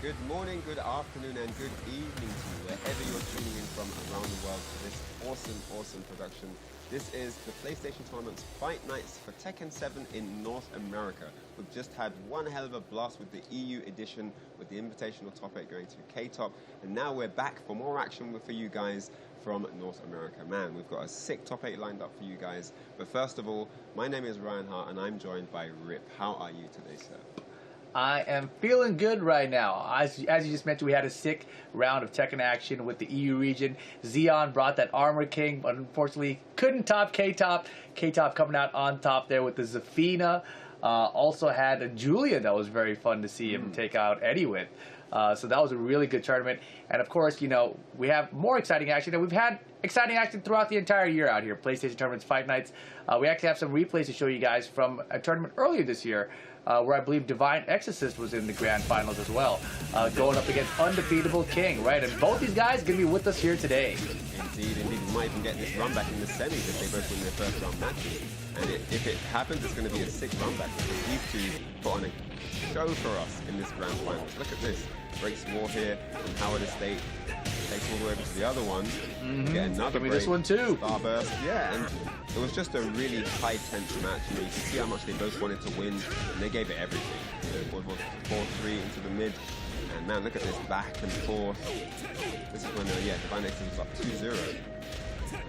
Good morning, good afternoon, and good evening to you, wherever you're tuning in from around the world for this awesome production. This is the PlayStation Tournament's Fight Nights for Tekken 7 in North America. We've just had one hell of a blast with the EU edition, with the invitational top 8 going to K-Top, and now we're back for more action for you guys from North America. Man, we've got a sick top 8 lined up for you guys. But first of all, my name is Ryan Hart, and I'm joined by Rip. How are you today, sir? I am feeling good right now. As you just mentioned, we had a sick round of Tekken action with the EU region. Xeon brought that Armor King, but unfortunately couldn't top K-Top. K-Top coming out on top there with the Zafina. Also had a Julian that was very fun to see him take out Eddie with. So that was a really good tournament. And of course, you know, we have more exciting action. And we've had exciting action throughout the entire year out here. PlayStation Tournaments, Fight Nights. We actually have some replays to show you guys from a tournament earlier this year. Where I believe Divine Exorcist was in the grand finals as well, going up against UndefeatableKing, right? And both these guys are going to be with us here today. Indeed. We might even get this run back in the semis if they both win their first round matches. And if it happens, it's going to be a sick run back because these two put on a show for us in this grand finals. Look at this. Breaks war here from Howard Estate. Takes all the way over to the other one. Get another break. This one too. Starburst. Yeah, and it was just a really high tense match. You know, you can see how much they both wanted to win, and they gave it everything. You know, it was 4-3 into the mid, and man, look at this back and forth. This is when, Divine Exorcist was up 2-0. And,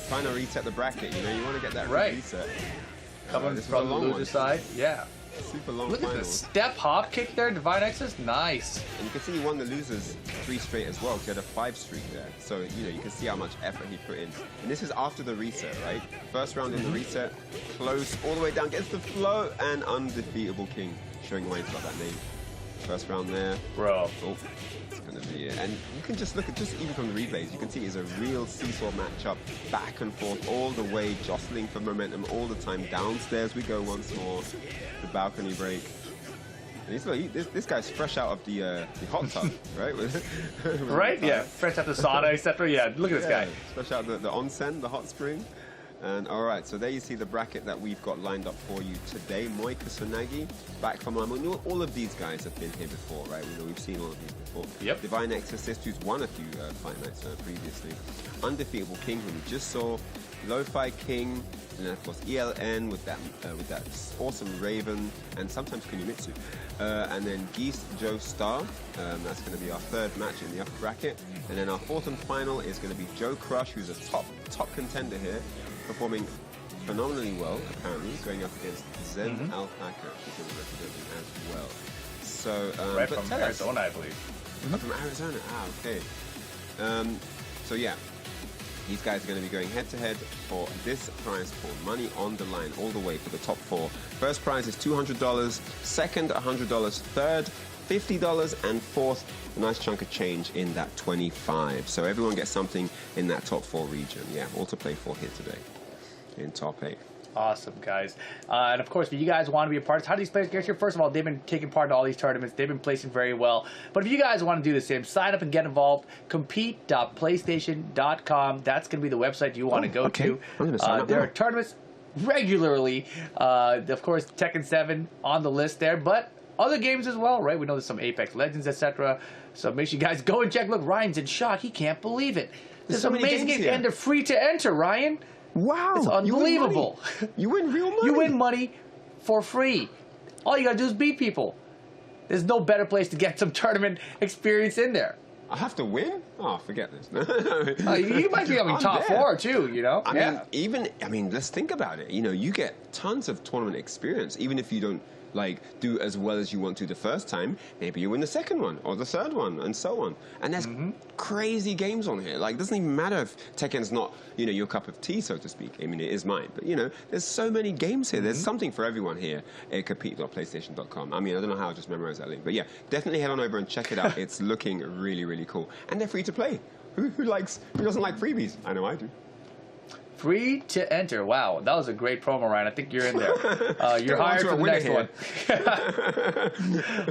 trying to reset the bracket. You know, you want to get that reset. Coming from the loser side, yeah. Super long Look finals. at the step hop kick there, Divine Exorcist, nice. And you can see he won the losers 3 straight as well. He had a 5 streak there. So, you know, you can see how much effort he put in. And this is after the reset, right? First round in the reset, close, all the way down, gets the flow, and UndefeatableKing, showing why he's got that name. First round there. Bro. Oh, it's going to be it. And you can just look at, just even from the replays, you can see it's a real seesaw matchup, back and forth, all the way, jostling for momentum all the time. Downstairs we go once more. The balcony break. And this guy's fresh out of the hot tub, right? Right? Yeah, fresh out the sauna, etc. Yeah, look at this guy. Fresh out the onsen, the hot spring. And all right, so there you see the bracket that we've got lined up for you today. Moykusanagi, back from all of these guys have been here before, right? We've seen all of these before. Yep. Divine Exorcist, who's won a few Fight Nights previously. UndefeatableKing, who we just saw. Lo-Fi King, and then of course ELN with that awesome Raven, and sometimes Kuniomitsu. And then GeeseJoestar, that's going to be our third match in the upper bracket. And then our fourth and final is going to be Joe Crush, who's a top contender here, performing phenomenally well, apparently, going up against Zen Alpaca, who's going to represent him as well. So, right from Arizona, I believe. From Arizona, okay. So yeah. These guys are going to be going head-to-head for this prize pool. Money on the line all the way for the top 4. First prize is $200, second $100, third $50, and fourth a nice chunk of change in that 25. So everyone gets something in that top 4 region. Yeah, all to play for here today in top 8. Awesome, guys. And of course, if you guys want to be a part, how do these players get here? First of all, they've been taking part in all these tournaments. They've been placing very well. But if you guys want to do the same, sign up and get involved. Compete.playstation.com. That's going to be the website you want to go to. There are tournaments regularly. Of course, Tekken 7 on the list there, but other games as well, right? We know there's some Apex Legends, etc. So make sure you guys go and check. Look, Ryan's in shock. He can't believe it. There's some amazing games, and they're free to enter, Ryan. Wow. It's unbelievable. You win real money. You win money for free. All you got to do is beat people. There's no better place to get some tournament experience in there. I have to win? Oh, forget this. You might be having top 4 too, you know? I mean, let's think about it. You know, you get tons of tournament experience, even if you don't do as well as you want to the first time. Maybe you win the second one or the third one, and so on. And there's crazy games on here. It doesn't even matter if Tekken's not, your cup of tea, so to speak. I mean, it is mine. But, there's so many games here. There's something for everyone here at compete.playstation.com. I mean, I don't know how I just memorized that link. But yeah, definitely head on over and check it out. It's looking really, really cool. And they're free to play. Who doesn't like freebies? I know I do. Free to enter. Wow, that was a great promo, Ryan. I think you're in there. You're hired for the next one.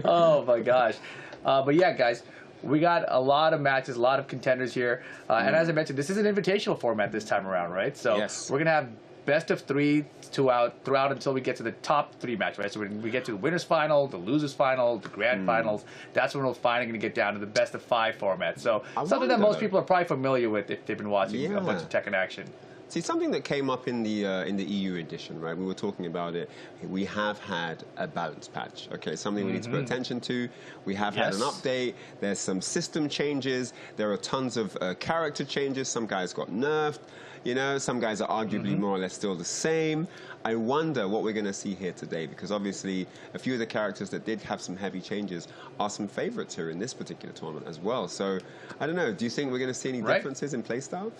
Oh my gosh. But yeah, guys, we got a lot of matches, a lot of contenders here. And as I mentioned, this is an invitational format this time around, right? So we're going to have best of three throughout until we get to the top three matches, right? So when we get to the winners final, the losers final, the grand finals, that's when we're finally going to get down to the best of five format. So something that most people are probably familiar with if they've been watching a bunch of Tekken action. See, something that came up in the EU edition, right? We were talking about it. We have had a balance patch, okay? Something we need to pay attention to. We have had an update. There's some system changes. There are tons of character changes. Some guys got nerfed. You know, some guys are arguably more or less still the same. I wonder what we're going to see here today, because obviously a few of the characters that did have some heavy changes are some favorites here in this particular tournament as well. So, I don't know. Do you think we're going to see any differences in playstyle?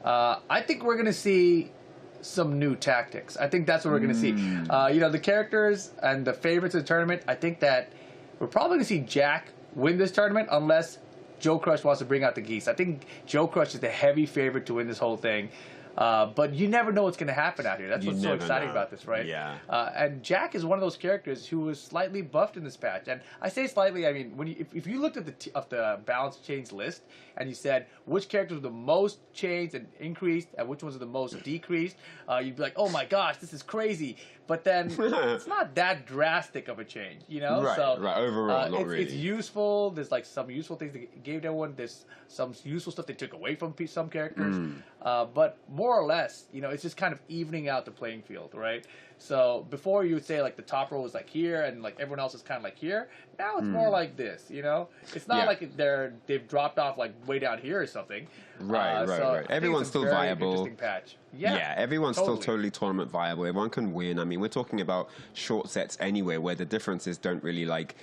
I think we're going to see some new tactics. I think that's what we're going to see. You know, the characters and the favorites of the tournament, I think that we're probably going to see Jack win this tournament unless Joe Crush wants to bring out the Geese. I think Joe Crush is the heavy favorite to win this whole thing. But you never know what's going to happen out here. That's what's so exciting about this, right? Yeah. And Jack is one of those characters who was slightly buffed in this patch. And I say slightly, I mean, when if you looked at the balance change list and you said which characters were the most changed and increased and which ones are the most decreased, you'd be like, oh my gosh, this is crazy. But then it's not that drastic of a change, you know? Right, so, right. Overall, not really. It's useful. There's like some useful things they gave to everyone. There's some useful stuff they took away from some characters. But more or less, you know, it's just kind of evening out the playing field, right? So before you would say like the top row is like here and like everyone else is kind of like here. Now it's more like this, you know? It's not like they've dropped off like way down here or something. Right. Everyone's still viable. Interesting patch. Yeah, everyone's still totally tournament viable. Everyone can win. I mean, we're talking about short sets anyway, where the differences don't really like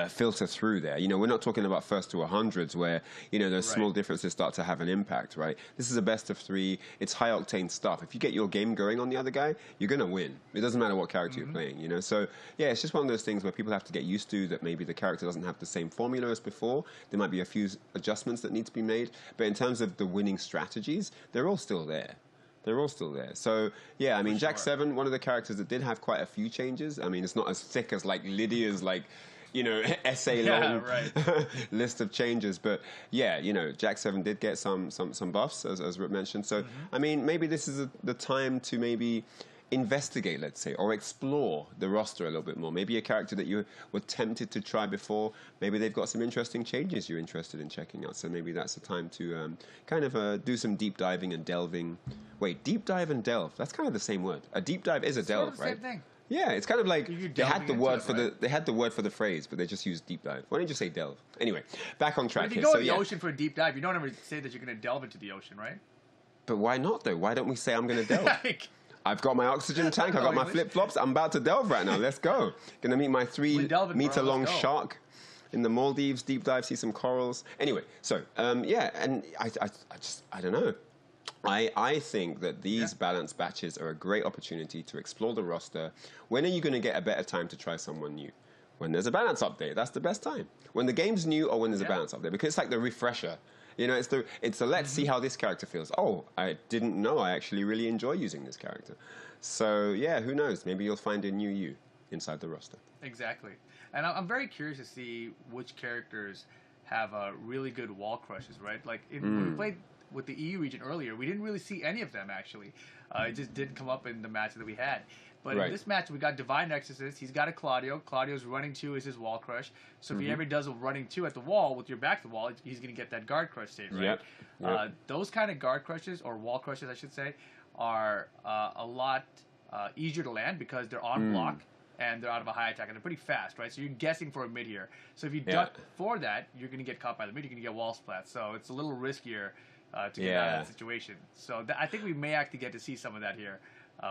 filter through there. You know, we're not talking about first to 100s where, you know, those small differences start to have an impact, right? This is a best of three. It's high octane stuff. If you get your game going on the other guy, you're going to win. It doesn't matter what character you're playing, you know? So, yeah, it's just one of those things where people have to get used to that maybe the character doesn't have the same formula as before. There might be a few adjustments that need to be made. But in terms of the winning strategies, they're all still there. They're all still there. So, yeah, I mean, Jack 7, one of the characters that did have quite a few changes. I mean, it's not as thick as, like, Lydia's, like, you know, essay-long list of changes. But, yeah, you know, Jack 7 did get some buffs, as Rip mentioned. So, I mean, maybe this is the time to maybe investigate, let's say, or explore the roster a little bit more. Maybe a character that you were tempted to try before, maybe they've got some interesting changes you're interested in checking out. So maybe that's the time to kind of do some deep diving and delving. Wait, deep dive and delve, that's kind of the same word. A deep dive is a delve, right? Same thing. Yeah, it's kind of like they had the word for they had the word for the phrase, but they just used deep dive. Why don't you say delve? Anyway, back on track If here. you go in the ocean for a deep dive, you don't ever say that you're going to delve into the ocean, right? But why not, though? Why don't we say I'm going to delve? I've got my oxygen tank. I've got my flip-flops. I'm about to delve right now. Let's go. Going to meet my 3-meter-long shark in the Maldives. Deep dive, see some corals. Anyway, so, yeah, and I don't know. I think that these balance batches are a great opportunity to explore the roster. When are you going to get a better time to try someone new? When there's a balance update. That's the best time. When the game's new or when there's a balance update. Because it's like the refresher. You know, it's the let's see how this character feels. Oh, I didn't know I actually really enjoy using this character. So, yeah, who knows? Maybe you'll find a new you inside the roster. Exactly. And I'm very curious to see which characters have really good wall crushes, right? Like, when we played with the EU region earlier, we didn't really see any of them, actually. It just didn't come up in the match that we had. But in this match, we got Divine Exorcist. He's got a Claudio. Claudio's running 2 is his wall crush. So if he ever does a running 2 at the wall with your back to the wall, he's going to get that guard crush state, right? Yep. Those kind of guard crushes, or wall crushes, I should say, are a lot easier to land because they're on block and they're out of a high attack and they're pretty fast, right? So you're guessing for a mid here. So if you duck for that, you're going to get caught by the mid. You're going to get wall splat. So it's a little riskier to get out of that situation. So I think we may actually get to see some of that here.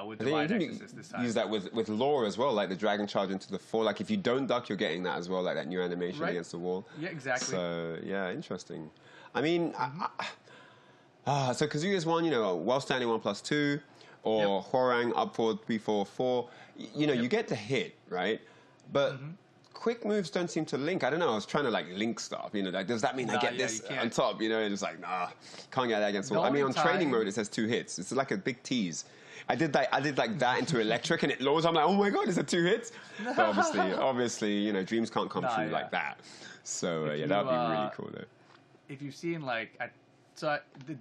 With Divine Exorcist this time. Use that with lore as well, like the dragon charge into the 4. Like if you don't duck, you're getting that as well, like that new animation against the wall. Yeah, exactly. So yeah, interesting. I mean, so Kazuya's one, you know, while standing 1+2, or Hwoarang up forward 3-4-4. You know, you get to hit, right? But quick moves don't seem to link. I don't know. I was trying to like link stuff. You know, like does that mean I get this on top? You know, it's like can't get that against the wall. I mean, on training mode it says 2 hits. It's like a big tease. I did like that into electric and it lowers. I'm like, oh my god, is it 2 hits? But obviously, you know, dreams can't come true like that. So yeah, that would be really cool though. If you've seen like,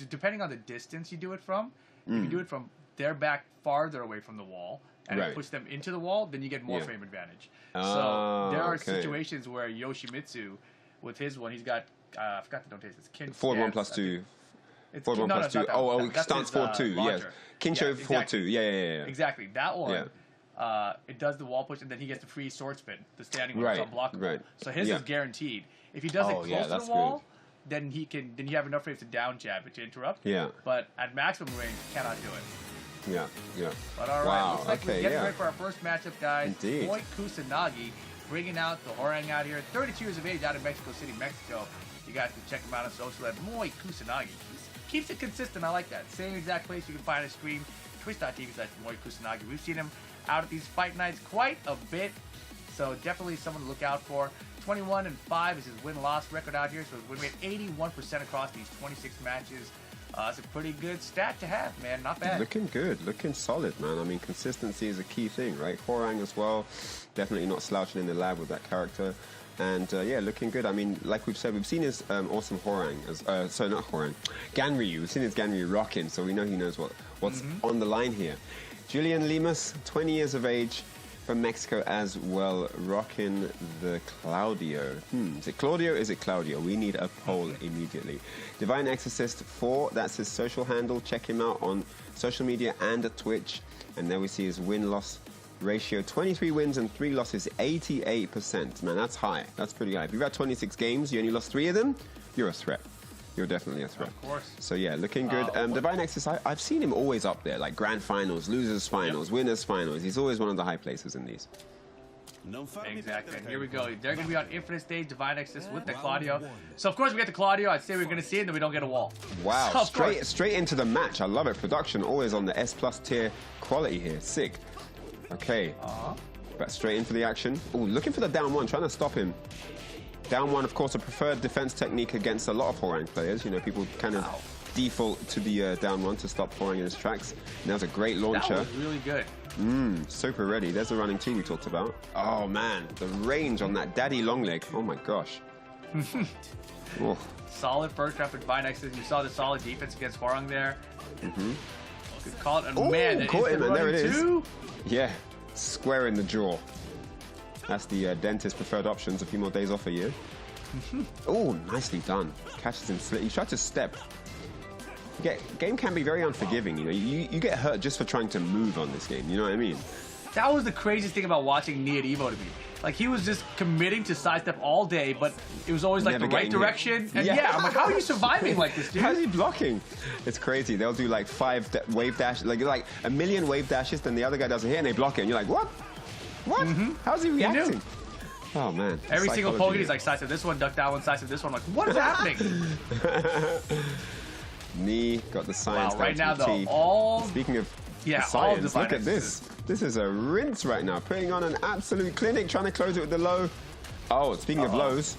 depending on the distance you do it from, If you do it from their back farther away from the wall, and it push them into the wall, then you get more frame advantage. So there are situations where Yoshimitsu, with his one, he's got, I forgot the notation, it's Kin forward 1+2. Forward 1+2. Oh, stance forward 2, yes. Kincho forward 2, yeah. Exactly, that one. It does the wall push, and then he gets the free sword spin. The standing one is unblockable. Right. So his is guaranteed. If he does it close to the wall, then he can. Then you have enough frames to down jab it to interrupt. Yeah. But at maximum range, you cannot do it. Yeah. But all right, looks like we're getting ready for our first matchup, guys. Indeed. Moykusanagi bringing out the Horang out here. 32 years of age, out of Mexico City, Mexico. You guys can check him out on social at Moykusanagi. Keeps it consistent. I like that. Same exact place you can find his stream. Twitch.tv/moykusanagi. We've seen him out at these fight nights quite a bit, so definitely someone to look out for. 21-5 is his win-loss record out here, so his win rate 81% across these 26 matches. It's a pretty good stat to have, man. Not bad. Looking good, looking solid, man. I mean, consistency is a key thing, right? Horang as well, definitely not slouching in the lab with that character. And yeah, looking good. I mean, like we've said, we've seen his awesome Horang, sorry, not Horang, Ganryu. We've seen his Ganryu rocking, so we know he knows what's on the line here. Julian Lemus, 20 years of age, from Mexico as well, rocking the Claudio. Is it Claudio? Is it Claudio? We need a poll immediately. Divine Exorcist4, that's his social handle. Check him out on social media and at Twitch. And there we see his win-loss ratio, 23 wins and 3 losses, 88%. Man, that's high. That's pretty high. If you've had 26 games, you only lost 3 of them, you're a threat. You're definitely a threat. Of course. So yeah, looking good. Divine Exorcist, I've seen him always up there, like grand finals, losers finals, winners finals. He's always one of the high places in these. Exactly. And here we go. They're going to be on Infinite Stage, Divine Exorcist with the Claudio. So of course we get the Claudio. I'd say we're going to see it, and then we don't get a wall. Wow, so straight into the match. I love it. Production always on the S+ tier quality here. Sick. Okay. But straight into the action. Oh, looking for the down one, trying to stop him. Down one, of course, a preferred defense technique against a lot of Horang players. You know, people kind of default to the down one to stop Horang in his tracks. And that was a great launcher. That was really good. Super ready. There's the running T we talked about. Oh, man. The range on that daddy long leg. Oh, my gosh. Solid first round for Divine Exorcist. You saw the solid defense against Horang there. Good call. And man, caught him, and there it is. Too? Yeah. Square in the jaw. That's the dentist preferred options. A few more days off a year. Oh, nicely done. Catches him slit. He tried to step. Game can be very unforgiving. You know, you get hurt just for trying to move on this game. You know what I mean? That was the craziest thing about watching Nia Evo to me. Like, he was just committing to sidestep all day, but it was always like the right direction. And yeah, I'm like, how are you surviving like this, dude? How's he blocking? It's crazy. They'll do like 5 wave dash, like a million wave dashes, then the other guy does it here and they block it, and you're like, what? What? How's he reacting? Oh man. Every single Pokemon he's like, sidestep this one, duck that one, sidestep this one. I'm like, what is happening? Knee got the science. Wow, right now though, speaking of science, look at this. This is a rinse right now. Putting on an absolute clinic, trying to close it with the low. Oh, speaking of lows,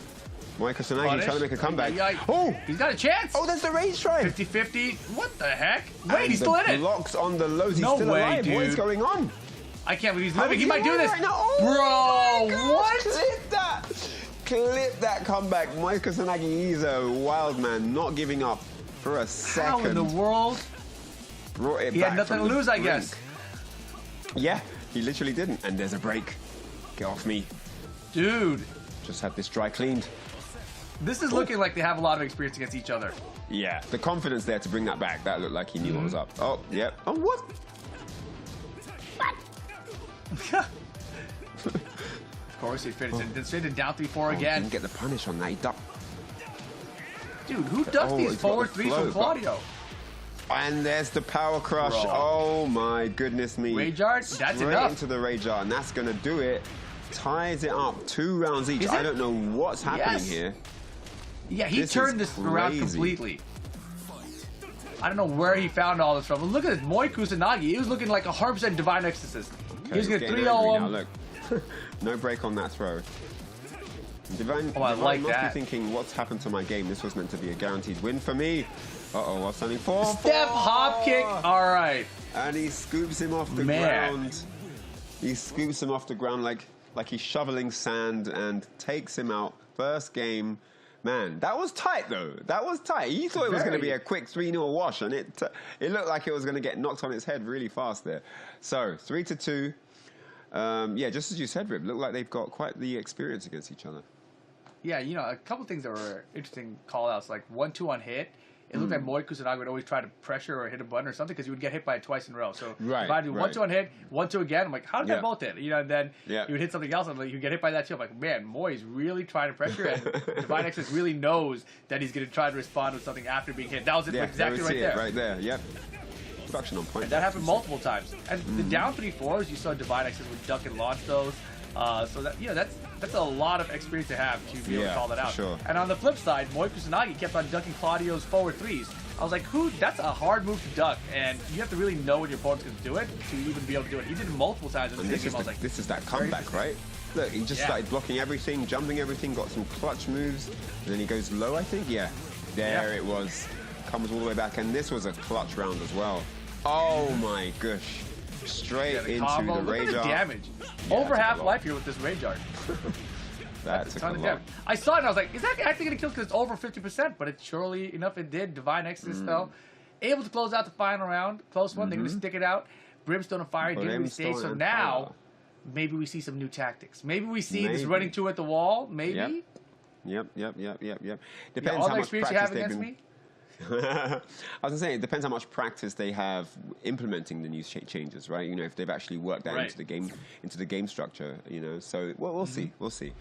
Moykusanagi trying to make a comeback. Oh, he's got a chance. Oh, there's the rage drive. 50-50. What the heck? Wait, he's still in it. Blocks on the lows. He's still alive. Dude. What is going on? I can't believe he's living. He might do this. Right now? Oh, bro, what? Clip that. Clip that comeback. Moykusanagi, he's a wild man, not giving up for a second. How in the world? Brought it he back had nothing to lose, I guess. Yeah, he literally didn't. And there's a break. Get off me. Dude. Just had this dry cleaned. This is looking like they have a lot of experience against each other. Yeah, the confidence there to bring that back. That looked like he knew what was up. Oh, yeah. Oh, what? Of course, he finished it. Then straight to down 3-4 again. Didn't get the punish on that. He ducked. Dude, who does these forward threes from Claudio? And there's the power crush. Bro. Oh my goodness me. Rage art? That's straight enough. into the rage art, and that's going to do it. Ties it up. 2 rounds each. I don't know what's happening here. Yeah, he turned this around completely. I don't know where he found all this from. But look at this. Moykusanagi. He was looking like 100% Divine Exorcist. Okay, he was going to 3-0 him. Look. No break on that throw. Divine like must that. be thinking, what's happened to my game? This was meant to be a guaranteed win for me. Uh-oh, while standing 4-4. Step hop kick. All right. And he scoops him off the ground. He scoops him off the ground like he's shoveling sand and takes him out. First game Man, that was tight though. That was tight. You thought it was going to be a quick 3-0 wash, and it looked like it was going to get knocked on its head really fast there. So 3-2. Yeah, just as you said, Rib, looked like they've got quite the experience against each other. Yeah, you know, a couple things that were interesting call-outs, like 1-2 on hit. It looked like Moykusanagi would always try to pressure or hit a button or something because he would get hit by it twice in a row. So if I do 1-2 on hit, 1-2 again, I'm like, how did they both hit? You know, and then he would hit something else and like, he would get hit by that too. I'm like, man, Moy's really trying to pressure, and Divine Exorcist really knows that he's going to try to respond with something after being hit. That was it exactly right there. Right there, yep. Production on point. And that happened multiple times. And the down 3-4s, you saw Divine Exorcist would duck and launch those. So that that's a lot of experience to have to be able to call that out. Sure. And on the flip side, Moykusanagi kept on ducking Claudio's forward threes. I was like, that's a hard move to duck, and you have to really know when your opponent's going to do it to even be able to do it. He did it multiple times in the same game. I was like, this is that comeback, right? Look, he just started blocking everything, jumping everything, got some clutch moves, and then he goes low, I think. Yeah, there it was. Comes all the way back, and this was a clutch round as well. Oh my gosh. Straight into the rage art. Damage. Over half life here with this rage art. That's a ton of damage. I saw it and I was like, is that actually going to kill because it's over 50%? But it surely enough it did. Divine Exorcist though. Able to close out the final round. Close one. They're going to stick it out. Brimstone and Fire getting the stage. So now, maybe we see some new tactics. Maybe we see this running two at the wall. Maybe. Yep. Depends all how much practice you have against me. I was going to say, it depends how much practice they have implementing the new changes, right? You know, if they've actually worked that into the game structure, you know. So we'll see. We'll see.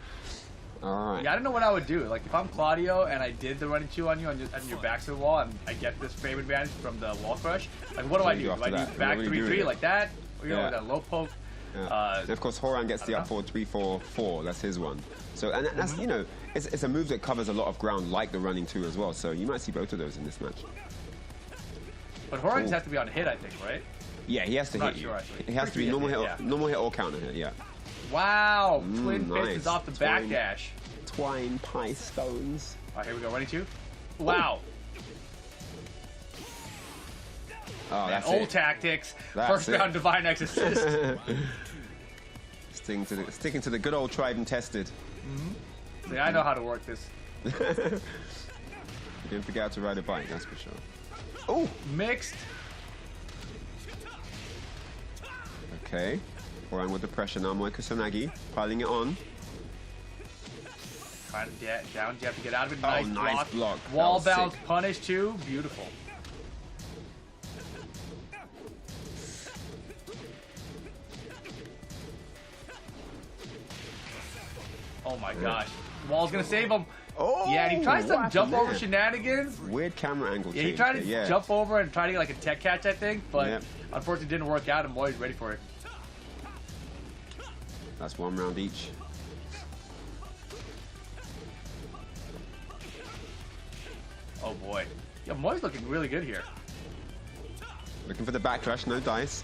All right. Yeah, I don't know what I would do. Like, if I'm Claudio and I did the running two on you and your back to the wall and I get this frame advantage from the wall crush, like, what do I do? Do I do back 3-3 like that? Or, you know, with that low poke? Yeah. And of course, Horan gets the up forward 3-4-4. That's his one. So, and that's, you know, it's a move that covers a lot of ground, like the running two as well. So you might see both of those in this match. But Horan just has to be on hit, I think, right? Yeah, he has to hit you. He has to be normal hit or counter hit, yeah. Wow, Twin Pistons off the backdash. Twine Pie Stones. All right, here we go, running two. Wow. Oh, that's old tactics. First round Divine Exorcist. Sticking to the good old tried and tested. See, I know how to work this. You didn't figure out to ride a bike, that's for sure. Oh! Mixed. Okay. Horan with the pressure now. Moykusanagi piling it on. Trying to down jab to get out of it. Nice, nice block. Wall bounce punish too. Beautiful. Oh my gosh. Wall's gonna save him. Oh, yeah, and he tries some jump over shenanigans. Weird camera angle. Yeah, he tried to jump over and try to get like a tech catch, I think, but unfortunately it didn't work out and Moy's ready for it. That's one round each. Oh boy. Yeah, Moy's looking really good here. Looking for the backlash, no dice.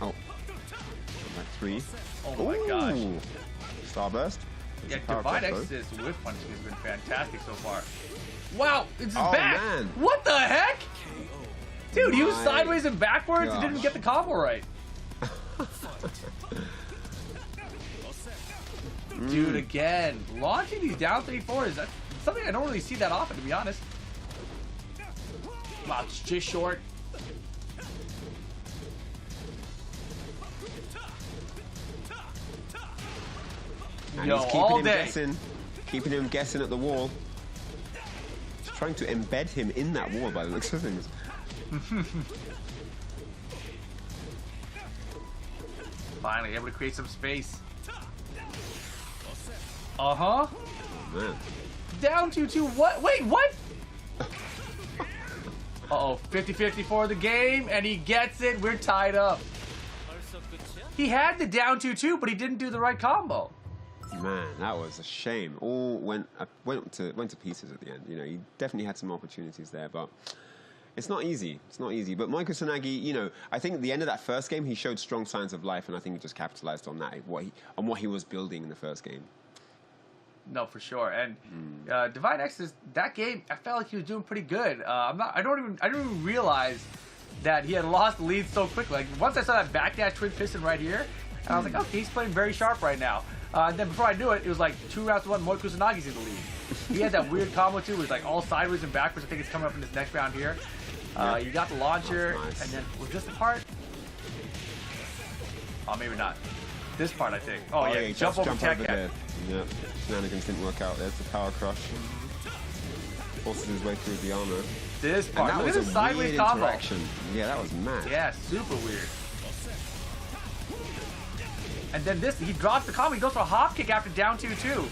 Oh. Back three. Oh my gosh. Starburst. Yeah, Divine Exorcist whip punching has been fantastic so far. Wow, it's his back. Man. What the heck? Dude, he was sideways and backwards and didn't get the combo right. Dude, again, launching these down 3-4s, that's something I don't really see that often, to be honest. Wow, it's just short. And he's keeping him guessing at the wall. He's trying to embed him in that wall by the looks of things. Finally able to create some space. Uh-huh. Oh, man. Down 2-2. What? Wait, what? Uh-oh. 50-50 for the game, and he gets it. We're tied up. He had the down 2-2, but he didn't do the right combo. Man, that was a shame. All went to pieces at the end. You know, he definitely had some opportunities there, but it's not easy. It's not easy. But Moykusanagi, you know, I think at the end of that first game, he showed strong signs of life, and I think he just capitalized on that, on what he was building in the first game. No, for sure. And Divine Exorcist, that game, I felt like he was doing pretty good. I didn't even realize that he had lost the lead so quickly. Like once I saw that backdash twin piston right here, and I was like, okay, he's playing very sharp right now. And then before I knew it, it was like 2 rounds to 1. Moykusanagi's in the lead. He had that weird combo too, where it's like all sideways and backwards. I think it's coming up in this next round here. You got the launcher, nice. and then was this the part? Oh, maybe not. This part, I think. Oh, yeah, jump over Tekken. There. Yeah, shenanigans didn't work out. There's the power crush. Forces his way through the armor. This part. And that Look at was this a sideways weird combo. interaction. Yeah, that was mad. Yeah, super weird. And then this, he drops the combo. He goes for a hop kick after down 2-2.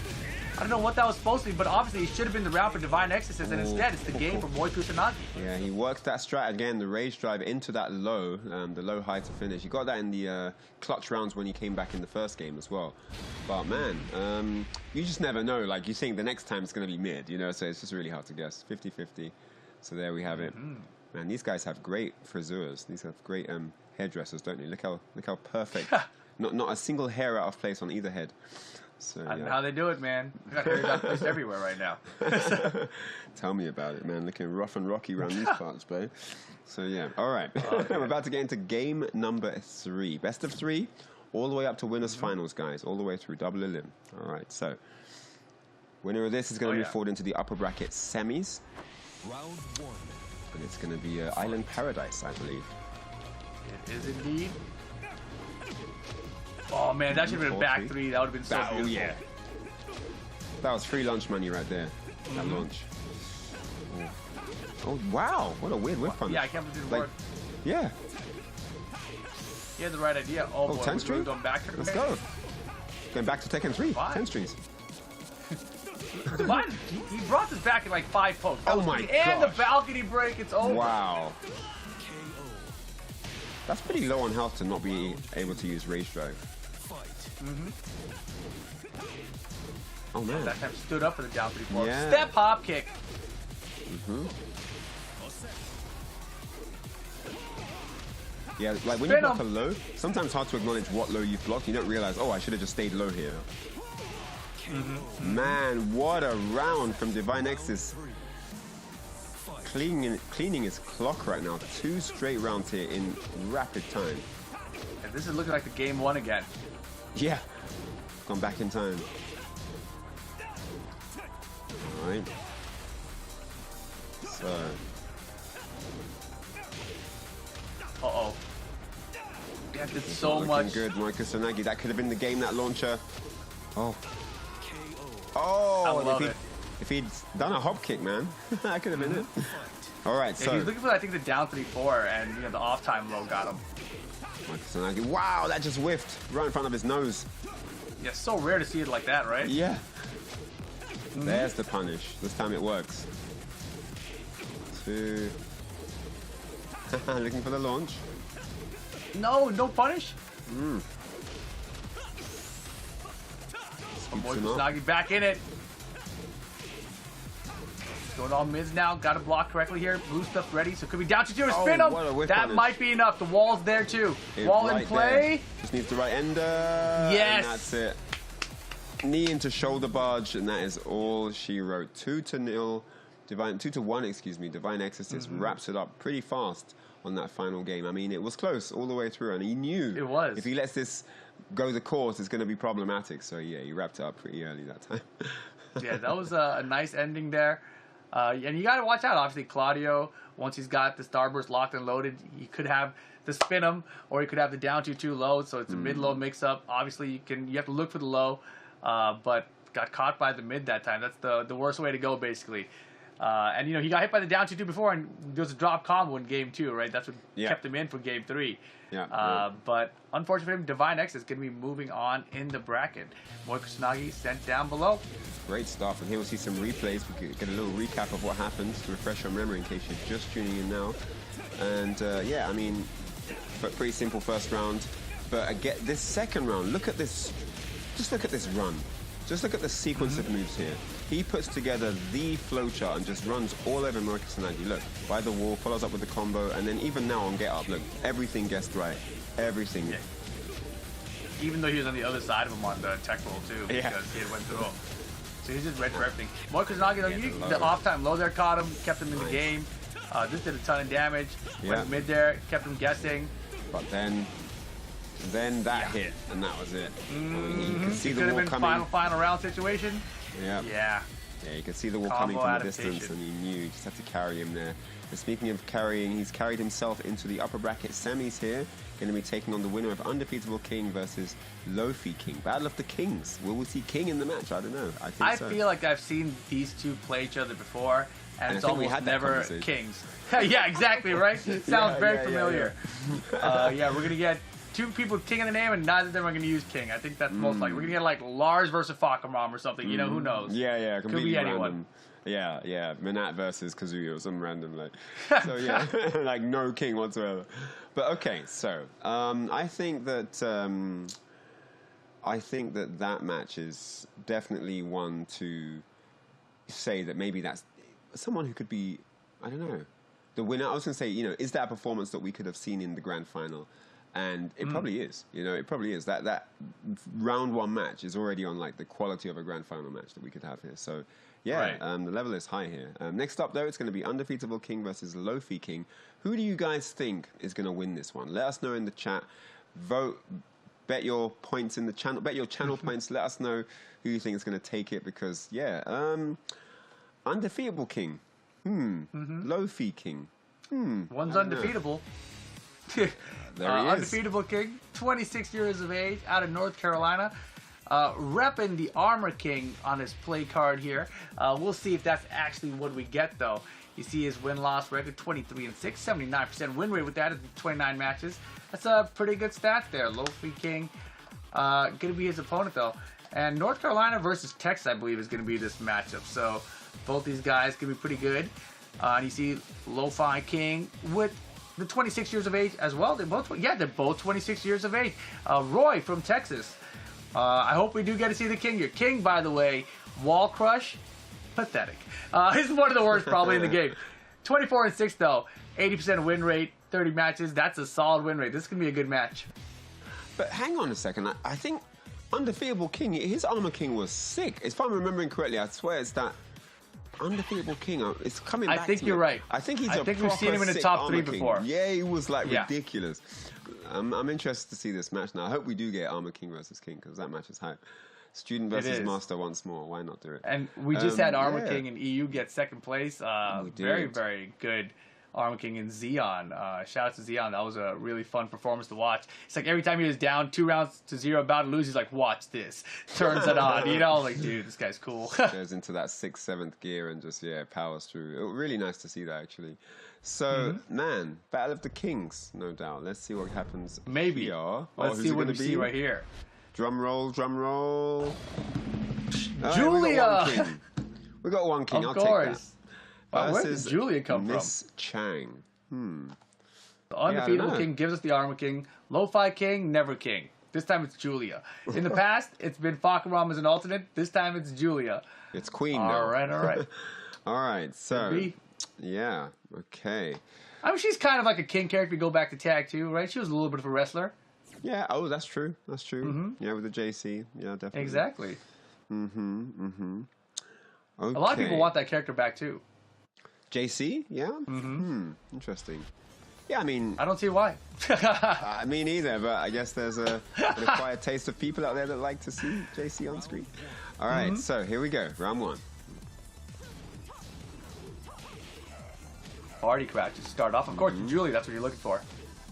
I don't know what that was supposed to be, but obviously it should have been the round for Divine Exorcist, and instead it's the game for Moykusanagi. Yeah, he works that strat again, the rage drive into that low, the low high to finish. He got that in the clutch rounds when he came back in the first game as well. But man, you just never know. Like, you think the next time it's going to be mid, you know, so it's just really hard to guess. 50-50. So there we have it. Man, these guys have great frisures. These have great hairdressers, don't they? Look how perfect. not a single hair out of place on either head. So, I don't know how they do it, man. I got hairs out of place everywhere right now. Tell me about it, man. Looking rough and rocky around these parts, bro. So yeah, all right. I'm about to get into game number 3. Best of 3, all the way up to winners finals, guys. All the way through double elim. All right, so winner of this is going to move forward into the upper bracket semis. Round 1. And it's going to be Island Paradise, I believe. It is indeed. Oh man, that should have been a back 3. That would have been so beautiful. Oh yeah. That was free lunch money right there. That launch. Oh wow, what a weird whip punish. Yeah, I can't believe it didn't work. Yeah. He had the right idea. Oh boy, 10 string? going back to Let's go. Going back to Tekken 3. 10 strings. Divine, he brought this back in like 5 pokes. Oh my god. And the balcony break, it's over. Wow. That's pretty low on health to not be able to use rage drive. Oh man. That time stood up for the down 3-4. Yeah. Step hop kick. Yeah, like when you block a low, sometimes hard to acknowledge what low you've blocked. You don't realize, oh, I should have just stayed low here. Man, what a round from Divine Exorcist. Cleaning his clock right now. 2 straight rounds here in rapid time. And this is looking like the game 1 again. Yeah. Gone back in time. Alright. So. Uh-oh. Yeah, did so Looking much. good, moykusanagi. That could have been the game, that launcher. Oh. I Oh, love it. if he'd done a hop kick, man, that could have been it. All right, Yeah, so he was looking for, I think, the down 3-4, and you know the off time low got him. moykusanagi. Wow, that just whiffed right in front of his nose. Yeah, so rare to see it like that, right? Yeah. There's the punish. This time it works. 2. Looking for the launch. No punish. Scoops him up. Moykusanagi back in it. Going all mids now. Got to block correctly here. Blue stuff ready, so could be down to 2 or spin him. What a whiff That punish. might be enough. The wall's there too. Wall in play. There. Just needs the right ender. Yes. And that's it. Knee into shoulder barge, and that is all she wrote. 2-0. 2-1, excuse me. Divine Exorcist wraps it up pretty fast on that final game. I mean, it was close all the way through, and he knew It was. if he lets this go the course, it's going to be problematic. So yeah, he wrapped it up pretty early that time. Yeah, that was a nice ending there. And you got to watch out, obviously, Claudio, once he's got the Starburst locked and loaded, he could have the spin him, or he could have the down 2-2 low, so it's a mid-low mix-up. Obviously, you have to look for the low, but got caught by the mid that time. That's the worst way to go, basically. And, you know, he got hit by the down 2-2 before, and there was a drop combo in game 2, right? That's what kept him in for game 3. Yeah. But unfortunately for him, Divine X is going to be moving on in the bracket. Moykusanagi sent down below. Great stuff, and here we'll see some replays. We could get a little recap of what happened to refresh your memory in case you're just tuning in now. And yeah, I mean, pretty simple first round. But again, this second round, look at this. Just look at this run. Just look at the sequence of moves here. He puts together the flowchart and just runs all over Moykusanagi. Look, by the wall, follows up with the combo, and then even now on Get Up, look, everything guessed right. Everything. Yeah. Even though he was on the other side of him on the tech roll too, because he had went through him. So he's just ready for everything. Moykusanagi, though, the off time low there caught him, kept him in the game. This did a ton of damage. Went mid there, kept him guessing. But then Then that hit, and that was it. You could see It the could have wall been coming. final round situation. Yeah. Yeah. Yeah, you could see the wall Combo coming from a adaptation. distance, and you knew you just had to carry him there. And speaking of carrying, he's carried himself into the upper bracket semis here. Going to be taking on the winner of Undefeatable King versus UndefeatableKing. Battle of the Kings. Will we see King in the match? I don't know. I think so. I feel like I've seen these two play each other before, and it's I think we almost had that never conversation. Kings. Yeah, exactly, right? Sounds very familiar. Yeah, we're going to get two people King in the name, and neither of them are going to use King. I think that's most likely. We're going to get like Lars versus Fakamram or something. You know, who knows? Yeah, completely Could be random. anyone. Yeah, Minat versus Kazuya or some random like. So yeah, like no King whatsoever. But okay, so I think that that match is definitely one to say that maybe that's someone who could be, I don't know, the winner. I was going to say, is that a performance that we could have seen in the grand final? And it probably is. It probably is. That round one match is already on like the quality of a grand final match that we could have here. So yeah, Right. the level is high here. Next up, though, it's going to be UndefeatableKing versus UndefeatableKing. Who do you guys think is going to win this one? Let us know in the chat. Vote. Bet your points in the channel. Bet your channel points. Let us know who you think is going to take it because yeah, UndefeatableKing. UndefeatableKing. One's I don't know. undefeatable. There he is. UndefeatableKing, 26 years of age, out of North Carolina. Repping the Armor King on his play card here. We'll see if that's actually what we get, though. You see his win-loss record, 23-6, 79% win rate with that in 29 matches. That's a pretty good stat there. UndefeatableKing going to be his opponent, though. And North Carolina versus Texas, I believe, is going to be this matchup. So both these guys can be pretty good. And you see UndefeatableKing with the 26 years of age as well. They're both 26 years of age. Roy from Texas. I hope we do get to see the King here. King, by the way, wall crush, pathetic. He's one of the worst probably in the game. 24-6 though, 80% win rate, 30 matches. That's a solid win rate. This is gonna be a good match. But hang on a second. I think UndefeatableKing, his Armor King was sick. If I'm remembering correctly, I swear it's that UndefeatableKing. It's coming back. I think to you're me. right. I think he's I a think we've seen him in the sick top 3 Armor King. before. Yeah, he was like ridiculous. I'm interested to see this match now. I hope we do get Armor King versus King because that match is hype. Student versus Master once more. Why not do it? And we just had Armor King and EU get second place. We did. Very, very good Armor King and Xeon. Shout out to Xeon. That was a really fun performance to watch. It's like every time he was down 2-0 about to lose, he's like, watch this. Turns it on. Like, dude, this guy's cool. Goes into that 6th, 7th gear and just, powers through. It was really nice to see that, actually. So, man, Battle of the Kings, no doubt. Let's see what happens. Maybe. Here. Let's see what we see right here. Drum roll, drum roll. Julia! We got one king. Of I'll course. take that. Where did Julia come Miss Chang. The UndefeatableKing gives us the Armor King. UndefeatableKing, never King. This time it's Julia. In the past, it's been Fakamram as an alternate. This time it's Julia. It's Queen now. All right. All right, so... Maybe. Yeah, okay. I mean, she's kind of like a King character. Go back to Tag 2, right? She was a little bit of a wrestler. Yeah, that's true. That's true. Yeah, with the JC. Yeah, definitely. Exactly. Okay. A lot of people want that character back, too. JC? Yeah? Interesting. Yeah, I mean... I don't see why. me neither, but I guess there's an acquired taste of people out there that like to see JC on screen. All right, so here we go. Round 1. Party crash to start off. Of course, Julie, that's what you're looking for.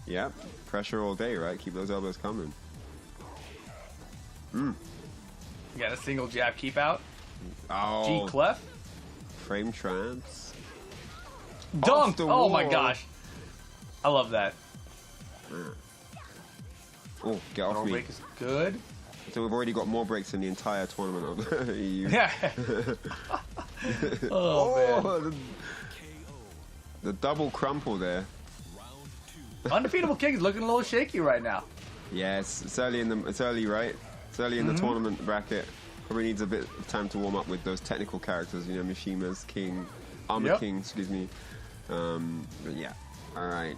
Yep. Pressure all day, right? Keep those elbows coming. You got a single jab keep out. Oh. G clef. Frame traps. Dunk! the Oh my wall. gosh. I love that. Oh, get off me. Break is good. So we've already got more breaks in the entire tournament of the EU. Yeah. Oh, man. The double crumple there. UndefeatableKing is looking a little shaky right now. Yes, it's early in the. It's early, right? It's early in the tournament bracket. Probably needs a bit of time to warm up with those technical characters. Mishima's King, Armor King. Excuse me. But yeah. All right.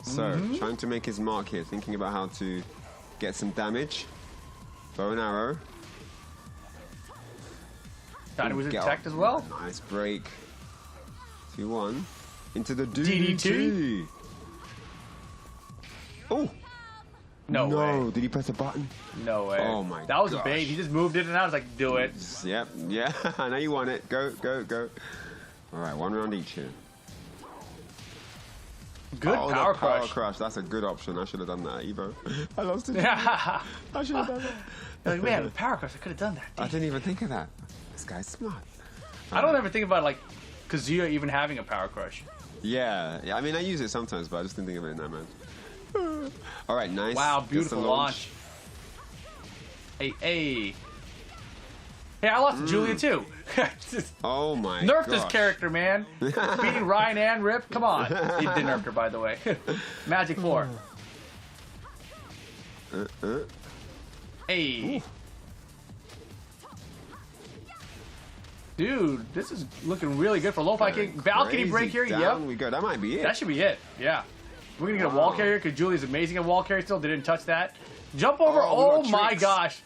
So trying to make his mark here, thinking about how to get some damage. Bow and arrow. Johnny was attacked as well. Nice break. 2-1. Into the DDT. DDT. Oh. No way. Did he press a button? No way. Oh my That was gosh. a bait. He just moved it and I was like, do it. Yep, yeah. I know you want it. Go, go, go. All right, 1 round each here. Good power crush. Power crush. That's a good option. I should have done that, Evo. I lost it. I should have done that. like, man, with power crush, I could have done that. I didn't even think of that. This guy's smart. I don't ever think about like Kazuya even having a power crush. Yeah. I mean, I use it sometimes, but I just didn't think of it in that match. All right, nice. Wow, beautiful launch. Hey, hey. Hey, I lost to Julia too. Oh my Nerf gosh. this character, man. Beating Ryan and Rip. Come on. He did nerf her, by the way. Magic 4. Hey. Ooh. Dude, this is looking really good for Lo-Fi King. Balcony break here. Down Yep. we go. That might be it. That should be it. Yeah. We're going to get a wall carrier because Julia's amazing at wall carry still. They didn't touch that. Jump over. Oh my tricks. gosh.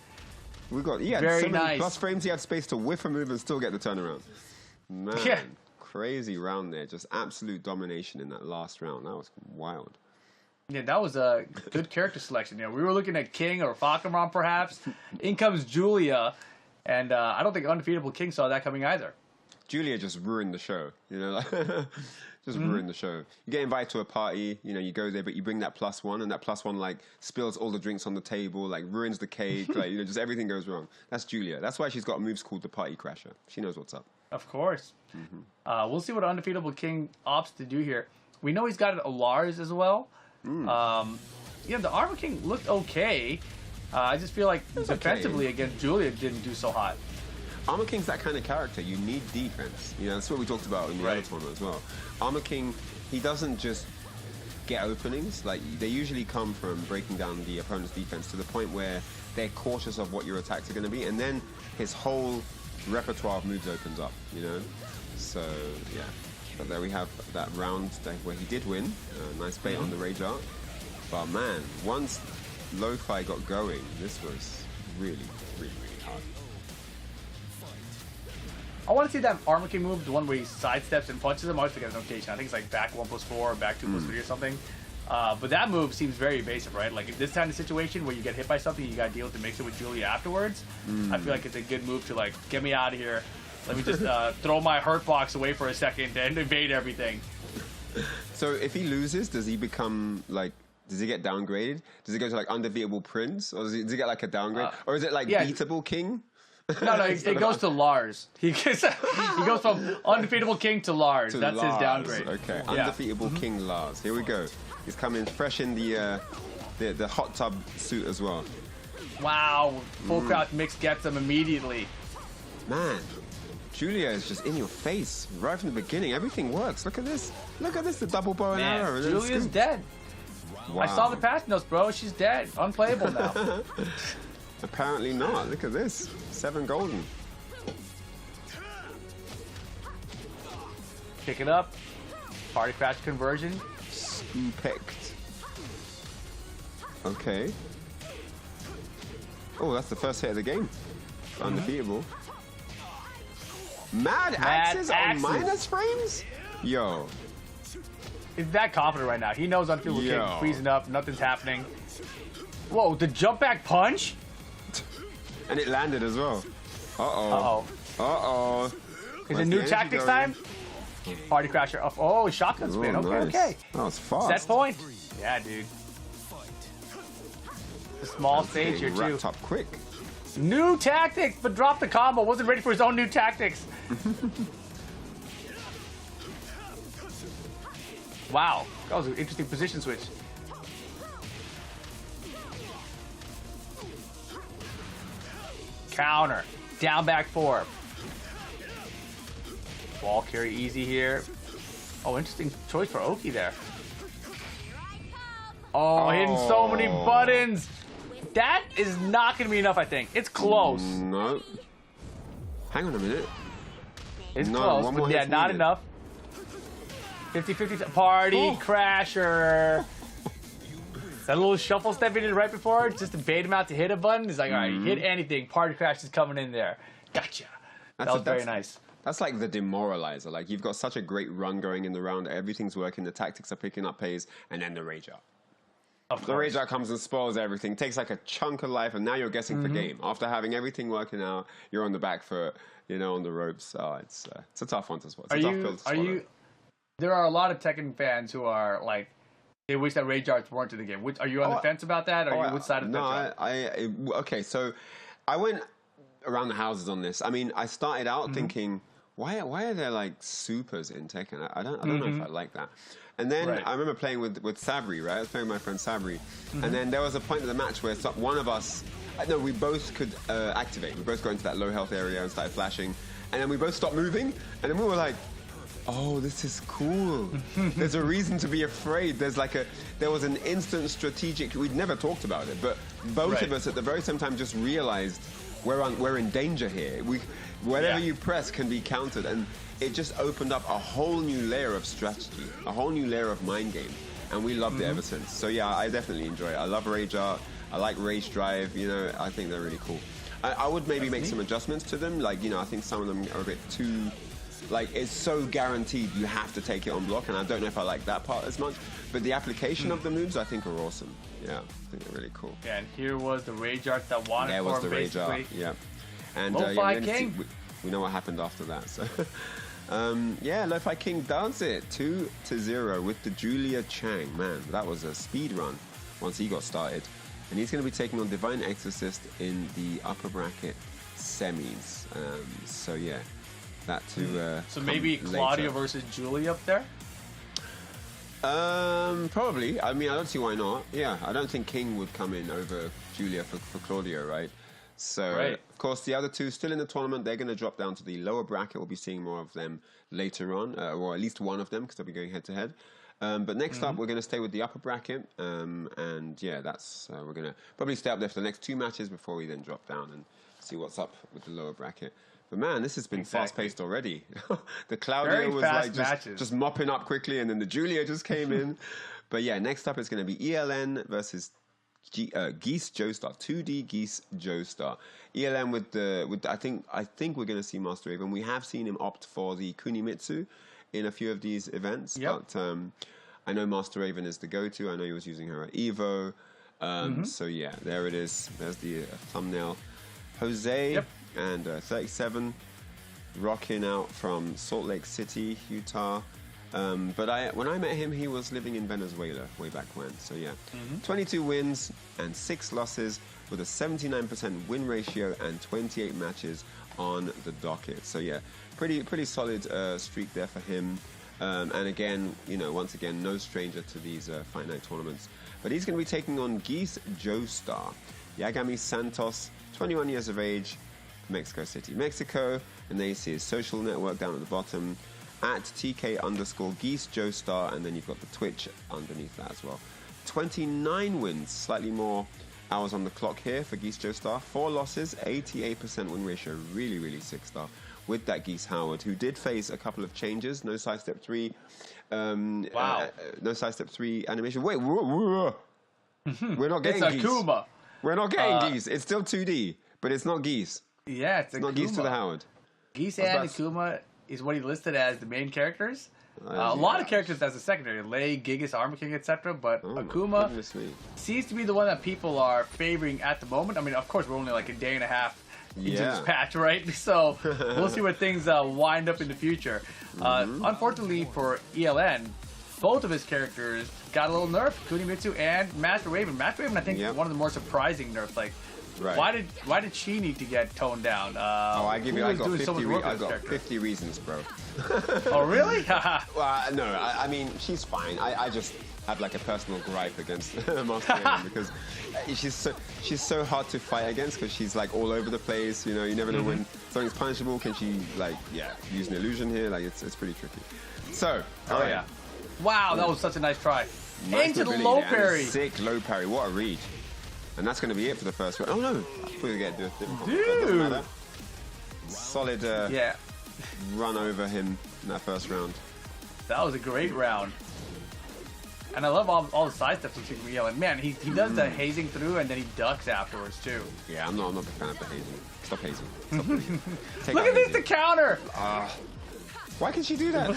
We got, he had Very so many nice. plus frames, he had space to whiff a move and still get the turnaround. Man, Yeah. crazy round there. Just absolute domination in that last round. That was wild. Yeah, that was a good character selection. You know, we were looking at King or Falconron perhaps. In comes Julia, and I don't think Undefeatable King saw that coming either. Julia just ruined the show, you know, like, just ruined the show. You get invited to a party, you know, you go there, but you bring that +1, and that +1 like spills all the drinks on the table, like ruins the cake, like, you know, just everything goes wrong. That's Julia. That's why she's got moves called the Party Crasher. She knows what's up. Of course. We'll see what Undefeatable King opts to do here. We know he's got a Lars as well. Yeah, the Armor King looked okay. I just feel like defensively against Julia didn't do so hot. Armor King's that kind of character. You need defense. You know, that's what we talked about in the other tournament as well. Armor King, he doesn't just get openings. Like, they usually come from breaking down the opponent's defense to the point where they're cautious of what your attacks are going to be, and then his whole repertoire of moves opens up, you know? So, yeah. But there we have that round where he did win. Nice bait on the Rage Art. But man, once Lo-Fi got going, this was really, really, really hard. I want to see that Armor King move, the one where he sidesteps and punches him. I always forget his notation. I think it's like back 1+4 or back 2+3 or something. But that move seems very evasive, right? Like, in this kind of situation where you get hit by something, you got to deal with it, mix it with Julia afterwards. I feel like it's a good move to, like, get me out of here. Let me just throw my hurt box away for a second and evade everything. So if he loses, does he become, like, does he get downgraded? Does he go to, like, Undefeatable Prince? Or does he get, like, a downgrade? Or is it, like, Beatable King? No, it goes to Lars. He goes from Undefeatable King to Lars. That's Lars. his downgrade. Okay, Yeah. Undefeatable King Lars. Here we go. He's coming fresh in the hot tub suit as well. Wow, full crouch mix gets him immediately. Man, Julia is just in your face right from the beginning. Everything works. Look at this. Look at this, the double bow and arrow. Man, Julia's dead. Wow. I saw the patch notes, bro. She's dead. Unplayable now. Apparently not. Look at this. 7 golden. Pick it up. Party crash conversion. Picked. Okay. Oh, that's the first hit of the game. Undefeatable. Mad axes on minus frames? Yo. He's that confident right now. He knows Undefeatable King freezing up. Nothing's happening. Whoa, the jump back punch? And it landed as well. Uh-oh. Uh-oh. Uh-oh. Is it new tactics time? Party crasher. Oh, shotgun spin. Okay, okay. That was fast. Set point. Yeah, dude. A small stage here, too. Wrapped up quick. New tactics, but dropped the combo. Wasn't ready for his own new tactics. Wow. That was an interesting position switch. Counter. Down back 4. Wall carry easy here. Oh, interesting choice for Oki there. Oh, hitting so many buttons. That is not going to be enough, I think. It's close. No. Hang on a minute. It's close, but yeah, not enough. 50-50 party crasher. That little shuffle step he did right before, just to bait him out to hit a button. He's like, all right, hit anything. Party crash is coming in there. Gotcha. That was very nice. That's like the demoralizer. Like, you've got such a great run going in the round. Everything's working. The tactics are picking up pace. And then the rage out. The Rage Art comes and spoils everything, takes like a chunk of life, and now you're guessing for game. After having everything working out, you're on the back foot, on the ropes. Oh, it's a tough one to swallow. It's a tough pill to swallow. There are a lot of Tekken fans who are like, they wish that Rage Arts weren't in the game. Are you on the fence about that? Or which side of the fence? No, okay, so I went around the houses on this. I mean, I started out thinking, why are there like supers in Tekken? I don't know if I like that. And then I remember playing with Sabri, right? I was playing with my friend Sabri. And then there was a point of the match where one of us, we both could activate. We both got into that low health area and started flashing. And then we both stopped moving. And then we were like, oh, this is cool. There's a reason to be afraid. There was an instant strategic, we'd never talked about it, but both of us at the very same time just realized we're in danger here. Whatever you press can be countered. And it just opened up a whole new layer of strategy, a whole new layer of mind game. And we loved it ever since. So yeah, I definitely enjoy it. I love Rage Art. I like Rage Drive. I think they're really cool. I would maybe make some adjustments to them. Like, I think some of them are a bit too, it's so guaranteed you have to take it on block. And I don't know if I like that part as much. But the application of the moves, I think, are awesome. Yeah, I think they're really cool. Yeah, and here was the Rage Art that wanted for him, was the Rage Art, yeah. And we know what happened after that. So, Lo-Fi King does it 2-0 with the Julia Chang. Man, that was a speed run once he got started. And he's going to be taking on Divine Exorcist in the upper bracket semis. So yeah, that too. So maybe Claudia versus Julia up there. Probably. I mean, I don't see why not. Yeah, I don't think King would come in over Julia for Claudia, right? So, of course, the other two still in the tournament. They're going to drop down to the lower bracket. We'll be seeing more of them later on, or at least one of them, because they'll be going head-to-head. But next up, we're going to stay with the upper bracket. And, yeah, we're going to probably stay up there for the next two matches before we then drop down and see what's up with the lower bracket. But, man, this has been fast-paced already. The Claudia was like just mopping up quickly, and then the Julia just came in. But, yeah, next up is going to be ELN versus GeeseJoestar, 2D GeeseJoestar. ELM with I think we're going to see Master Raven. We have seen him opt for the Kunimitsu in a few of these events, but I know Master Raven is the go-to. I know he was using her at Evo. So yeah, there it is. There's the thumbnail. Jose and 37 rocking out from Salt Lake City, Utah. But when I met him, he was living in Venezuela way back when. So yeah, 22 wins and 6 losses with a 79% win ratio and 28 matches on the docket. So yeah, pretty solid streak there for him. And again, once again, no stranger to these Fight Night tournaments. But he's going to be taking on GeeseJoestar, Yagami Santos, 21 years of age, Mexico City, Mexico. And there you see his social network down at the bottom. At TK_GeeseJoestar, and then you've got the Twitch underneath that as well. 29 wins, slightly more hours on the clock here for GeeseJoestar. 4 losses, 88% win ratio, really, really sick stuff. With that Geese Howard, who did face a couple of changes, no sidestep 3, no sidestep 3 animation. Wait, we're not getting it's Geese. Akuma. We're not getting Geese. It's still 2D, but it's not Geese. Yeah, it's not Geese to the Howard. Geese and Akuma is what he listed as the main characters. A lot of characters as a secondary, Lei, Gigas, Armor King, etc. But Akuma seems to be the one that people are favoring at the moment. I mean, of course, we're only like a day and a half into this patch, right? So we'll see where things wind up in the future. Unfortunately for ELN, both of his characters got a little nerf, Kunimitsu and Master Raven. Master Raven, I think, is one of the more surprising nerfs. Like, why did she need to get toned down? I got 50 reasons, bro. Oh, really? Well, no, I mean, she's fine. I just have like a personal gripe against Master Raven because she's so hard to fight against because she's like all over the place. You never know when something's punishable. Can she use an illusion here? Like it's pretty tricky. So, wow, that was such a nice try. Into the low parry. Sick low parry. What a read. And that's going to be it for the first round. Oh no, I thought we were going to do a different one. Doesn't matter. Solid run over him in that first round. That was a great round. And I love all the side steps from Super Yell. And man, he does the hazing through and then he ducks afterwards too. Yeah, I'm not a fan of the hazing. Stop hazing. Stop hazing. Look at this, the counter! Why can she do that?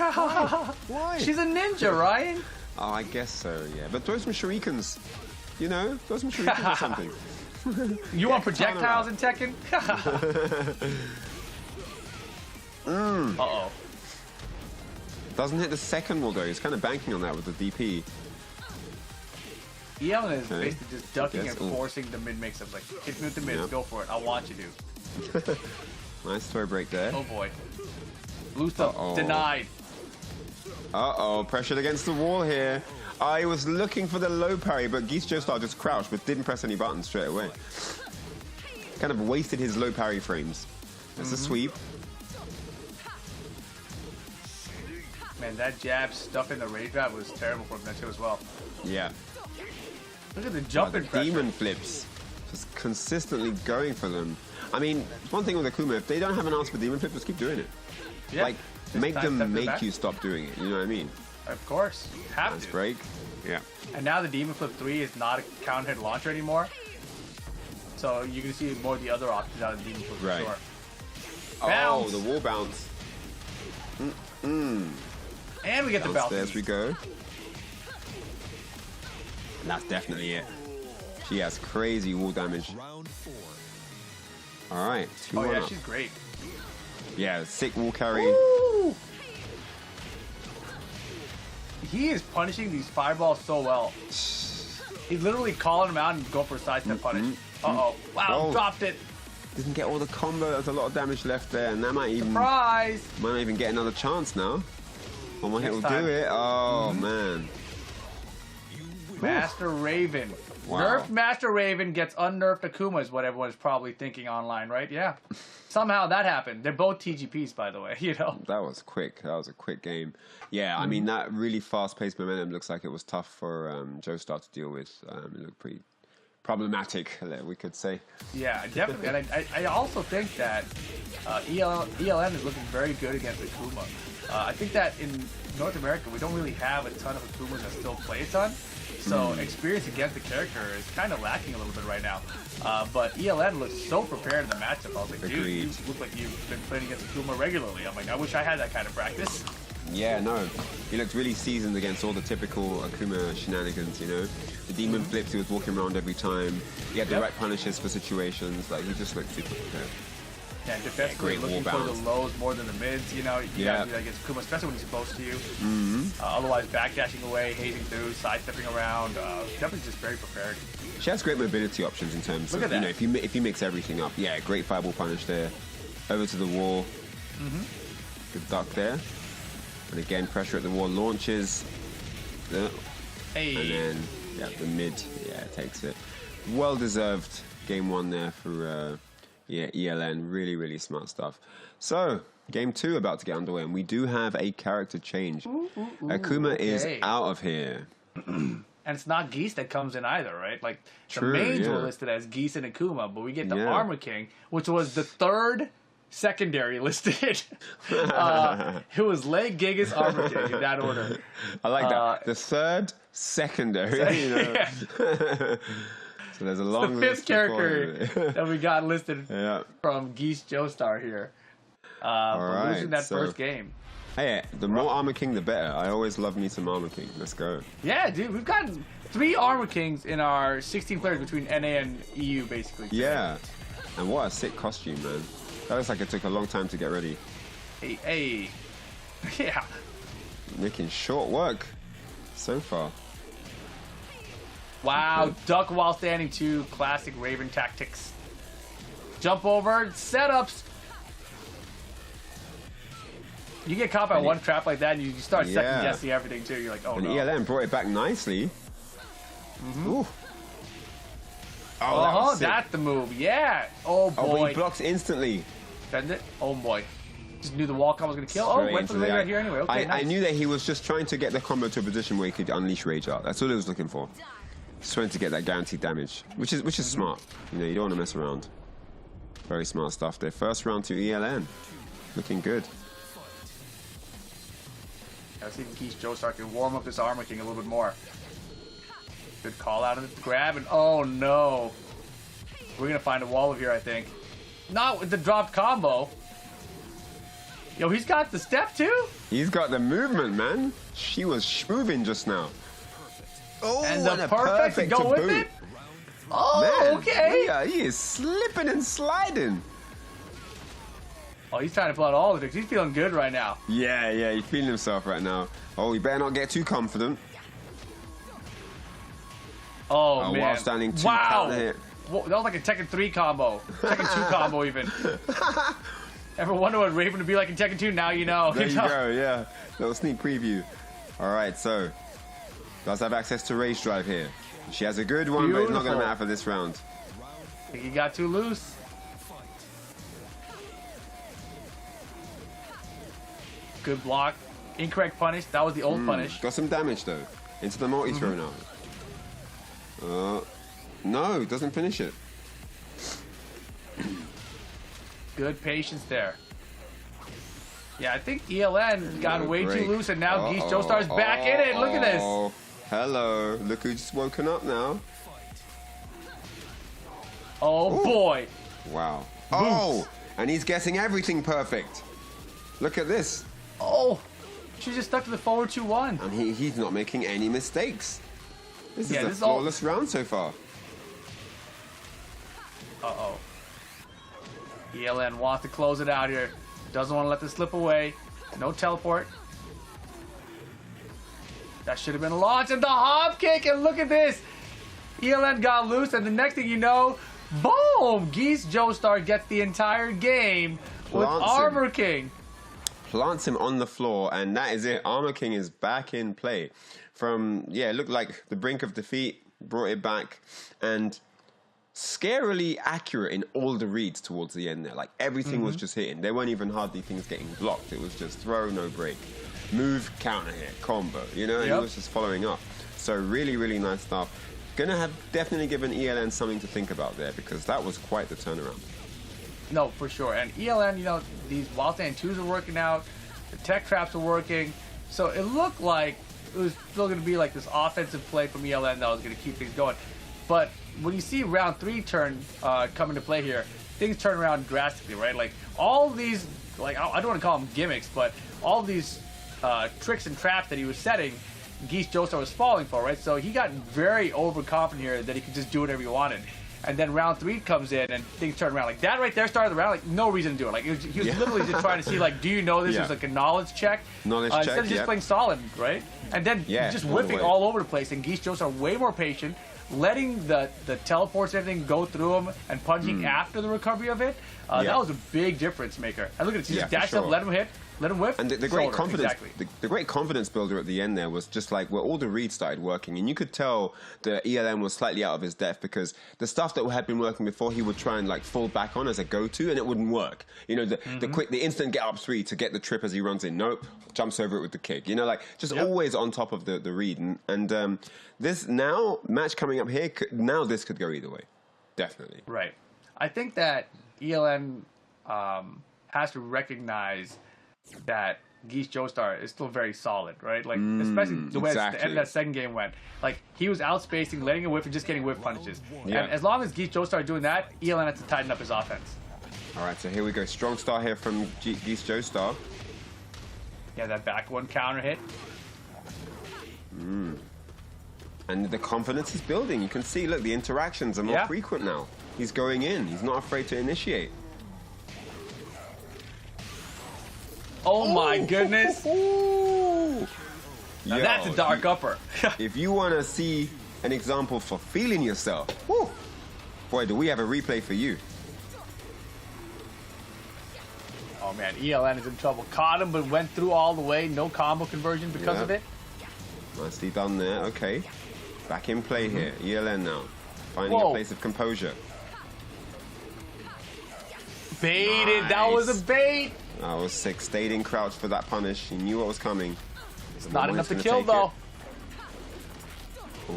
Why? She's a ninja, Ryan. Oh, I guess so, yeah. But throw some shurikens. You know, throw some shurikens or something. You want projectiles in Tekken? Uh-oh. Doesn't hit the second wall though. He's kind of banking on that with the DP. ELN is basically just ducking and forcing the mid mix-ups. Like, hit me with the mids, go for it. I want you to. Nice throw break there. Oh boy. Blue stuff denied. Uh-oh, pressured against the wall here. I was looking for the low parry, but GeeseJoestar just crouched, but didn't press any buttons straight away. Kind of wasted his low parry frames. That's a sweep. Man, that jab stuff in the rage grab was terrible for him that too as well. Yeah. Look at the jumping pressure. Demon flips. Just consistently going for them. I mean, one thing with Akuma, if they don't have an answer for demon flip, just keep doing it. Yeah. Like, make them make you stop doing it. You know what I mean? Of course. You have nice to. break. Yeah. And now the Demon Flip 3 is not a counter hit launcher anymore. So you can see more of the other options out of the Demon Flip for sure. Oh, the wall bounce. And we get the bounce. Downstairs we go. That's definitely it. She has crazy wall damage. All right. Oh yeah, she's great. Yeah, sick wall carry. Woo! He is punishing these fireballs so well. He's literally calling them out and go for a sidestep punish. Uh-oh. Wow, dropped it. Didn't get all the combo. There's a lot of damage left there, and that might even... Surprise! Might not even get another chance now. One more hit will do it. Oh, man. Master Raven. Wow. Nerfed Master Raven gets unnerfed Akuma is what everyone's probably thinking online, right? Yeah. Somehow that happened. They're both TGPs, by the way, you know. That was quick. That was a quick game. Yeah, I mean, that really fast-paced momentum looks like it was tough for Joestar to deal with. It looked pretty problematic, we could say. Yeah, definitely. And I also think that ELN is looking very good against Akuma. I think that in North America, we don't really have a ton of Akumas that still play a ton. So experience against the character is kind of lacking a little bit right now. But ELN looks so prepared in the matchup. I was like, dude, you look like you've been playing against Akuma regularly. I'm like, I wish I had that kind of practice. Yeah, no. He looked really seasoned against all the typical Akuma shenanigans, you know? The demon flips, he was walking around every time. He had the right punishes for situations. Like, he just looked super prepared. Yeah, defensively looking for the lows more than the mids. You know, you gotta do that against Akuma, especially when he's close to you. Otherwise, backdashing away, hazing through, sidestepping around. Definitely just very prepared. She has great mobility options in terms of, you know, if you mix everything up. Yeah, great fireball punish there. Over to the wall. Good duck there. And again, pressure at the wall launches. Hey. And then, yeah, the mid, takes it. Well-deserved game one there for... ELN, really, really smart stuff. So, game 2 about to get underway, and we do have a character change. Akuma is out of here. And it's not Geese that comes in either, right? Like, the mains were listed as Geese and Akuma, but we get the Armor King, which was the third secondary listed. It was Leg Gigas Armor King in that order. I like that. The third secondary, you know. So there's a long list. The 5th character that we got listed from GeeseJoestar here. For losing that first game. Hey, the more Armor King, the better. I always love me some Armor King. Let's go. Yeah, dude. We've got 3 Armor Kings in our 16 players between NA and EU, basically. Today. Yeah. And what a sick costume, man. That looks like it took a long time to get ready. Hey. Yeah. Making short work so far. Wow, duck while standing 2, classic Raven tactics. Jump over, setups. You get caught by one trap like that, and you start second guessing everything too. You're like, oh no. And ELN brought it back nicely. Ooh. That's the move. Yeah. Oh boy. Oh, but he blocks instantly. Doesn't it? Oh boy. Just knew the wall combo was gonna kill. Went for the right here anyway. Okay, nice. I knew that he was just trying to get the combo to a position where he could unleash Rage Art. That's all he was looking for. Just trying to get that guaranteed damage, which is smart. You know, you don't want to mess around. Very smart stuff there. First round to ELN. Looking good. Let's see if GeeseJoestar can warm up this Armor King a little bit more. Good call out of the grab, and oh no. We're going to find a wall here, I think. Not with the dropped combo. Yo, he's got the step too? He's got the movement, man. She was moving just now. Oh, and the a perfect go to with boot. it. Oh, Man, okay. Yeah, he is slipping and sliding. Oh, he's trying to pull out all the tricks. He's feeling good right now. Yeah, he's feeling himself right now. Oh, you better not get too confident. Oh, man. While standing 2 wow. counter hit. Whoa, that was like a Tekken 3 combo. Tekken 2 combo even. Ever wonder what Raven would be like in Tekken 2? Now you know. There you go, yeah. Little sneak preview. All right, so does have access to Rage Drive here. She has a good one, but it's not going to matter for this round. I think he got too loose. Good block. Incorrect punish. That was the old punish. Got some damage, though. Into the multi-throw now. No, doesn't finish it. Good patience there. Yeah, I think ELN got way too loose, and now GeeseJoestar's back in it. Look at this. Hello. Look who's just woken up now. Oh, boy. Wow. Oh, and he's getting everything perfect. Look at this. Oh, she just stuck to the forward 2-1. And he's not making any mistakes. This is a this flawless round so far. Uh-oh. ELN wants to close it out here. Doesn't want to let this slip away. No teleport. That should have been a launch and the hop kick. And look at this. ELN got loose. And the next thing you know, boom! GeeseJoestar gets the entire game with Armor King. Plants him on the floor. And that is it. Armor King is back in play. From, it looked like the brink of defeat. Brought it back. And scarily accurate in all the reads towards the end there. Like everything was just hitting. There weren't even hardly things getting blocked. It was just throw, no break. Move, counter hit, combo. You know, and it was just following up. So really, really nice stuff. Gonna have definitely given ELN something to think about there because that was quite the turnaround. No, for sure. And ELN, you know, these wild stand 2s are working out. The tech traps are working. So it looked like it was still going to be like this offensive play from ELN that was going to keep things going. But when you see round 3 come into play here, things turn around drastically, right? Like all these, like I don't want to call them gimmicks, but all these tricks and traps that he was setting, GeeseJoestar was falling for, right? So he got very overconfident here that he could just do whatever he wanted. And then round 3 comes in and things turn around. Like that right there started the round, like no reason to do it. Like he was literally just trying to see, like, do you know this? It was like a knowledge check. Knowledge check, instead of just playing solid, right? And then just whipping all over the place. And GeeseJoestar way more patient, letting the teleports and everything go through him and punching after the recovery of it. That was a big difference maker. And look at this, he just dashed up, let him hit. Let him whip. And the great confidence, exactly. the great confidence builder at the end there was just like where all the reads started working, and you could tell the ELN was slightly out of his depth because the stuff that had been working before he would try and like fall back on as a go-to, and it wouldn't work. You know, the instant get up 3 to get the trip as he runs in. Nope, jumps over it with the kick. You know, like just always on top of the read. And this now match coming up here, now this could go either way, definitely. Right. I think that ELN has to recognize that GeeseJoestar is still very solid, right? Like, especially the way the end of that second game went. Like, he was outspacing, letting it whiff, and just getting whiff punishes. Yeah. And as long as GeeseJoestar doing that, ELN has to tighten up his offense. All right, so here we go. Strong start here from GeeseJoestar. Yeah, that back one counter hit. And the confidence is building. You can see, look, the interactions are more frequent now. He's going in. He's not afraid to initiate. Oh my goodness. Now that's a dark upper. If you want to see an example for feeling yourself, boy, do we have a replay for you. Oh man, ELN is in trouble. Caught him, but went through all the way. No combo conversion because of it. Nicely done there. Okay. Back in play here. ELN now. Finding a place of composure. Baited. Nice. That was a bait. That was sick. Stayed in crouch for that punish. He knew what was coming. It's not enough to kill, though.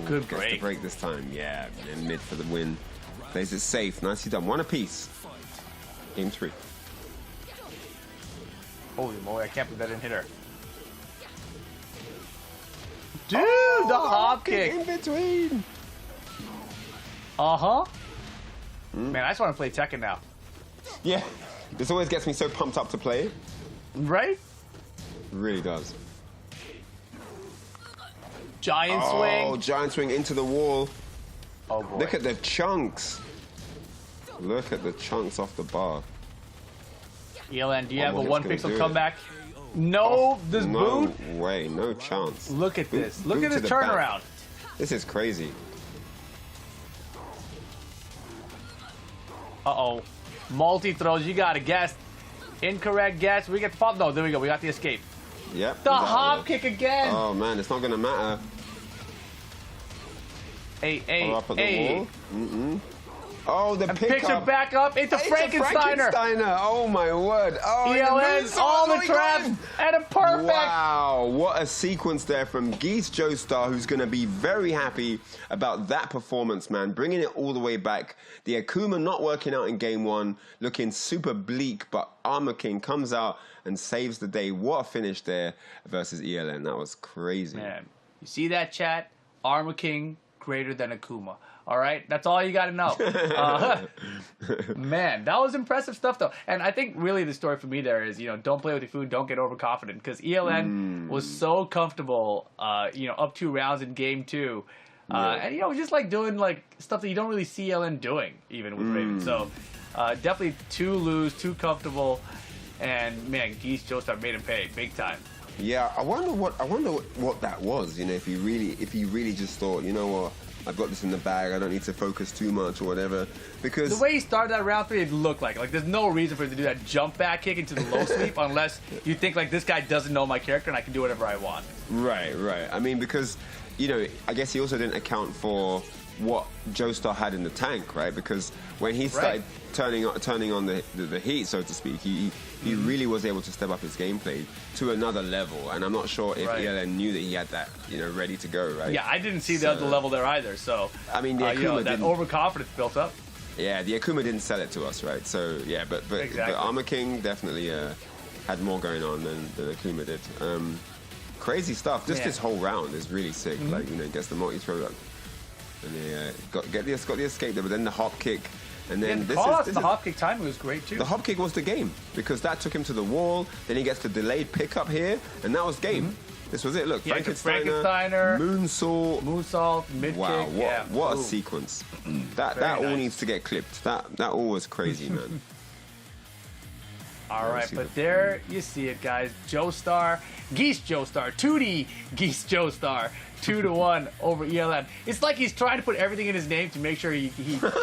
Good break. Gets the break this time. Yeah, and mid for the win. Plays it safe. Nicely done. One apiece. Game 3. Holy moly, I can't believe that didn't hit her. Dude, the hop kick. In between. Man, I just want to play Tekken now. Yeah. This always gets me so pumped up to play. Right? It really does. Giant swing. Oh, giant swing into the wall. Oh, boy. Look at the chunks. Look at the chunks off the bar. ELN, do you have a Morgan's 1 gonna pixel do comeback? No, this No boot. way, no chance. Look at this. Look boot at to this the back. turnaround. This is crazy. Uh-oh. Multi-throws, you got to guess. Incorrect guess. We get the pop. No, there we go. We got the escape. Yep. The he's out hop there. kick again. Oh, man, it's not going to matter. Hey, Follow up at the wall. Oh, the And pickup. picks it back up into It's a Frankensteiner. Frankensteiner. Oh, my word. Oh, ELN, all the traps, and a perfect. Wow, what a sequence there from GeeseJoestar, who's going to be very happy about that performance, man. Bringing it all the way back. The Akuma not working out in game 1, looking super bleak, but Armor King comes out and saves the day. What a finish there versus ELN. That was crazy. Man, you see that, chat? Armor King greater than Akuma. All right, that's all you got to know. Man, that was impressive stuff, though. And I think really the story for me there is, don't play with your food, don't get overconfident, because ELN was so comfortable, up 2 rounds in game 2. And, just like doing like stuff that you don't really see ELN doing, even with Raven. So definitely too loose, too comfortable. And, man, GeeseJoestar made him pay big time. Yeah, I wonder what that was. If he really just thought, you know what, I've got this in the bag. I don't need to focus too much or whatever. Because the way he started that round 3, it looked like there's no reason for him to do that jump back kick into the low sweep unless you think like this guy doesn't know my character and I can do whatever I want. Right. I mean, because I guess he also didn't account for what Joestar had in the tank, right? Because when he started turning on the heat, so to speak, he really was able to step up his gameplay to another level. And I'm not sure if ELN knew that he had that, ready to go, right? Yeah, I didn't see the other level there either. So I mean, the Akuma that overconfidence built up. Yeah, the Akuma didn't sell it to us, right? So yeah, but Exactly. Armor King definitely had more going on than Akuma did. Crazy stuff. Just this whole round is really sick. Like gets the multi throw up, and they got the escape there, but then the hop kick, and then the hop kick timing was great too. The hop kick was the game because that took him to the wall. Then he gets the delayed pickup here, and that was game. This was it. Look, Frankensteiner, moonsault, mid wow, kick. What a sequence! That all needs to get clipped. That all was crazy, man. All right, but there you see it, guys. GeeseJoestar, 2D GeeseJoestar, 2-1 over ELN. It's like he's trying to put everything in his name to make sure he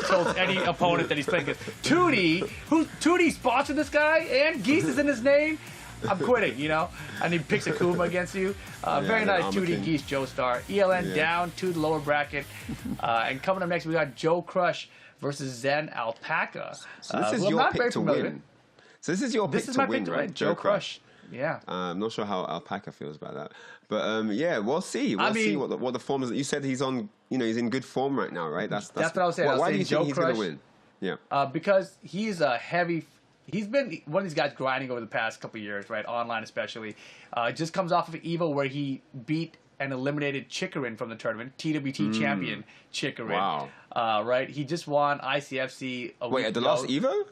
kills any opponent that he's playing against. 2D sponsored this guy, and Geese is in his name. I'm quitting, and he picks Akuma against you. Very nice, 2D GeeseJoestar. ELN down to the lower bracket. And coming up next, we got Joe Crush versus Zen Alpaca. So this is your pick to win. So this is your pick to win, right? Joe Crush. Yeah. I'm not sure how Alpaca feels about that, but yeah, we'll see. We'll see what the form is. You said he's on, he's in good form right now, right? That's what I was saying. Why do you think he's going to win? Yeah. Because he's a heavy. He's been one of these guys grinding over the past couple of years, right? Online especially. Just comes off of Evo where he beat and eliminated Chikarin from the tournament, TWT champion Chikarin. Wow. Right? He just won ICFC a week at the ago. last Evo?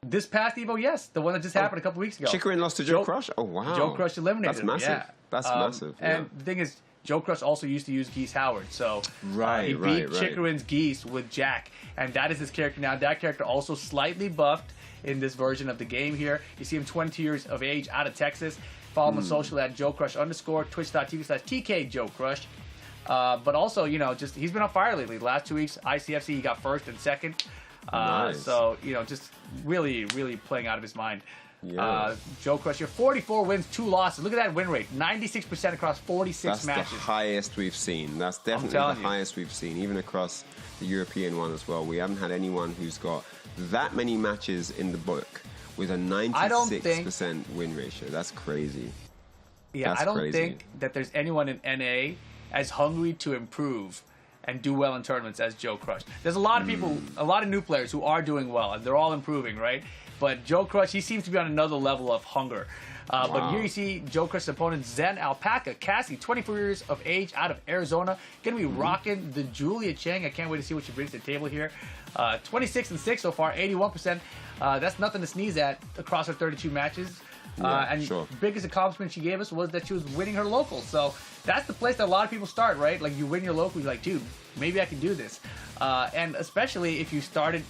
This past Evo, yes. The one that just happened a couple weeks ago. Chikarin lost to Joe Crush? Oh, wow. Joe Crush eliminated him. That's massive. Yeah. That's massive. And the thing is, Joe Crush also used to use Geese Howard. So he beat Chikarin's Geese with Jack. And that is his character now. That character also slightly buffed in this version of the game here. You see him 22 years of age out of Texas. Follow him on social at JoeCrush_, twitch.tv/TKJoeCrush. But also, he's been on fire lately. The last 2 weeks, ICFC, he got first and second. Nice. So, just really, really playing out of his mind. Yeah. Joe Crush, 44 wins, 2 losses. Look at that win rate. 96% across 46 matches. That's the highest we've seen. That's definitely the highest we've seen, even across the European one as well. We haven't had anyone who's got that many matches in the book with a 96% win ratio. That's crazy. Yeah, I don't think that there's anyone in NA as hungry to improve and do well in tournaments as Joe Crush. There's a lot of people, a lot of new players who are doing well, and they're all improving, right? But Joe Crush, he seems to be on another level of hunger. But here you see Joe Crush's opponent, Zen Alpaca, Cassie, 24 years of age, out of Arizona. Going to be rocking the Julia Chang. I can't wait to see what she brings to the table here. 26-6 so far, 81%. That's nothing to sneeze at across her 32 matches. And sure. the biggest accomplishment she gave us was that she was winning her local. So that's the place that a lot of people start, right? Like you win your local, you're like, dude, maybe I can do this. And especially if you started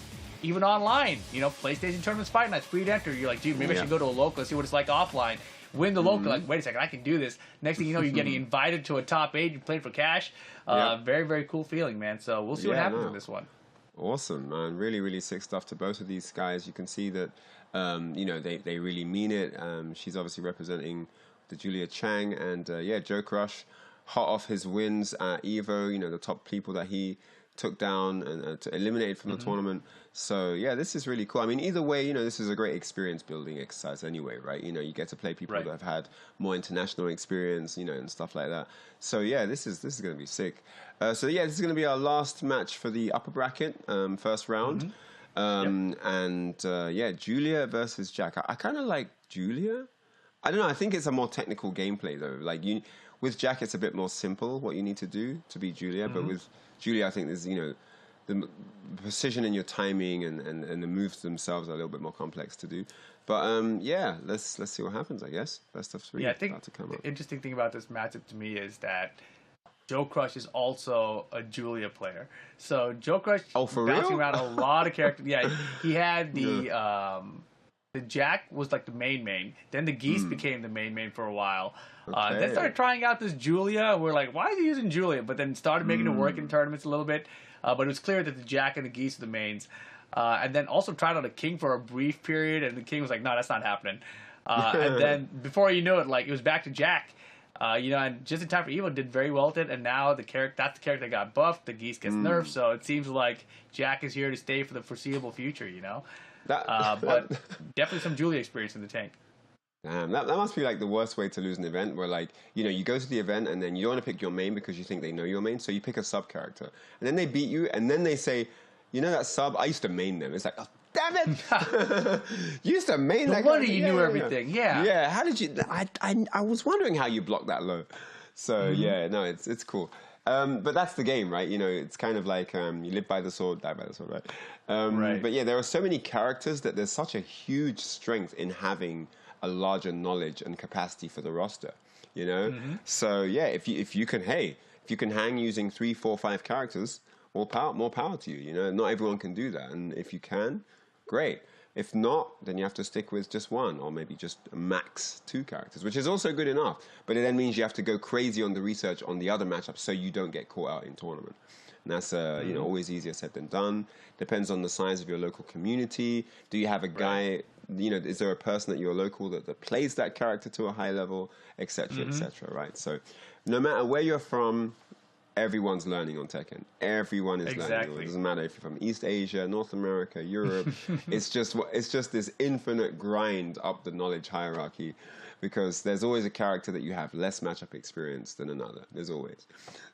even online, you know, PlayStation tournaments, Fight Nights, free to enter. You're like, dude, maybe I should go to a local and see what it's like offline. Win the local, like, wait a second, I can do this. Next thing you know, you're getting invited to a top 8, you're playing for cash. Very, very cool feeling, man. So we'll see what happens in this one. Awesome, man. Really, really sick stuff to both of these guys. You can see that, you know, they really mean it. She's obviously representing the Julia Chang, and Joe Crush, hot off his wins at EVO, you know, the top people that he took down and to eliminate from the tournament. So yeah, this is really cool. I mean, either way, you know, this is a great experience building exercise anyway, right? You know, you get to play people that have had more international experience, you know, and stuff like that. So yeah, this is going to be sick. This is going to be our last match for the upper bracket, first round. Julia versus Jack. I kind of like Julia. I don't know. I think it's a more technical gameplay though. Like with Jack, it's a bit more simple what you need to do to beat Julia, but with Julia, I think there's, you know, the precision in your timing and the moves themselves are a little bit more complex to do. But let's see what happens, I guess. Best of 3 about to come up. The interesting thing about this matchup to me is that Joe Crush is also a Julia player. So Joe Crush bouncing around a lot of characters. Yeah, he had the Jack was like the main. Then the Geese became the main for a while. Then started trying out this Julia. We're like, why is he using Julia? But then started making it work in tournaments a little bit. But it was clear that the Jack and the Geese are the mains. And then also tried out a King for a brief period, and the King was like, no, that's not happening. And then before you know it, like it was back to Jack. You know, and just in time for EVO did very well with it, and now that's the character that got buffed. The Geese gets nerfed, so it seems like Jack is here to stay for the foreseeable future. You know. But definitely some Julia experience in the tank. Damn, that must be like the worst way to lose an event where, like, you know, you go to the event and then you don't want to pick your main because you think they know your main, so you pick a sub character. And then they beat you and then they say, you know that sub, I used to main them. It's like, oh, damn it! You used to main that guy. No wonder you knew everything, Yeah, how did you... I was wondering how you blocked that low. So, it's cool. But that's the game, right? You know, it's kind of like you live by the sword, die by the sword, right? But yeah, there are so many characters that there's such a huge strength in having a larger knowledge and capacity for the roster, you know? So yeah, if you can hang using 3, 4, 5 characters, more power to you, you know? Not everyone can do that, and if you can, great. If not, then you have to stick with just 1 or maybe just max 2 characters, which is also good enough. But it then means you have to go crazy on the research on the other matchups so you don't get caught out in tournament. And that's you know, always easier said than done. Depends on the size of your local community. Do you have a guy, you know, is there a person at your local that plays that character to a high level, etc., right? So no matter where you're from, everyone's learning on Tekken. Everyone is learning. It doesn't matter if you're from East Asia, North America, Europe. It's just this infinite grind up the knowledge hierarchy, because there's always a character that you have less matchup experience than another. There's always.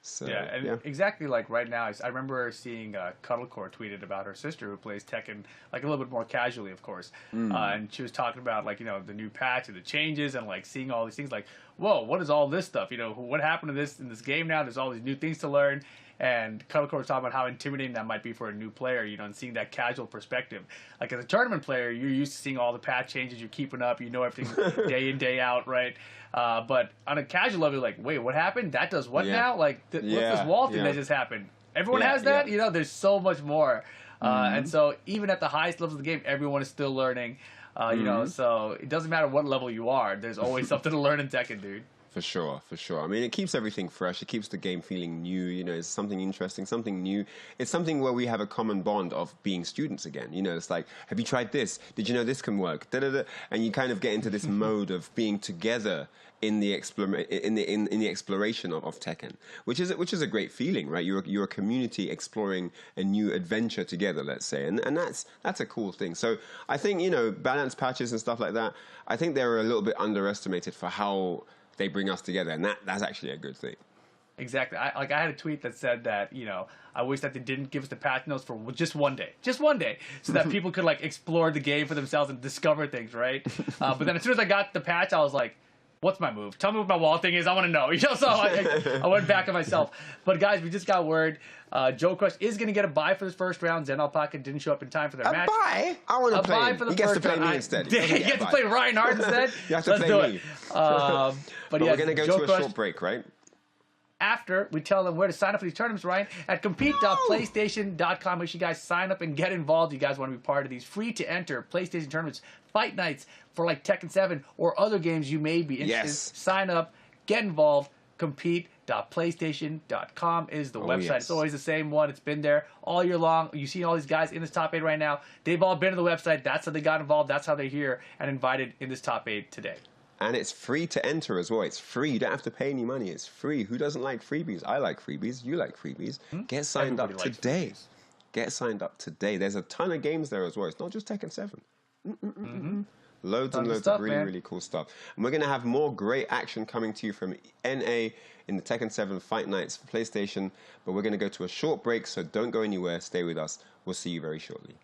So, exactly like right now. I remember seeing Cuddlecore tweeted about her sister who plays Tekken like a little bit more casually, of course. And she was talking about, like, you know, the new patch and the changes and like seeing all these things like, whoa, what is all this stuff? You know, what happened to this in this game now? There's all these new things to learn. And Cuddlecore was talking about how intimidating that might be for a new player, you know, and seeing that casual perspective. Like, as a tournament player, you're used to seeing all the patch changes, you're keeping up, you know everything day in, day out, right? But on a casual level, you're like, wait, what happened? That does what now? Like, what's this wall thing that just happened? Everyone has that? You know, there's so much more. And so even at the highest levels of the game, everyone is still learning. You know, so it doesn't matter what level you are. There's always something to learn in Tekken, dude. For sure. I mean, it keeps everything fresh. It keeps the game feeling new. You know, it's something interesting, something new. It's something where we have a common bond of being students again. You know, it's like, have you tried this? Did you know this can work? Da-da-da. And you kind of get into this mode of being together in the exploration of Tekken, which is a great feeling, right? You're a community exploring a new adventure together, let's say, and that's a cool thing. So I think, you know, balance patches and stuff like that, I think they're a little bit underestimated for how they bring us together, and that's actually a good thing. Exactly. I had a tweet that said that, you know, I wish that they didn't give us the patch notes for just one day, so that people could like explore the game for themselves and discover things, right? But then as soon as I got the patch, I was like, What's my move? Tell me what my wall thing is. I want to know. So I went back to myself. But guys, we just got word. Joe Crush is going to get a bye for this first round. Zen Alpaca didn't show up in time for their match. A bye? I want to play him. He gets to play me instead. He gets to play Ryan Hart instead? You have to play me. But we're going to go to a short break, right? After we tell them where to sign up for these tournaments, Ryan, at compete.playstation.com. Make sure you guys sign up and get involved. You guys want to be part of these free to enter PlayStation tournaments, fight nights for like Tekken 7 or other games you may be interested in. Sign up, get involved. Compete.playstation.com is the website. Yes. It's always the same one. It's been there all year long. You see all these guys in this top 8 right now. They've all been to the website. That's how they got involved. That's how they're here and invited in this top 8 today. And it's free to enter as well. It's free. You don't have to pay any money. It's free. Who doesn't like freebies? I like freebies. You like freebies. Get signed up today. Get signed up today. There's a ton of games there as well. It's not just Tekken 7. Loads and loads of really, really cool stuff. And we're going to have more great action coming to you from NA in the Tekken 7 Fight Nights for PlayStation. But we're going to go to a short break, so don't go anywhere. Stay with us. We'll see you very shortly.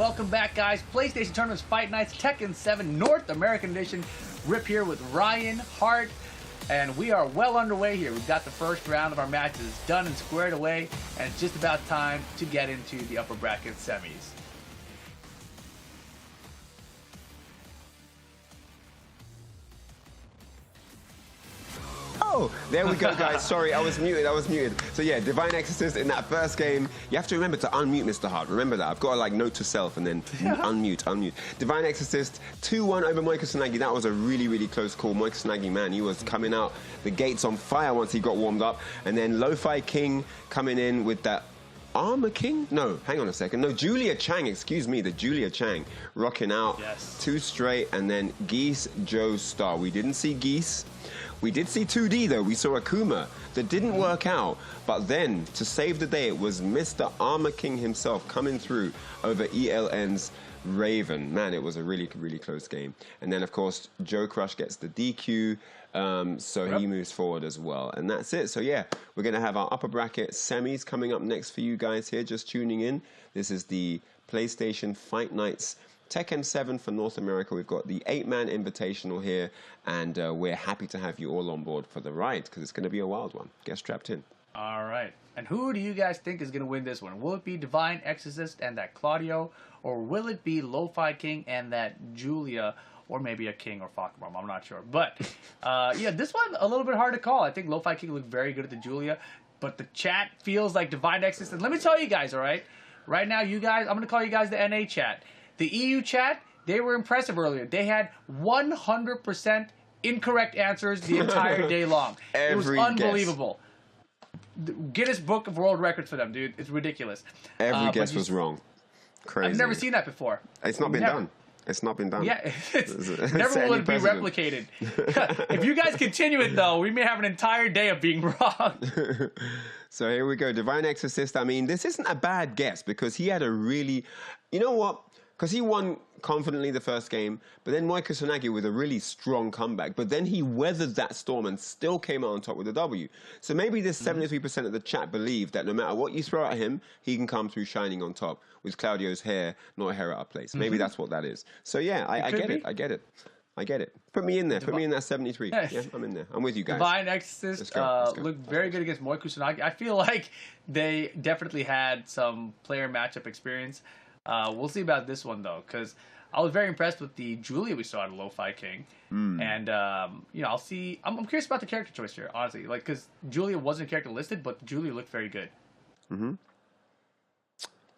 welcome back, guys. PlayStation Tournaments Fight Nights Tekken 7 North American Edition. Rip here with Ryan Hart, and we are well underway here. We've got the first round of our matches done and squared away, and it's just about time to get into the upper bracket semis. Oh, there we go, guys. Sorry, I was muted. So yeah, Divine Exorcist in that first game. You have to remember to unmute Mr. Hart. Remember that. I've got to like note to self and then unmute. Divine Exorcist 2-1 over Moykusanagi. That was a really, really close call. Moykusanagi, man, he was coming out the gates on fire once he got warmed up. And then Lo-Fi King coming in with that Armor King? No, hang on a second. No, Julia Chang, excuse me, the Julia Chang rocking out. Yes. 2 straight, and then GeeseJoestar. We didn't see Geese. We did see 2D though. We saw Akuma. That didn't work out. But then, to save the day, it was Mr. Armor King himself coming through over ELN's Raven. Man, it was a really, really close game. And then, of course, Joe Crush gets the DQ. So he moves forward as well. And that's it. So yeah, we're going to have our upper bracket semis coming up next for you guys here, just tuning in. This is the PlayStation Fight Nights Tekken 7 for North America. We've got the 8-man invitational here, and we're happy to have you all on board for the ride because it's going to be a wild one. Get strapped in. All right. And who do you guys think is going to win this one? Will it be Divine Exorcist and that Claudio, or will it be Lo-Fi King and that Julia, or maybe a King or Fakabom? I'm not sure. But yeah, this one a little bit hard to call. I think Lo-Fi King looked very good at the Julia, but the chat feels like Divine Exorcist. And let me tell you guys, all right? Right now, you guys, I'm going to call you guys the NA chat. The EU chat, they were impressive earlier. They had 100% incorrect answers the entire day long. It was unbelievable. Guinness Book of World Records for them, dude. It's ridiculous. Every guess was wrong. Crazy. I've never seen that before. It's not been done. It's not been done. Yeah, never will it be replicated. If you guys continue it, though, we may have an entire day of being wrong. So here we go. Divine Exorcist. I mean, this isn't a bad guess because he had a really... You know what? Because he won confidently the first game, but then Moykusanagi with a really strong comeback. But then he weathered that storm and still came out on top with a W. So maybe this 73% of the chat believe that no matter what you throw at him, he can come through shining on top with Claudio's hair, not a hair out of place. Maybe that's what that is. So yeah, I get it. I get it. I get it. Put me in there. Put me in that 73. Yeah, I'm in there. I'm with you guys. Divine Exorcist looked very good against Moykusanagi. I feel like they definitely had some player matchup experience. We'll see about this one, though, because I was very impressed with the Julia we saw at Lo-Fi King. And, you know, I'll see. I'm curious about the character choice here, honestly. Like, because Julia wasn't a character listed, but Julia looked very good.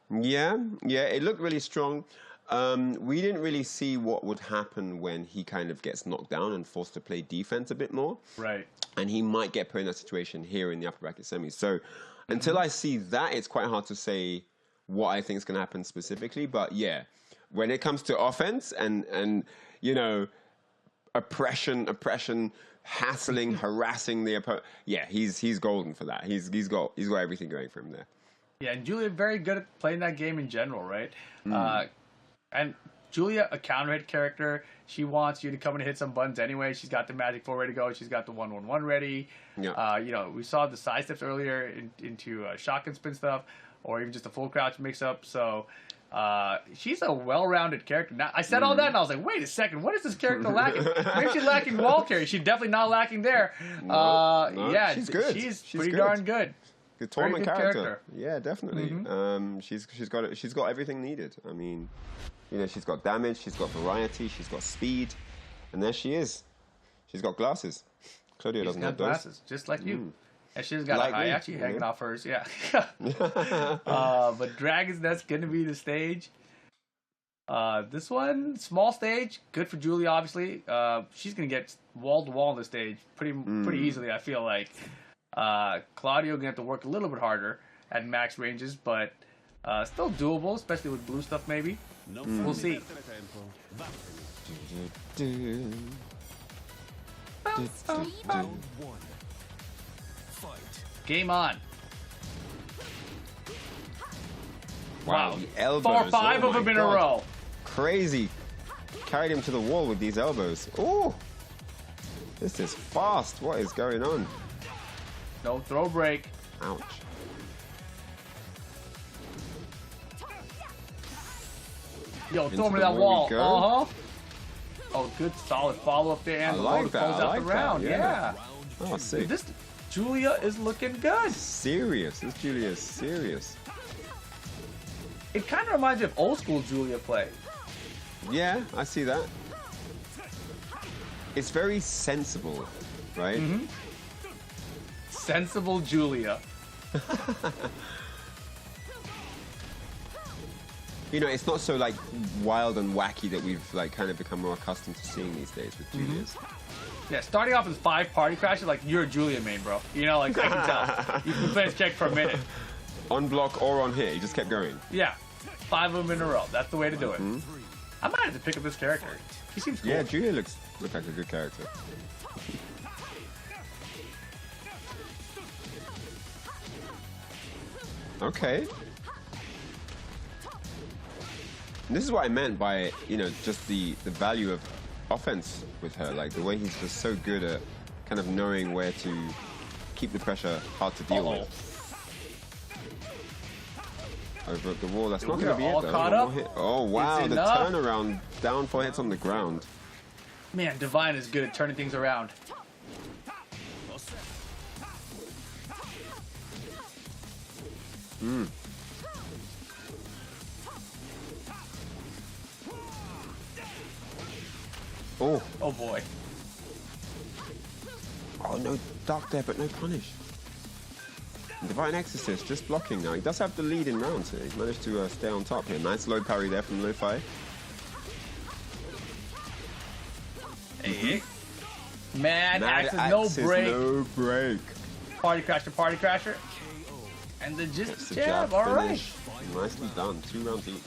Yeah, it looked really strong. We didn't really see what would happen when he kind of gets knocked down and forced to play defense a bit more. Right. And he might get put in that situation here in the upper bracket semis. So until I see that, it's quite hard to say what I think is going to happen specifically. But yeah, when it comes to offense and you know, oppression, hassling, harassing the opponent, yeah, he's golden for that. He's got everything going for him there. Yeah, and Julia very good at playing that game in general, right? And Julia, a counter hit character, she wants you to come and hit some buttons anyway. She's got the Magic 4 ready to go. She's got the 1-1-1 ready. Yeah. You know, we saw the side steps earlier into shotgun spin stuff, or even just a full crouch mix-up. So she's a well-rounded character. Now, I said all that, and I was like, wait a second, what is this character lacking? Maybe she's lacking wall carry. She's definitely not lacking there. No, yeah, she's good. She's pretty darn good. Good tournament character. Yeah, definitely. She's got everything needed. I mean, you know, she's got damage, she's got variety, she's got speed, and there she is. She's got glasses. Claudio doesn't have glasses, just like you. And she's got a Hayachi hanging off hers, yeah. But Dragon's Nest going to be the stage. This one, small stage, good for Julia, obviously. She's going to get wall-to-wall on the stage pretty easily, I feel like. Claudio going to have to work a little bit harder at max ranges, but still doable, especially with blue stuff maybe. We'll see. Game on. Wow, the elbows. 4 or 5 of them in a row. Crazy. Carried him to the wall with these elbows. Ooh. This is fast. What is going on? No throw break. Ouch. Yo, Into throw him the to that wall we wall. go. Oh, good, solid follow-up there. And I the like load that, close I out like the that, round. yeah. Yeah. Oh, sick. This Julia is looking good. Serious. This Julia is serious. It kind of reminds me of old school Julia play. Yeah, I see that. It's very sensible, right? Mm-hmm. Sensible Julia. You know, it's not so like wild and wacky that we've like kind of become more accustomed to seeing these days with Julias. Yeah, starting off with 5 party crashes, like you're a Julia main, bro. You know, like I can tell. You've been playing check for a minute. On block or on hit, he just kept going. Yeah, 5 of them in a row. That's the way to do it. I might have to pick up this character. He seems cool. Yeah, Julia looks like a good character. Okay. And this is what I meant by, you know, just the value of offense with her. Like the way he's just so good at kind of knowing where to keep the pressure hard to deal with. Over the wall, that's not going to be it though. Caught up. Oh wow, It's the enough. turnaround, down 4 hits on the ground. Man, Divine is good at turning things around. Oh. Oh boy. Oh, no duck there, but no punish. Divine Exorcist just blocking now. He does have the lead in rounds here. He's managed to stay on top here. Nice low parry there from Lo-Fi. Hey. Mad Axe is no break. No break. Party crasher. And then just Gets the jab. All right. finish. Nicely done. 2 rounds each.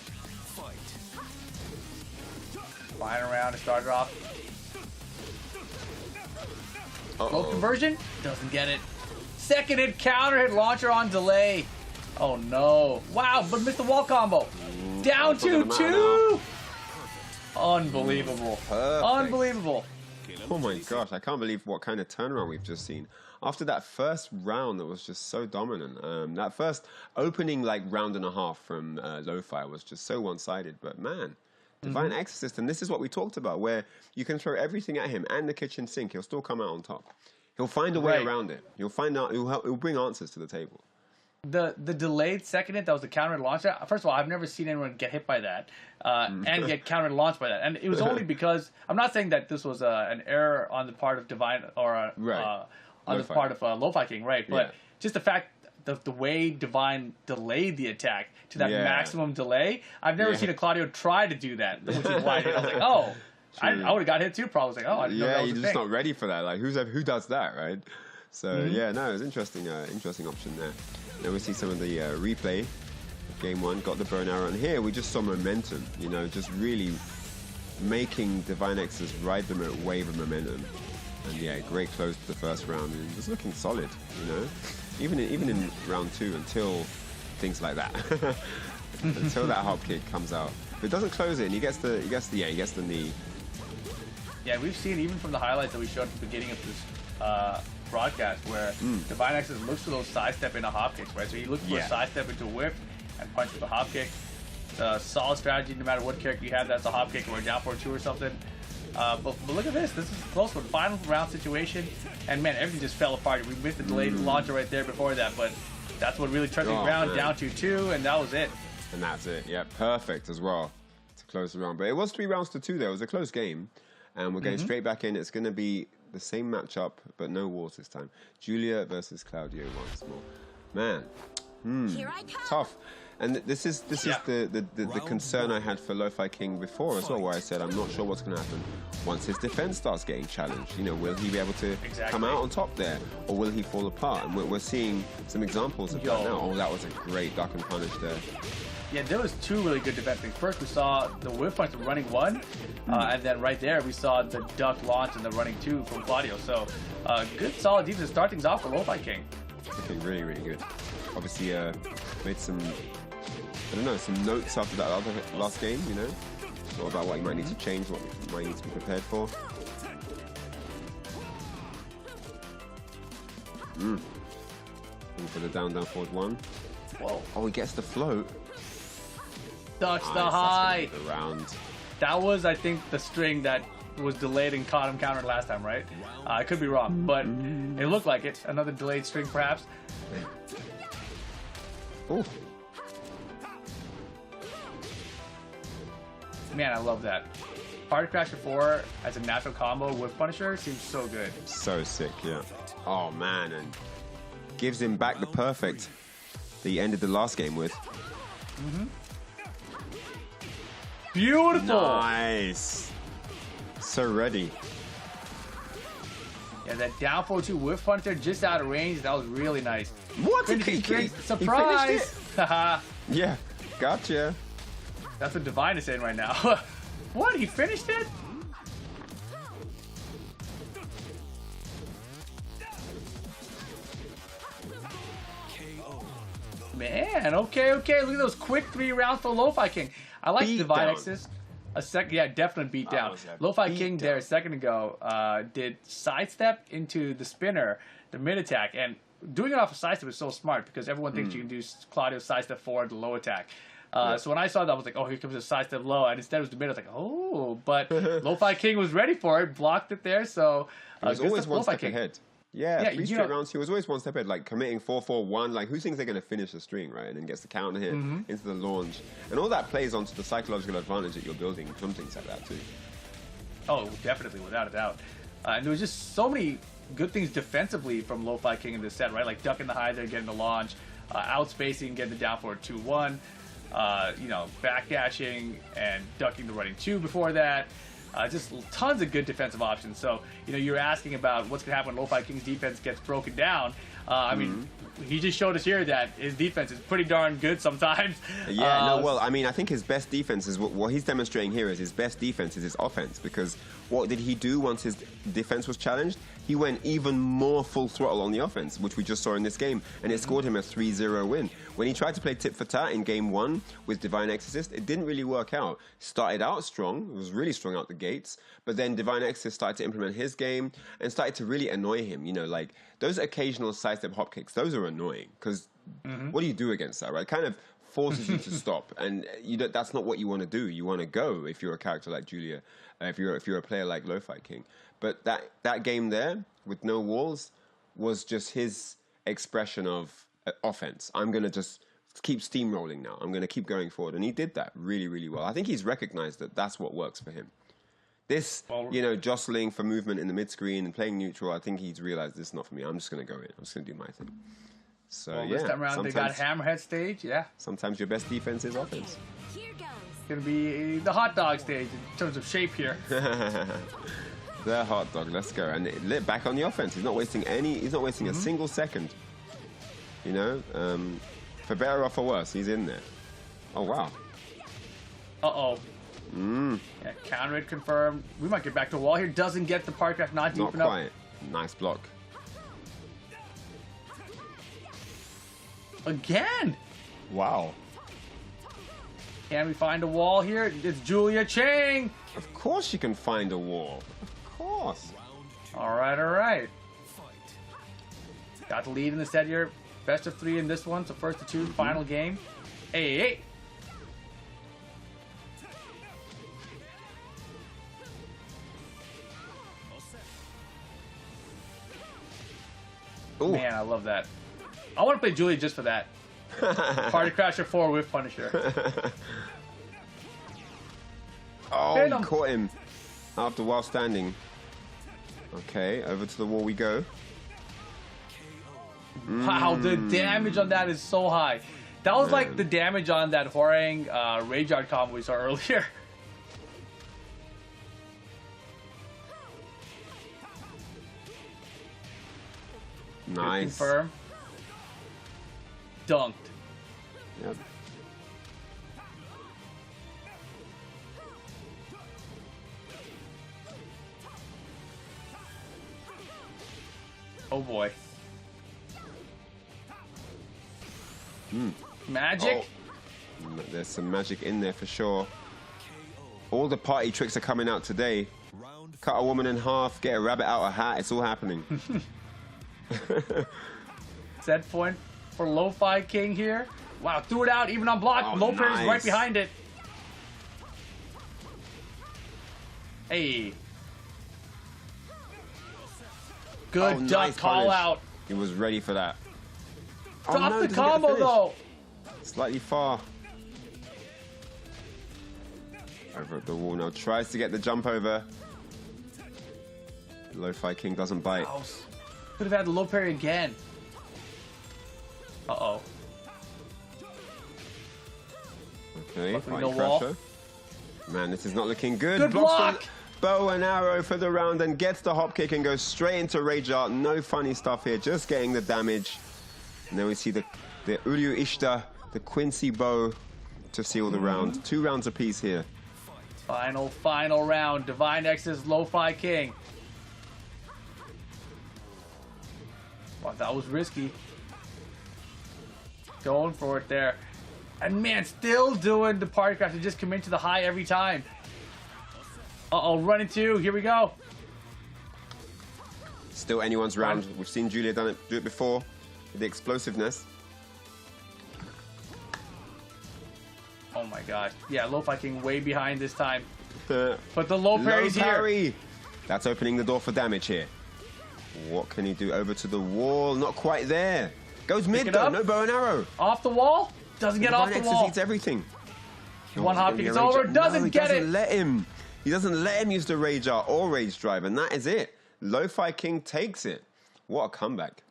Flying around to start it off. Uh-oh. Low conversion. Doesn't get it. Second hit counter hit launcher on delay. Oh no. Wow, but missed the wall combo. Down to 2. Unbelievable. Perfect. Unbelievable. Oh my gosh, I can't believe what kind of turnaround we've just seen. After that first round that was just so dominant. That first opening like round and a half from Lo-Fi was just so one-sided. But man, Divine Exorcist, and this is what we talked about, where you can throw everything at him and the kitchen sink, he'll still come out on top. He'll find a way around it. He'll find out. He'll bring answers to the table. The delayed second hit that was the counter launcher. First of all, I've never seen anyone get hit by that and get counter launched by that. And it was only because I'm not saying that this was an error on the part of Divine or on the part of Lo-Fi King, right? But just the fact the way Divine delayed the attack to that maximum delay, I've never seen a Claudio try to do that, which is why I was like, oh. I would have got hit too. Probably like, oh, I didn't know that was you're a just thing. not ready for that. Like, who does that, right? So yeah, no, it was interesting. Interesting option there. Then we see some of the replay of game 1. Got the bow and arrow, and here we just saw momentum. You know, just really making Divine Exorcist ride the wave of momentum. And yeah, great close to the first round, and just looking solid. You know, even in round 2 until things like that. Until that hop kick comes out. But it doesn't close it, and he gets the knee. Yeah, we've seen even from the highlights that we showed at the beginning of this broadcast where Divine Exorcist looks for those sidestep into hop kicks, right? So he looks for a sidestep into a whip and punch with a hop kick. Solid strategy no matter what character you have, that's a hop kick or a down for 2 or something. But look at this. This is a close one. Final round situation. And man, everything just fell apart. We missed the delayed launcher right there before that, but that's what really turned the round down to 2, and that was it. And that's it. Yeah, perfect as well to close the round. But it was 3 rounds to 2 there. It was a close game. And we're getting straight back in. It's going to be the same matchup, but no wars this time. Julia versus Claudio once more. Man, Here I come. tough. And this is the concern I had for Lo-Fi King before as well, where I said I'm not sure what's going to happen once his defense starts getting challenged. You know, will he be able to come out on top there, or will he fall apart? And we're seeing some examples of that now. Oh, that was a great duck and punish there. Yeah, there was 2 really good defense things. First, we saw the whip punch running 1, and then right there we saw the duck launch and the running 2 from Claudio. So, good solid defense to start things off for Lo-Fi King. Looking really, really good. Obviously, made some, I don't know, some notes after that last game, you know? Thought about what you might need to change, what you might need to be prepared for. Looking for the down, forward 1. Whoa. Oh, he gets the float. Ducks the Nice, high. that's gonna be the round. That was, I think, the string that was delayed and caught him countered last time, right? I could be wrong, but it looked like it. Another delayed string, perhaps. Ooh. Man, I love that. Party Crasher 4 as a natural combo with Punisher seems so good. So sick, yeah. Oh man, and gives him back the perfect that he ended the last game with. Beautiful! Nice. So ready. Yeah, that down 4-2 with Punisher just out of range. That was really nice. What? Surprise! Haha. Yeah, gotcha. That's what Divine is saying right now. What? He finished it? Man, okay. Look at those quick 3 rounds for Lo-Fi King. I like Divine Exorcist. A second, yeah, definitely beat down. Lo-Fi King there a second ago did sidestep into the spinner, the mid attack, and doing it off of sidestep is so smart because everyone thinks you can do Claudio's sidestep forward, the low attack. So when I saw that, I was like, oh, here comes a sidestep low, and instead it was the mid. I was like, oh, but Lo-Fi King was ready for it, blocked it there. So he was always one step ahead. Yeah, 3 straight rounds. He was always one step ahead, like committing 4-4-1. Like, who thinks they're going to finish the string, right? And then gets the counter hit into the launch. And all that plays onto the psychological advantage that you're building from things like that, too. Oh, definitely, without a doubt. And there was just so many good things defensively from Lo-Fi King in this set, right? Like ducking the high there, getting the launch, outspacing, getting the down forward 2-1, backdashing and ducking the running 2 before that. Just tons of good defensive options. So, you're asking about what's going to happen when Lo-Fi King's defense gets broken down. I mean, he just showed us here that his defense is pretty darn good sometimes. Yeah, I think his best defense is what he's demonstrating here is his best defense is his offense, because what did he do once his defense was challenged? He went even more full throttle on the offense, which we just saw in this game, and it scored him a 3-0 win. When he tried to play tit for tat in game 1 with Divine Exorcist, it didn't really work out. Started out strong, it was really strong out the gates, but then Divine Exorcist started to implement his game and started to really annoy him. Like those occasional sidestep hop kicks, those are annoying, because what do you do against that, right? It kind of forces you to stop, and that's not what you want to do. You want to go if you're a character like Julia, if you're a player like Lo-Fi King. But that game there with no walls was just his expression of offense. I'm going to just keep steamrolling now. I'm going to keep going forward. And he did that really, really well. I think he's recognized that that's what works for him. This, jostling for movement in the mid-screen and playing neutral, I think he's realized this is not for me. I'm just going to go in. I'm just going to do my thing. So, this time around, they got Hammerhead stage, yeah. Sometimes your best defense is offense. It's going to be the hot dog stage in terms of shape here. The hot dog, let's go. And lit back on the offense. He's not wasting a single second. For better or for worse, he's in there. Oh, wow. Uh-oh. Yeah, counter it confirmed. We might get back to the wall here. Doesn't get the park crash, not deep enough. Not quite. Nice block. Again. Wow. Can we find a wall here? It's Julia Chang. Of course she can find a wall. Of course. All right. Got the lead in the set here. Best of 3 in this one. So first to 2, final game. Hey. Ooh. Man, I love that. I want to play Julia just for that. Party Crasher 4 with Punisher. Oh, he caught him after while standing. Okay, over to the wall we go. Wow, the damage on that is so high. That was like the damage on that Horang Rayguard combo we saw earlier. Nice. Confirm. Dunked. Yep. Oh boy. Magic? Oh. There's some magic in there for sure. All the party tricks are coming out today. Cut a woman in half, get a rabbit out of a hat, it's all happening. Set point for Lo-Fi King here. Wow, threw it out even on block. Low nice. Right behind it. Hey. Good duck nice call punish. out. He was ready for that. Drop no, the doesn't get combo finish. though. Slightly far. Over at the wall now. Tries to get the jump over. Lo-Fi King doesn't bite. Could have had the low parry again. Uh-oh. Okay, Luckily, fight no wall. Crusher. Man, this is not looking good. Good Blocks block! the bow and arrow for the round and gets the hop kick and goes straight into Rage Art. No funny stuff here, just getting the damage. And then we see the Uryu Ishta, the Quincy bow to seal the round. 2 rounds apiece here. Final round. Divine X's Lo-Fi King. Wow, that was risky. Going for it there. And man, still doing the party craft to just come into the high every time. Uh-oh, run into. Here we go. Still anyone's round. We've seen Julia do it before with the explosiveness. Oh my god. Yeah, Lo-Fi King way behind this time. But the low parry's here. That's opening the door for damage here. What can he do? Over to the wall. Not quite there. Goes mid though. No bow and arrow. Off the wall. Doesn't get off the wall. Eats everything. One hop kick is over. Doesn't get it. Let him. He doesn't let him use the Rage Art or Rage Drive, and that is it. Lo-Fi King takes it. What a comeback.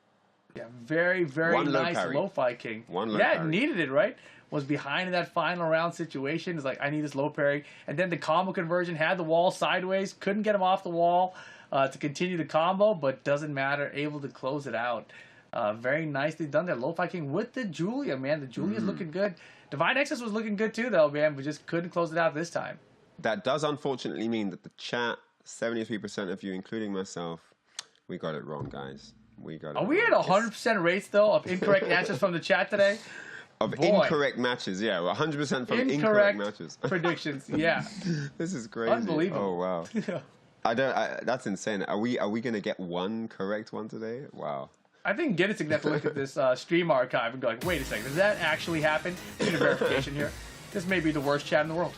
Yeah, very, very nice Lo-Fi King. Yeah, needed it, right? Was behind in that final round situation. It's like, I need this low parry. And then the combo conversion had the wall sideways. Couldn't get him off the wall to continue the combo, but doesn't matter. Able to close it out. Very nicely done there. Lo-Fi King with the Julia, man. The Julia's looking good. Divine Exorcist was looking good too, though, man. But just couldn't close it out this time. That does unfortunately mean that the chat, 73% of you, including myself, we got it wrong, guys. We got it wrong. Are we at 100% rates, though, of incorrect answers from the chat today? Of incorrect matches, yeah. 100% from incorrect matches. Predictions, yeah. This is crazy. Unbelievable. Oh, wow. That's insane. Are we going to get one correct one today? Wow. I think Guinness is going to have to look at this stream archive and go like, wait a second, does that actually happen? We need a verification here. This may be the worst chat in the world.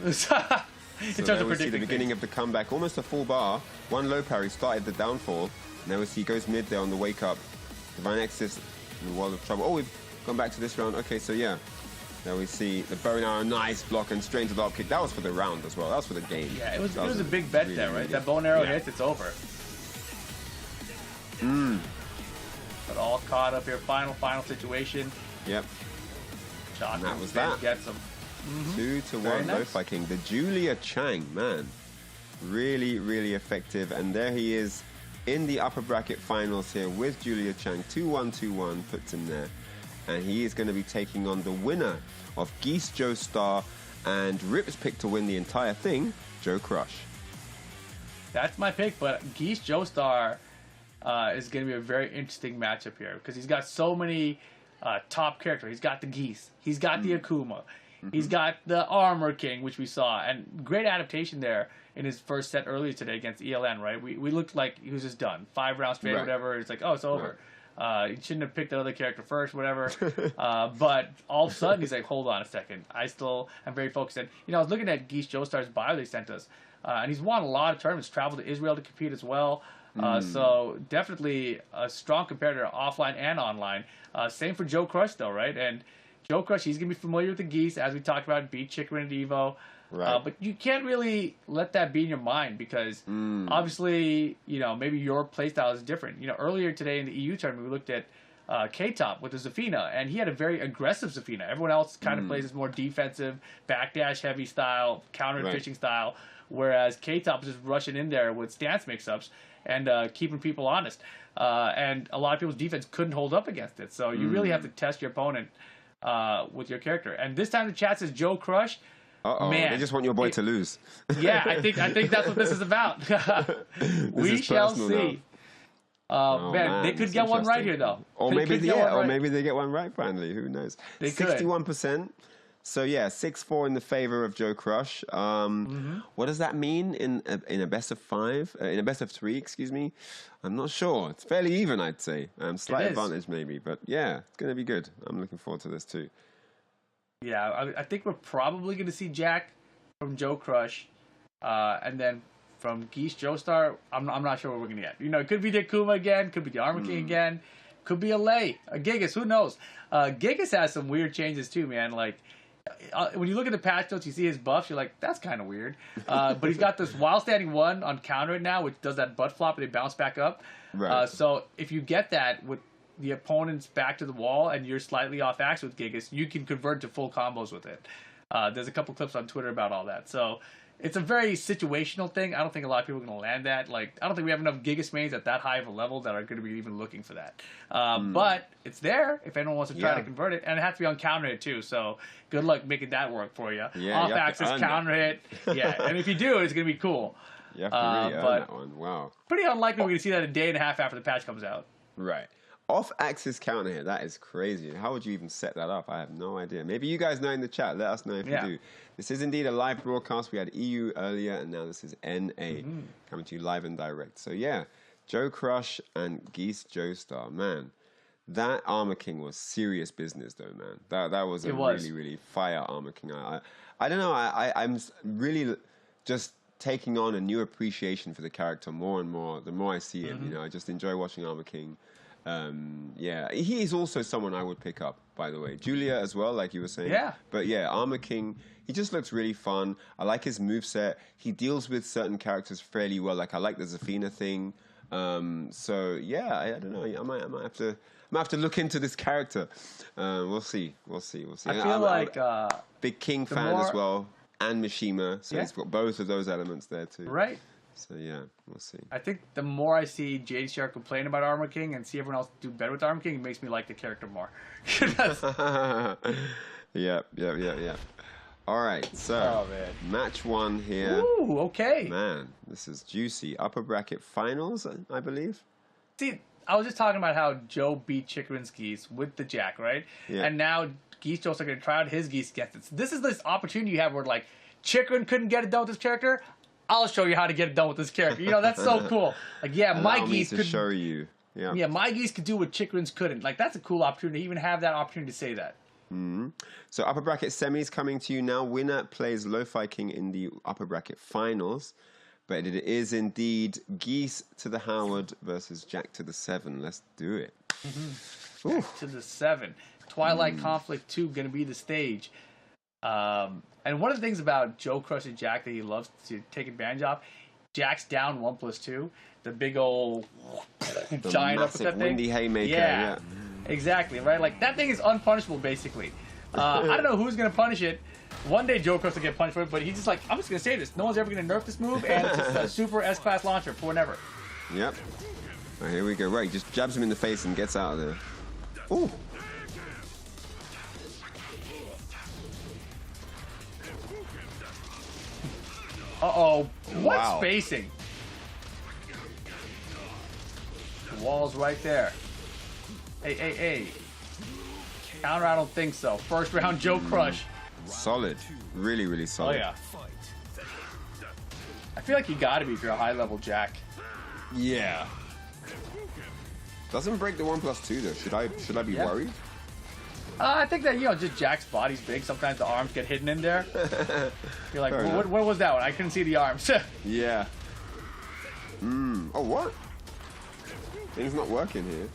In terms of predicting the beginning of the comeback, almost a full bar. One low parry started the downfall. Now we see he goes mid there on the wake up. Divine Exorcist in the world of trouble. Oh, we've gone back to this round. Okay, so yeah. Now we see the bow and arrow, nice block and straight into the up kick. That was for the round as well. That was for the game. Yeah, it was a big bet really, there, right? Really, that bow and arrow hits, it's over. But all caught up here. Final situation. Yep. Shot. That was that. Gets him. 2-1 Lo-Fi King. The Julia Chang, man. Really, really effective. And there he is in the upper bracket finals here with Julia Chang. 2-1-2-1 puts him there. And he is going to be taking on the winner of GeeseJoestar and Rip's pick to win the entire thing, Joe Crush. That's my pick, but GeeseJoestar is going to be a very interesting matchup here because he's got so many top characters. He's got the Geese. He's got the Akuma. He's got the Armor King, which we saw, and great adaptation there in his first set earlier today against ELN, right? We looked like he was just done. 5 rounds straight, whatever. It's like, oh, it's over. He shouldn't have picked the other character first, whatever. But all of a sudden, he's like, hold on a second. I still am very focused. And, I was looking at GeeseJoestar's bio they sent us, and he's won a lot of tournaments, traveled to Israel to compete as well. So definitely a strong competitor offline and online. Same for Joe Crush, though, right? And Joe Crush, he's going to be familiar with the Geese, as we talked about, beat Chicorin at Evo. Right. But you can't really let that be in your mind because obviously, maybe your playstyle is different. Earlier today in the EU tournament, we looked at K-Top with the Zafina, and he had a very aggressive Zafina. Everyone else kind of plays this more defensive, backdash heavy style, counter fishing style, whereas K-Top is just rushing in there with stance mix-ups and keeping people honest. And a lot of people's defense couldn't hold up against it. So you really have to test your opponent with your character. And this time the chat says Joe Crush. Man, they just want your boy to lose. Yeah, I think that's what this is about. We shall see. Man, they could get one right here though. Or maybe they get one right finally. Who knows? They 61%. So yeah, 6-4 in the favor of Joe Crush. What does that mean in a best of 5? In a best of 3, excuse me. I'm not sure. It's fairly even, I'd say. Slight advantage maybe, but yeah, it's going to be good. I'm looking forward to this too. Yeah, I think we're probably going to see Jack from Joe Crush, and then from GeeseJoestar, I'm not sure what we're gonna get. You know, it could be the Akuma again, could be the Armor King again, could be a Lei, a Gigas, who knows? Gigas has some weird changes too, man. Like when you look at the patch notes, you see his buffs, you're like, that's kind of weird. But he's got this while standing 1 on counter it now, which does that butt flop and they bounce back up. Right. So if you get that with the opponent's back to the wall and you're slightly off axis with Gigas, you can convert to full combos with it. There's a couple clips on Twitter about all that. So it's a very situational thing. I don't think a lot of people are going to land that. Like, I don't think we have enough Gigas mains at that high of a level that are going to be even looking for that. But it's there if anyone wants to try to convert it. And it has to be on counter hit, too. So good luck making that work for you. Yeah, off axis, counter hit. Yeah, and if you do, it's going to be cool. You have to really earn that one. Wow. Pretty unlikely we're going to see that a day and a half after the patch comes out. Right. Off-axis counter hit, that is crazy. How would you even set that up? I have no idea. Maybe you guys know in the chat. Let us know if you do. This is indeed a live broadcast. We had EU earlier, and now this is NA coming to you live and direct. So, yeah, Joe Crush and GeeseJoestar. Man, that Armor King was serious business, though, man. That was a really, really fire Armor King. I don't know. I'm really just taking on a new appreciation for the character more and more. The more I see him, you know, I just enjoy watching Armor King. Yeah, he is also someone I would pick up, by the way. Julia as well, like you were saying. Yeah. But yeah, Armor King, he just looks really fun. I like his moveset. He deals with certain characters fairly well. Like, I like the Zafina thing. So yeah, I don't know. I might have to look into this character. We'll see. I feel like I'm big King fan as well, and Mishima. So he's got both of those elements there too. Right. So yeah, we'll see. I think the more I see JDCR complain about Armor King and see everyone else do better with Armor King, it makes me like the character more. Yep. All right, so match 1 here. Ooh, okay. Man, this is juicy. Upper bracket finals, I believe. See, I was just talking about how Joe beat Chikrin's Geese with the Jack, right? Yeah. And now GeeseJoestar are going to try out his Geese against it. So this is this opportunity you have where, like, Chikrin couldn't get it done with this character. I'll show you how to get it done with this character. You know, that's so cool. Like, yeah, my Geese could show you. Yeah, my Geese could do what Chikrin's couldn't. Like, that's a cool opportunity to even have that opportunity to say that. So upper bracket semis coming to you now. Winner plays Lo-Fi King in the upper bracket finals. But it is indeed Geese to the Howard versus Jack to the 7. Let's do it. Jack to the 7. Twilight Conflict 2 going to be the stage. And one of the things about Joe Crush and Jack that he loves to take advantage of, Jack's down 1+2, the big old giant uppercut thing. Windy haymaker. Yeah, exactly, right? Like, that thing is unpunishable, basically. I don't know who's going to punish it. One day Joe Crush will get punished for it, but he's just like, I'm just going to say this. No one's ever going to nerf this move, and it's just a super S-class launcher for whenever. Yep. Right, here we go. Right, just jabs him in the face and gets out of there. Ooh. Uh-oh. What spacing? The wall's right there. Hey. Counter, I don't think so. First round, Joe Crush. Solid. Really, really solid. Oh, yeah. I feel like you got to be if you're a high-level Jack. Yeah. Doesn't break the 1+2, though. Should I be worried? I think that, you know, just Jack's body's big. Sometimes the arms get hidden in there. You're like, well, what was that one? I couldn't see the arms. Yeah. Oh, what? Things not working here.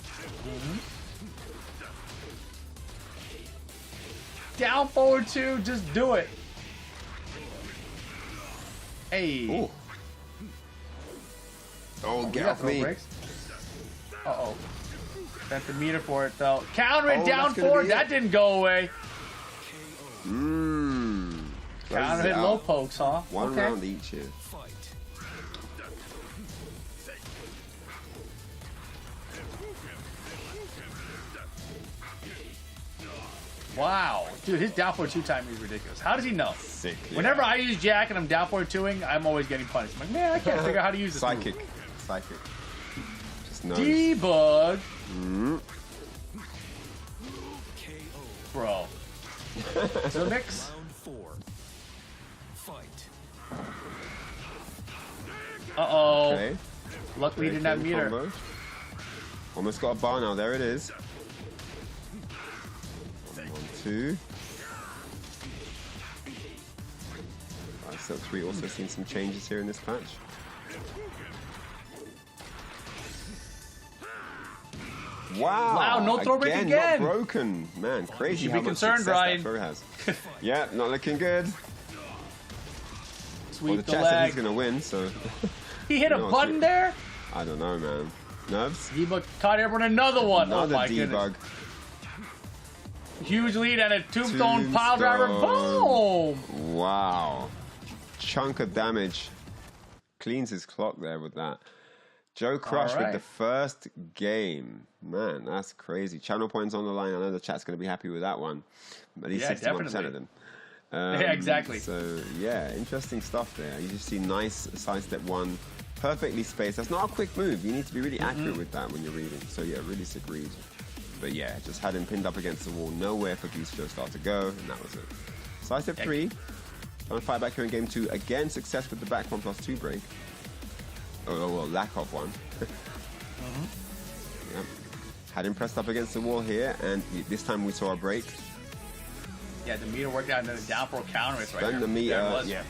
Down forward 2, just do it. Hey. Ooh. Oh, get off me. Uh-oh. Spent the meter for it, though. Counter it down forward. That didn't go away. Counter hit low pokes, huh? One round each here. Wow. Dude, his down forward 2 timing is ridiculous. How does he know? Sick. Yeah. Whenever I use Jack and I'm down forward 2ing, I'm always getting punished. I'm like, man, I can't figure out how to use this Psychic. move. Psychic. Just knows. Debug. Bro. So mix. Uh-oh. Okay. Luckily he didn't have meter. Combo. Almost got a bar now. There it is. 1, 2. Step 3 also seen some changes here in this patch. Wow. Wow, no throw break again. Not broken. Man, crazy You how should be much concerned, success Ryan. that throw has. Yeah, not looking good. Sweep Well, the the chat said leg. he's going to win, so... He hit a button there? I don't know, man. Nerves? Debug caught everyone another one. Another oh my debug. goodness. Huge lead and a tombstone pile driver. Boom! Wow. Chunk of damage. Cleans his clock there with that. Joe Crush with the first game. Man, that's crazy. Channel points on the line. I know the chat's going to be happy with that one. At least 61% of them. Yeah, exactly. So, yeah, interesting stuff there. You just see nice sidestep one. Perfectly spaced. That's not a quick move. You need to be really accurate with that when you're reading. So, yeah, really sick read. But, yeah, just had him pinned up against the wall. Nowhere for GeeseJoestar to go. And that was it. Sidestep 3. Trying to fight back here in game 2. Again, success with the back 1+2 break. Oh, well, lack of one. Yep. Had him pressed up against the wall here, and this time we saw a break. Yeah, the meter worked out, and then the down for counter is right there. The meter, There it was. yeah.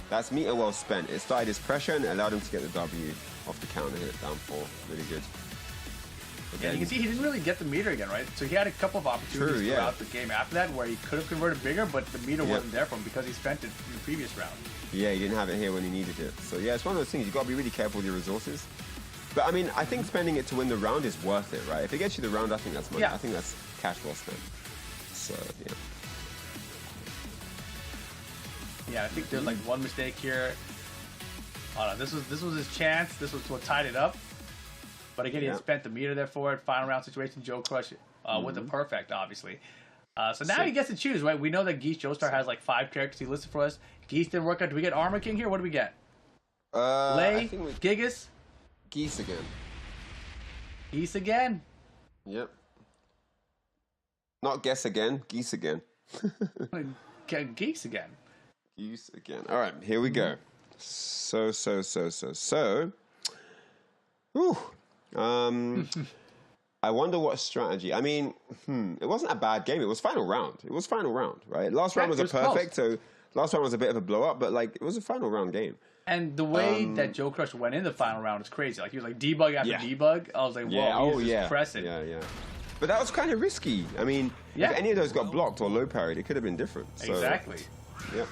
That's meter well spent. It started his pressure and allowed him to get the W off the counter hit, down 4. Really good. Yeah, you can see he didn't really get the meter again, right? So he had a couple of opportunities throughout the game after that where he could have converted bigger, but the meter wasn't there for him because he spent it in the previous round. Yeah, he didn't have it here when he needed it. So yeah, it's one of those things. You've got to be really careful with your resources. But I mean, I think spending it to win the round is worth it, right? If it gets you the round, I think that's money. Yeah. I think that's cash well spent. So yeah. Yeah, I think there's like one mistake here. Oh no, this was his chance. This was what tied it up. But again, he had spent the meter there for it. Final round situation, Joe Crush with the perfect, obviously. So now he gets to choose, right? We know that GeeseJoestar has like 5 characters he listed for us. Geese didn't work out. Do we get Armor King here? What do we get? Lay, Gigas? Geese again. Geese again? Yep. Not guess again, geese again. Geese again. Geese again. All right, here we go. So. Whew. I wonder what strategy. I mean, it wasn't a bad game. It was final round. Right? Last round was a perfect, so last round was a bit of a blow up, but like it was a final round game. And the way that Joe Crush went in the final round is crazy. Like he was like debug after debug. I was like, whoa, he's just pressing. Yeah. But that was kind of risky. I mean, if any of those got blocked or low parried, it could have been different. So, exactly. Yeah.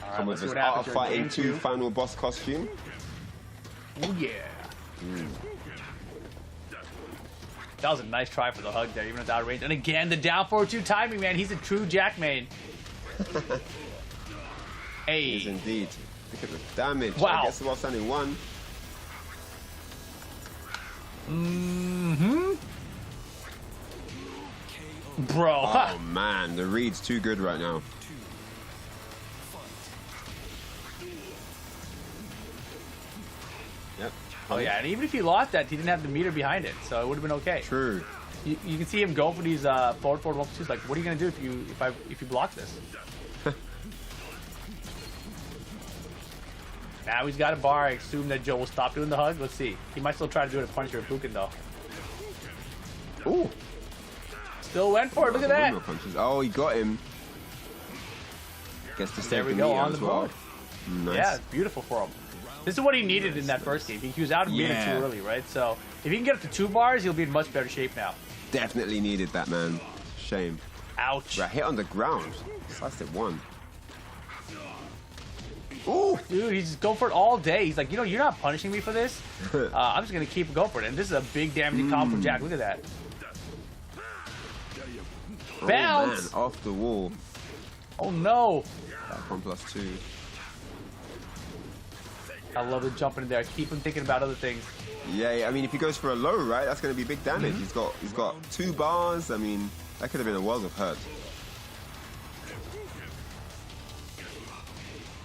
All right, Come with this Art of Fighting 2 final boss costume. Oh yeah. That was a nice try for the hug there, even without range. And again, the down 4-2 timing, man. He's a true Jack main. Hey. He is indeed. Look at the damage. Wow. I guess the while standing 1. Bro. Oh, man. The read's too good right now. Yep. Oh, yeah. And even if he lost that, he didn't have the meter behind it. So it would have been okay. True. You can see him go for these forward 1-2s. Like, what are you going to do if you block this? Now he's got a bar. I assume that Joe will stop doing the hug. Let's see. He might still try to do it at Punisher or Bukin, though. Ooh. Still went for it. Look at that. Punches. Oh, he got him. Gets to stay there we go on the board. Nice. Yeah, it's beautiful for him. This is what he needed in that first game. He was out of meter too early, right? So if he can get up to 2 bars, he'll be in much better shape now. Definitely needed that, man. Shame. Ouch. Right, hit on the ground. Sliced it 1. Ooh. Dude, he's just going for it all day. He's like, you know, you're not punishing me for this. I'm just going to keep going for it. And this is a big damaging combo from Jack. Look at that. Oh, Bounce. Man, off the wall. Oh, no. That 1+2. I love the jumping in there. Keep him thinking about other things. Yeah, I mean, if he goes for a low, right, that's going to be big damage. He's got 2 bars. I mean, that could have been a world of hurt.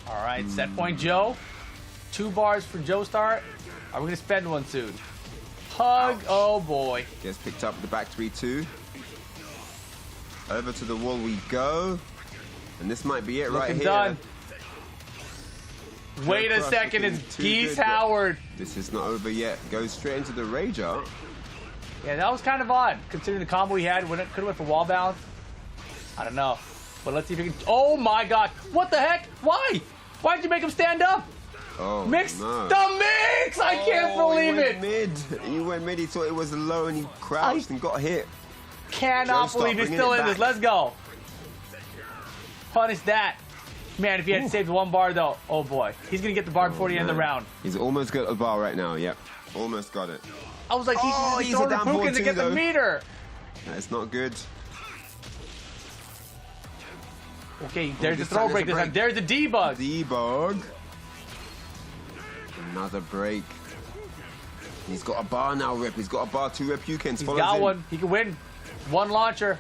All right, set point, Joe. 2 bars for Joestar. Are we going to spend one soon? Hug. Ouch. Oh, boy. Gets picked up with the back 3-2. Over to the wall we go. And this might be it right here. Done. Wait a second, it's Geese Howard. This is not over yet. Goes straight into the Rager. Yeah, that was kind of odd, considering the combo he had. When it could have went for wall balance. I don't know. But let's see if he can... Oh, my God. What the heck? Why? Why did you make him stand up? Oh, Mix no. the mix! I can't believe he it! went mid. He went mid. He thought it was low and he crouched and got hit. Cannot Joestar believe he's bringing still it in this. back. Let's go. Punish that. Man, if he had saved one bar though, oh boy. He's going to get the bar before the end of the round. He's almost got a bar right now. Yep. Almost got it. I was like, he's throwing the Pukin to get the meter. That's not good. Okay, there's the throw break this time. There's the debug. Debug. Another break. He's got a bar now, Rip. He's got a bar. 2 Rip Yukens. He's got one. He can win. One launcher.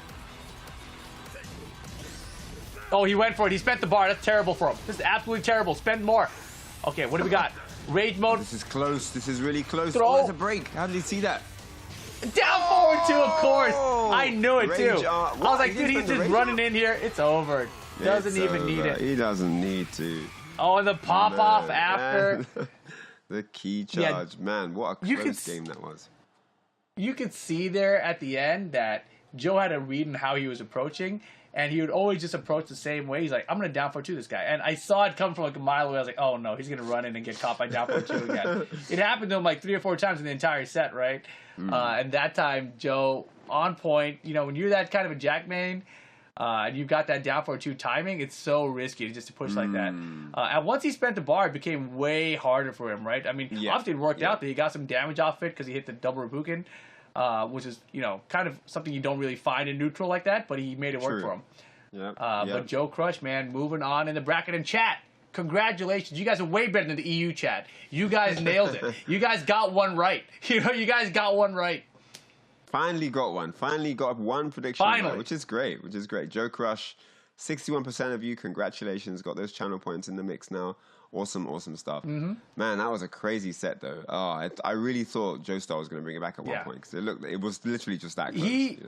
Oh, he went for it. He spent the bar. That's terrible for him. This is absolutely terrible. Spend more. Okay, what do we got? Rage mode. This is close. This is really close. Throw. Oh, there's a break. How did he see that? Down forward 2, of course. I knew it too. I was like, dude, he's just running in here. It's over. Doesn't even need it. He doesn't need to. Oh, and the pop off after. The key charge. Man, what a close game that was. You could see there at the end that Joe had a read on how he was approaching, and he would always just approach the same way. He's like, I'm going to down for 2 this guy. And I saw it come from like a mile away. I was like, oh no, he's going to run in and get caught by down for 2 again. It happened to him like 3 or 4 times in the entire set, right? And that time, Joe, on point. You know, when you're that kind of a jack main, and you've got that down for 2 timing, it's so risky just to push like that. And once he spent the bar, it became way harder for him, right? I mean, obviously it worked out that he got some damage off it because he hit the double Rabukin, which is, you know, kind of something you don't really find in neutral like that, but he made it work for him. But Joe Crush, man, moving on in the bracket and chat. Congratulations. You guys are way better than the EU chat. You guys nailed it. You guys got one right. You know, you guys got one right. Finally got one. Finally got one prediction right, which is great. Which is great. Joe Crush, 61% of you. Congratulations. Got those channel points in the mix now. Awesome, awesome stuff. Man, that was a crazy set though. Oh, I really thought Joestar was going to bring it back at one point because it was literally just that close.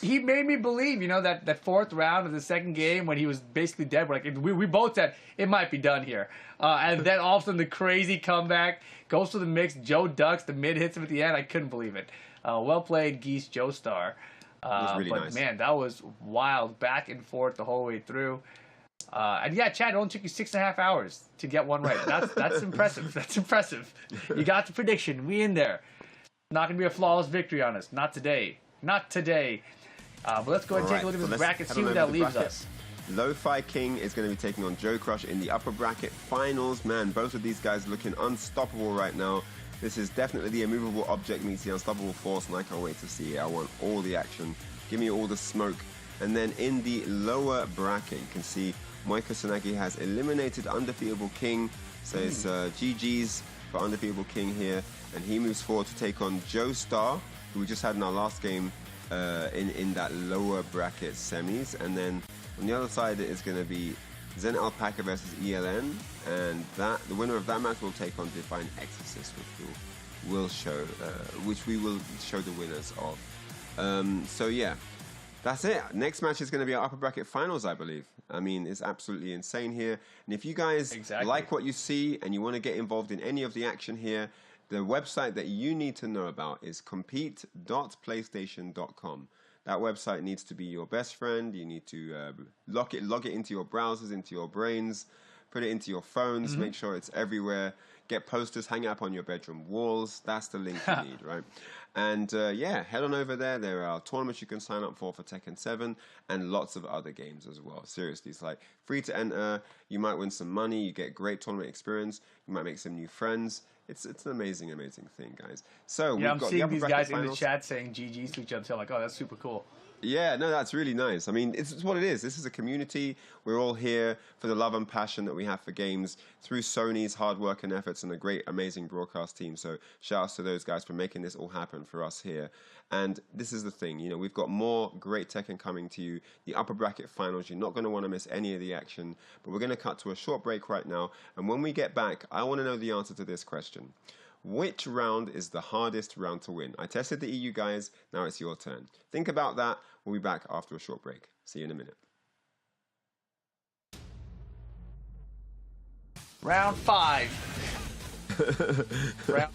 He made me believe, you know, that 4th round of the second game when he was basically dead. We're like, we both said it might be done here. And then all of a sudden the crazy comeback goes to the mix. Joe ducks. The mid hits him at the end. I couldn't believe it. Well played, GeeseJoestar. Really but nice. Man, that was wild, back and forth the whole way through. And yeah, Chad, it only took you 6.5 hours to get one right. That's impressive. That's impressive. You got the prediction. We in there. Not gonna be a flawless victory on us. Not today. Not today. But let's go ahead and take a look at this bracket, see where that leaves us. Lo-Fi King is going to be taking on Joe Crush in the upper bracket finals. Man, both of these guys looking unstoppable right now. This is definitely the immovable object meets the unstoppable force, and I can't wait to see it. I want all the action. Give me all the smoke. And then in the lower bracket, you can see moykusanagi has eliminated UndefeatableKing. So it's GG's for UndefeatableKing here. And he moves forward to take on Joestar, who we just had in our last game in that lower bracket semis. And then on the other side, it is going to be Zen Alpaca versus ELN, and the winner of that match will take on Divine Exorcist, which we will show the winners of. So yeah, that's it. Next match is going to be our upper bracket finals, I believe. I mean, it's absolutely insane here. And if you guys like what you see and you want to get involved in any of the action here, the website that you need to know about is compete.playstation.com. That website needs to be your best friend. You need to log it into your browsers, into your brains, put it into your phones, make sure it's everywhere. Get posters, hang up on your bedroom walls. That's the link you need, right? And yeah, head on over there. There are tournaments you can sign up for Tekken 7 and lots of other games as well. Seriously, it's like free to enter. You might win some money. You get great tournament experience. You might make some new friends. It's an amazing, amazing thing, guys. So yeah, we've got seeing the these bracket guys in the finals. chat saying GG's to each other. So I'm like, oh, that's super cool. Yeah, no, that's really nice. I mean, it's what it is. This is a community. We're all here for the love and passion that we have for games through Sony's hard work and efforts and a great, amazing broadcast team. So shout outs to those guys for making this all happen for us here. And this is the thing, you know, we've got more great Tekken coming to you. The upper bracket finals, you're not going to want to miss any of the action. But we're going to cut to a short break right now. And when we get back, I want to know the answer to this question. Which round is the hardest round to win? I tested the EU guys, now it's your turn. Think about that. We'll be back after a short break. See you in a minute. Round 5. Round.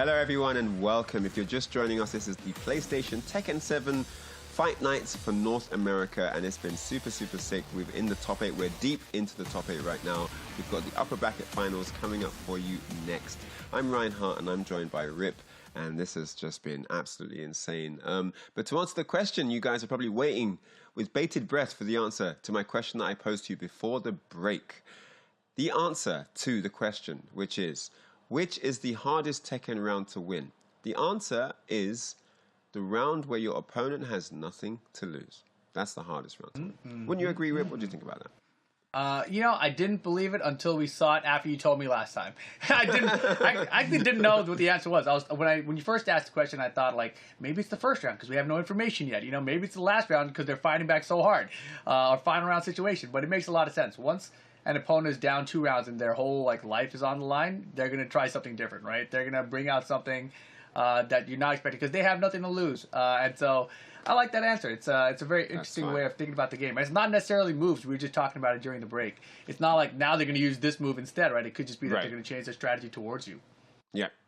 Hello everyone and welcome. If you're just joining us, this is the PlayStation Tekken 7 Fight Nights for North America, and it's been super sick. We're in the top 8. We're deep into the top 8 right now. We've got the upper bracket finals coming up for you next. I'm Reinhardt and I'm joined by Rip, and this has just been absolutely insane. But to answer the question, you guys are probably waiting with bated breath for the answer to my question that I posed to you before the break. The answer to the question, which is the hardest Tekken round to win? The answer is the round where your opponent has nothing to lose. That's the hardest round to win. Wouldn't you agree, Rip? What do you think about that? I didn't believe it until we saw it after you told me last time. I actually didn't know what the answer was. When you first asked the question, I thought like maybe it's the first round because we have no information yet. Maybe it's the last round because they're fighting back so hard, or final round situation. But it makes a lot of sense. Once an opponent is down 2 rounds and their whole life is on the line, they're gonna try something different, right? They're gonna bring out something that you're not expecting because they have nothing to lose. And so I like that answer. It's a very interesting way of thinking about the game. It's not necessarily moves. We were just talking about it during the break. It's not like now they're going to use this move instead, right? It could just be that they're going to change their strategy towards you.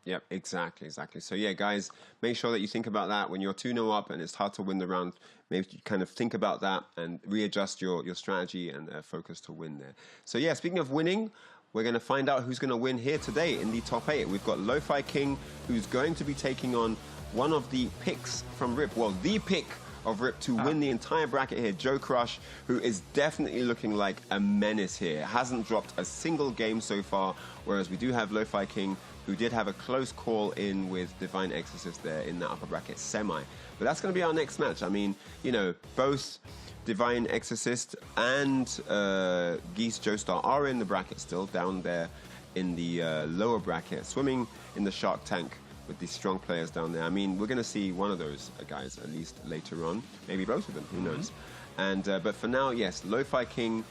Yep, exactly. So yeah, guys, make sure that you think about that when you're 2-0 up and it's hard to win the round. Maybe you kind of think about that and readjust your strategy and focus to win there. So yeah, speaking of winning, we're going to find out who's going to win here today in the top 8. We've got Lo-Fi-King, who's going to be taking on one of the picks from Rip. Well, the pick of Rip to win the entire bracket here, Joe Crush, who is definitely looking like a menace here. Hasn't dropped a single game so far, whereas we do have Lo-Fi-King, who did have a close call in with Divine Exorcist there in that upper bracket semi. But that's going to be our next match. I mean, both Divine Exorcist and GeeseJoestar are in the bracket still, down there in the lower bracket, swimming in the shark tank with these strong players down there. I mean, we're going to see one of those guys at least later on, maybe both of them, who knows. And but for now, yes, Lo-Fi-King,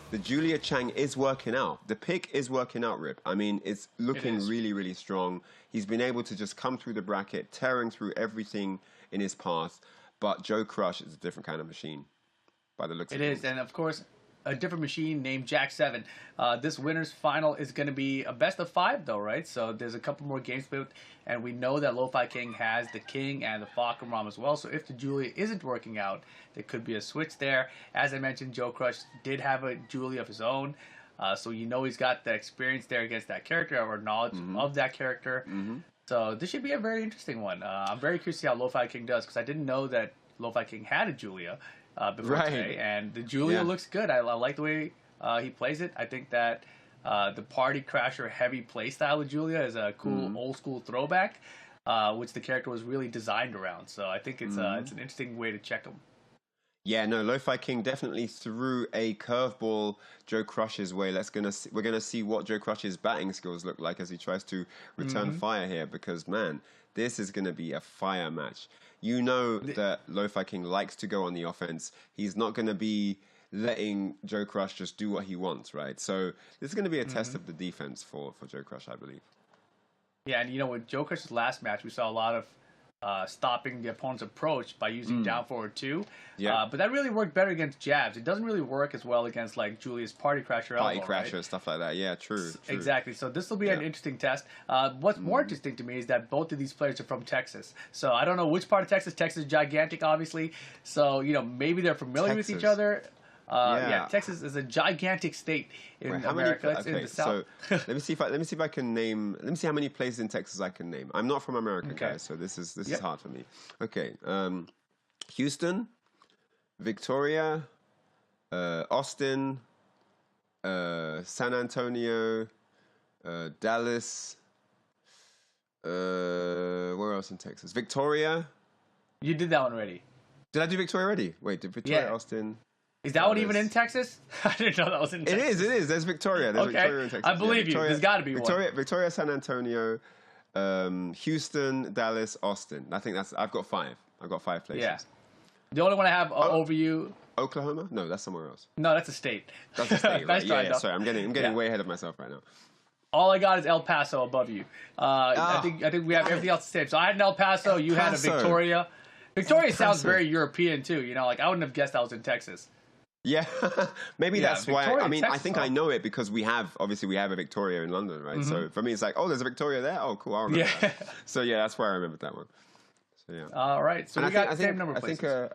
the Julia Chang is working out. The pick is working out, Rip. I mean, it's looking really strong. He's been able to just come through the bracket, tearing through everything in his path. But Joe Crush is a different kind of machine by the looks of it. It is, and of course, a different machine named Jack 7. This winner's final is going to be a best of 5, though, right? So there's a couple more games played, and we know that Lo-Fi-King has the King and the Falcon Rom as well. So if the Julia isn't working out, there could be a switch there. As I mentioned, Joe Crush did have a Julia of his own, so he's got the experience there against that character or knowledge of that character. So this should be a very interesting one. I'm very curious to see how Lo-Fi-King does because I didn't know that Lo-Fi-King had a Julia before today, and the Julia looks good. I like the way he plays it. I think that the Party Crasher heavy playstyle of Julia is a cool old school throwback, which the character was really designed around. So I think it's an interesting way to check him. Yeah, no, Lo-Fi-King definitely threw a curveball Joe Crush's way. We're gonna see what Joe Crush's batting skills look like as he tries to return fire here, because man, this is gonna be a fire match. You know that Lo-Fi-King likes to go on the offense. He's not gonna be letting Joe Crush just do what he wants, right? So this is gonna be a test of the defense for Joe Crush, I believe. Yeah, and with Joe Crush's last match, we saw a lot of stopping the opponent's approach by using down forward 2. But that really worked better against jabs. It doesn't really work as well against like Julia's Party Crasher elbow, right? Stuff like that. Yeah, true. Exactly. So this will be an interesting test. What's more interesting to me is that both of these players are from Texas. So I don't know which part of Texas. Texas is gigantic, obviously. So maybe they're familiar with each other. Texas is a gigantic state in America. It's in the South. So let me see if I can name. Let me see how many places in Texas I can name. I'm not from America, guys, so this is hard for me. Okay, Houston, Victoria, Austin, San Antonio, Dallas. Where else in Texas? Victoria. You did that one already. Did I do Victoria already? Wait, did Victoria, Austin? Is that one even in Texas? I didn't know that was in Texas. It is. There's Victoria. There's Victoria in Texas. I believe you. There's got to be one. Victoria, San Antonio, Houston, Dallas, Austin. I think I've got 5. I've got 5 places. Yeah. The only one I have over you. Oklahoma? No, that's somewhere else. No, that's a state. That's a state, right? Yeah, sorry. I'm getting way ahead of myself right now. All I got is El Paso above you. I think we have everything else the same. So I had an El Paso. You had a Victoria. Victoria sounds very European too. I wouldn't have guessed that was in Texas. Yeah, maybe Yeah, that's why. Victoria, I mean, I Texas, think I know it because we have a Victoria in London, right? So for me, it's like, oh, there's a Victoria there. Oh, cool, I remember that. So yeah, that's why I remembered that one. So yeah. All right, so And we got the same number of places.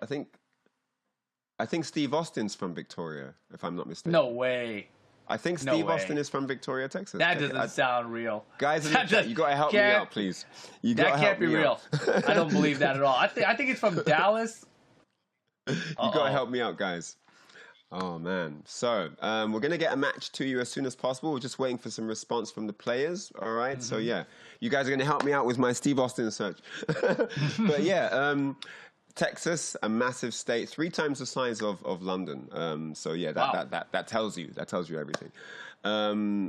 I think Steve Austin's from Victoria, if I'm not mistaken. No way. I think Steve Austin is from Victoria, Texas. That doesn't sound real. Guys in the chat, you got to help me out, please. That can't be real. I don't believe that at all. I think it's from Dallas. You got to help me out, guys. Oh, man. So, we're going to get a match to you as soon as possible. We're just waiting for some response from the players. All right? So, yeah. You guys are going to help me out with my Steve Austin search. But, yeah. Texas, a massive state, 3 times the size of London. So, yeah, that tells you everything.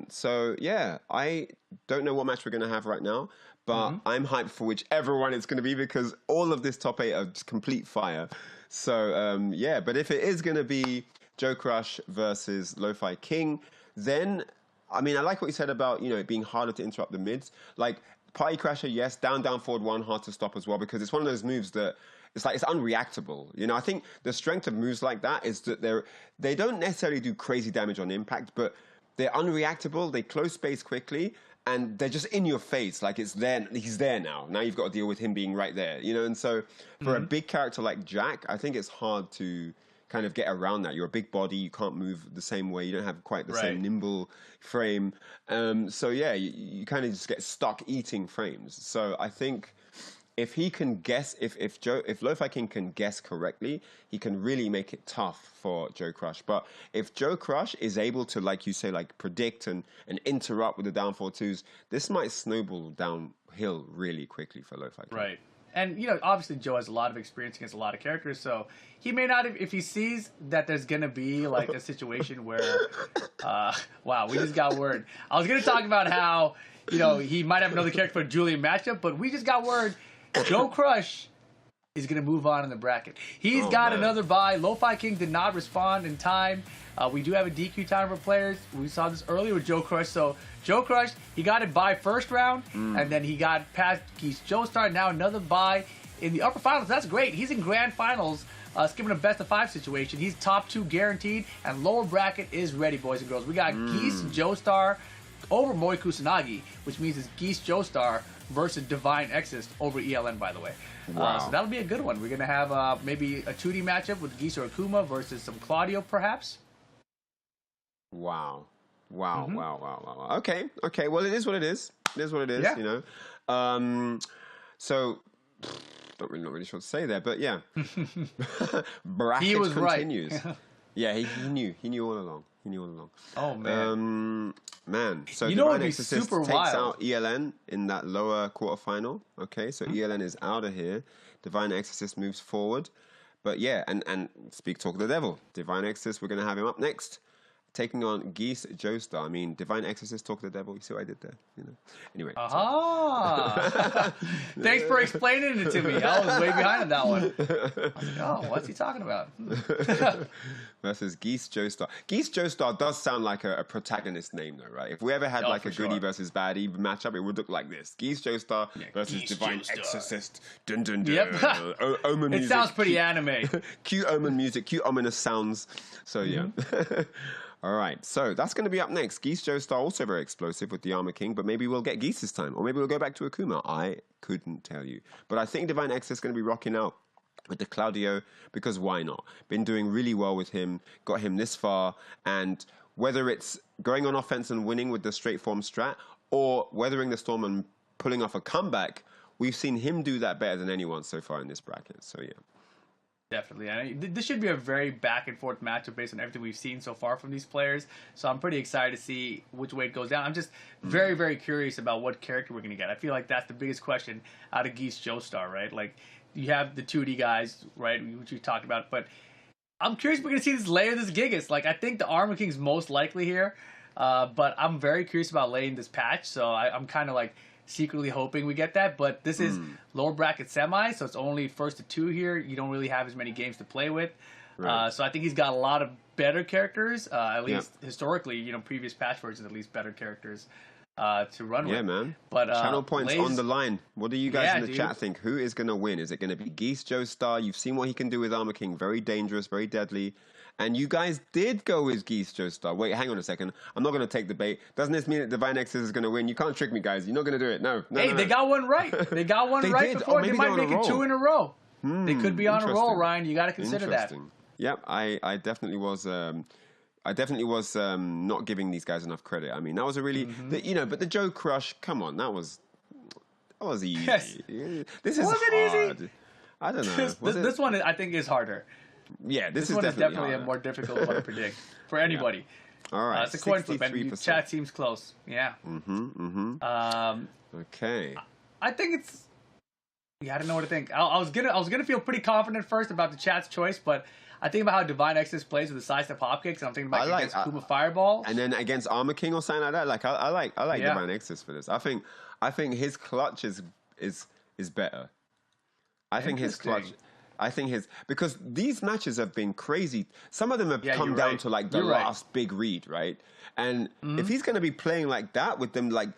So, yeah. I don't know what match we're going to have right now. But I'm hyped for whichever one it's going to be because all of this top 8 are just complete fire. So, yeah. But if it is going to be Joe Crush versus Lo-Fi King, then, I mean, I like what you said about, it being harder to interrupt the mids. Like, Party Crasher, yes, down, forward, 1, hard to stop as well, because it's one of those moves that, it's unreactable. I think the strength of moves like that is that they don't necessarily do crazy damage on impact, but they're unreactable, they close space quickly, and they're just in your face, like it's there. He's there now. Now you've got to deal with him being right there, And so for a big character like Jack, I think it's hard to kind of get around that. You're a big body, you can't move the same way, you don't have quite the same nimble frame. So yeah, you kind of just get stuck eating frames. So I think if he can guess, if Lo-Fi King can guess correctly, he can really make it tough for Joe Crush. But if Joe Crush is able to, like you say, like predict and interrupt with the down 4-2s, this might snowball downhill really quickly for Lo-Fi King. Right. And, obviously Joe has a lot of experience against a lot of characters, so he may not, if he sees that there's going to be, like, a situation where, wow, we just got word. I was going to talk about how, he might have another character for a Julian matchup, but we just got word Joe Crush is going to move on in the bracket. He's got another bye. Lo-Fi King did not respond in time. We do have a DQ time for players. We saw this earlier with Joe Crush. So Joe Crush, he got it bye first round, and then he got past GeeseJoestar. Now another bye in the upper finals. That's great. He's in grand finals, skipping a best of 5 situation. He's top 2 guaranteed, and lower bracket is ready, boys and girls. We got GeeseJoestar over moykusanagi, which means it's GeeseJoestar versus Divine Exorcist over ELN, by the way. Wow. So that'll be a good one. We're going to have maybe a 2D matchup with Geese or Akuma versus some Claudio, perhaps. Wow. Okay. Well, it is what it is. It is what it is, So, not really sure what to say there, but yeah. Bracket he was continues. Right. Yeah, he knew. He knew all along. Oh, man. So Divine Exorcist super takes wild. out ELN in that lower quarterfinal. Okay, so ELN is out of here. Divine Exorcist moves forward. But yeah, and talk of the devil. Divine Exorcist, we're going to have him up next. Taking on GeeseJoestar. I mean, Divine Exorcist, talk to the devil. You see what I did there? Anyway. Thanks for explaining it to me. I was way behind on that one. I was like, oh, what's he talking about? Versus GeeseJoestar. GeeseJoestar does sound like a protagonist name, though, right? If we ever had like a goodie versus baddie matchup, it would look like this: GeeseJoestar versus Divine Exorcist. Dun dun dun. Yep. Omen music. It sounds pretty anime. Cute omen music, cute ominous sounds. So yeah. All right, so that's going to be up next. GeeseJoestar also very explosive with the Armor King, but maybe we'll get Geese this time, or maybe we'll go back to Akuma. I couldn't tell you. But I think Divine X is going to be rocking out with the Claudio, because why not? Been doing really well with him, got him this far, and whether it's going on offense and winning with the straight form strat, or weathering the storm and pulling off a comeback, we've seen him do that better than anyone so far in this bracket, so yeah. Definitely. And this should be a very back and forth matchup based on everything we've seen so far from these players. So I'm pretty excited to see which way it goes down. I'm just very, very curious about what character we're going to get. I feel like that's the biggest question out of GeeseJoestar, right? Like, you have the 2D guys, right, which we talked about. But I'm curious if we're going to see this layer, this Gigas. Like, I think the Armor King's most likely here. But I'm very curious about laying this patch. So I'm kind of like secretly hoping we get that, but this is lower bracket semi, so it's only first to 2 here. You don't really have as many games to play with. Right. So I think he's got a lot of better characters, at least historically, previous patch versions, at least better characters. to run with. Yeah, man. But channel points Blaze, on the line. What do you guys in the dude. chat think? Who is going to win? Is it going to be GeeseJoestar? You've seen what he can do with Armor King. Very dangerous, very deadly. And you guys did go with GeeseJoestar. Wait, hang on a second. I'm not going to take the bait. Doesn't this mean that Divine Exorcist is going to win? You can't trick me, guys. You're not going to do it. No. Hey, they got one right. They got one They right did. before. Oh, they maybe might they're on make a it 2 roll. in a row. They could be on a roll, Interesting. Ryan. You got to consider that. Yep, I definitely was. I definitely was not giving these guys enough credit. I mean, that was a really, but the Joe Crush. Come on, that was easy. Yes. This is Was it hard. easy? I don't know. This one, I think, is harder. Yeah, this one is definitely harder. a more difficult one to predict for anybody. All right, it's a coin flip, and your 63%. chat seems close. Yeah. Okay. I think it's. Yeah, I don't know what to think. I was gonna feel pretty confident first about the chat's choice, but I think about how Divine Exorcist plays with the sidestep hop kicks, and I'm thinking about against Kuma Fireball. And then against Armor King or something like that. Like I like Divine Exorcist for this. I think his clutch is better. I think his clutch. Because these matches have been crazy. Some of them have come down to like the last big read, right? And if he's going to be playing like that with them, like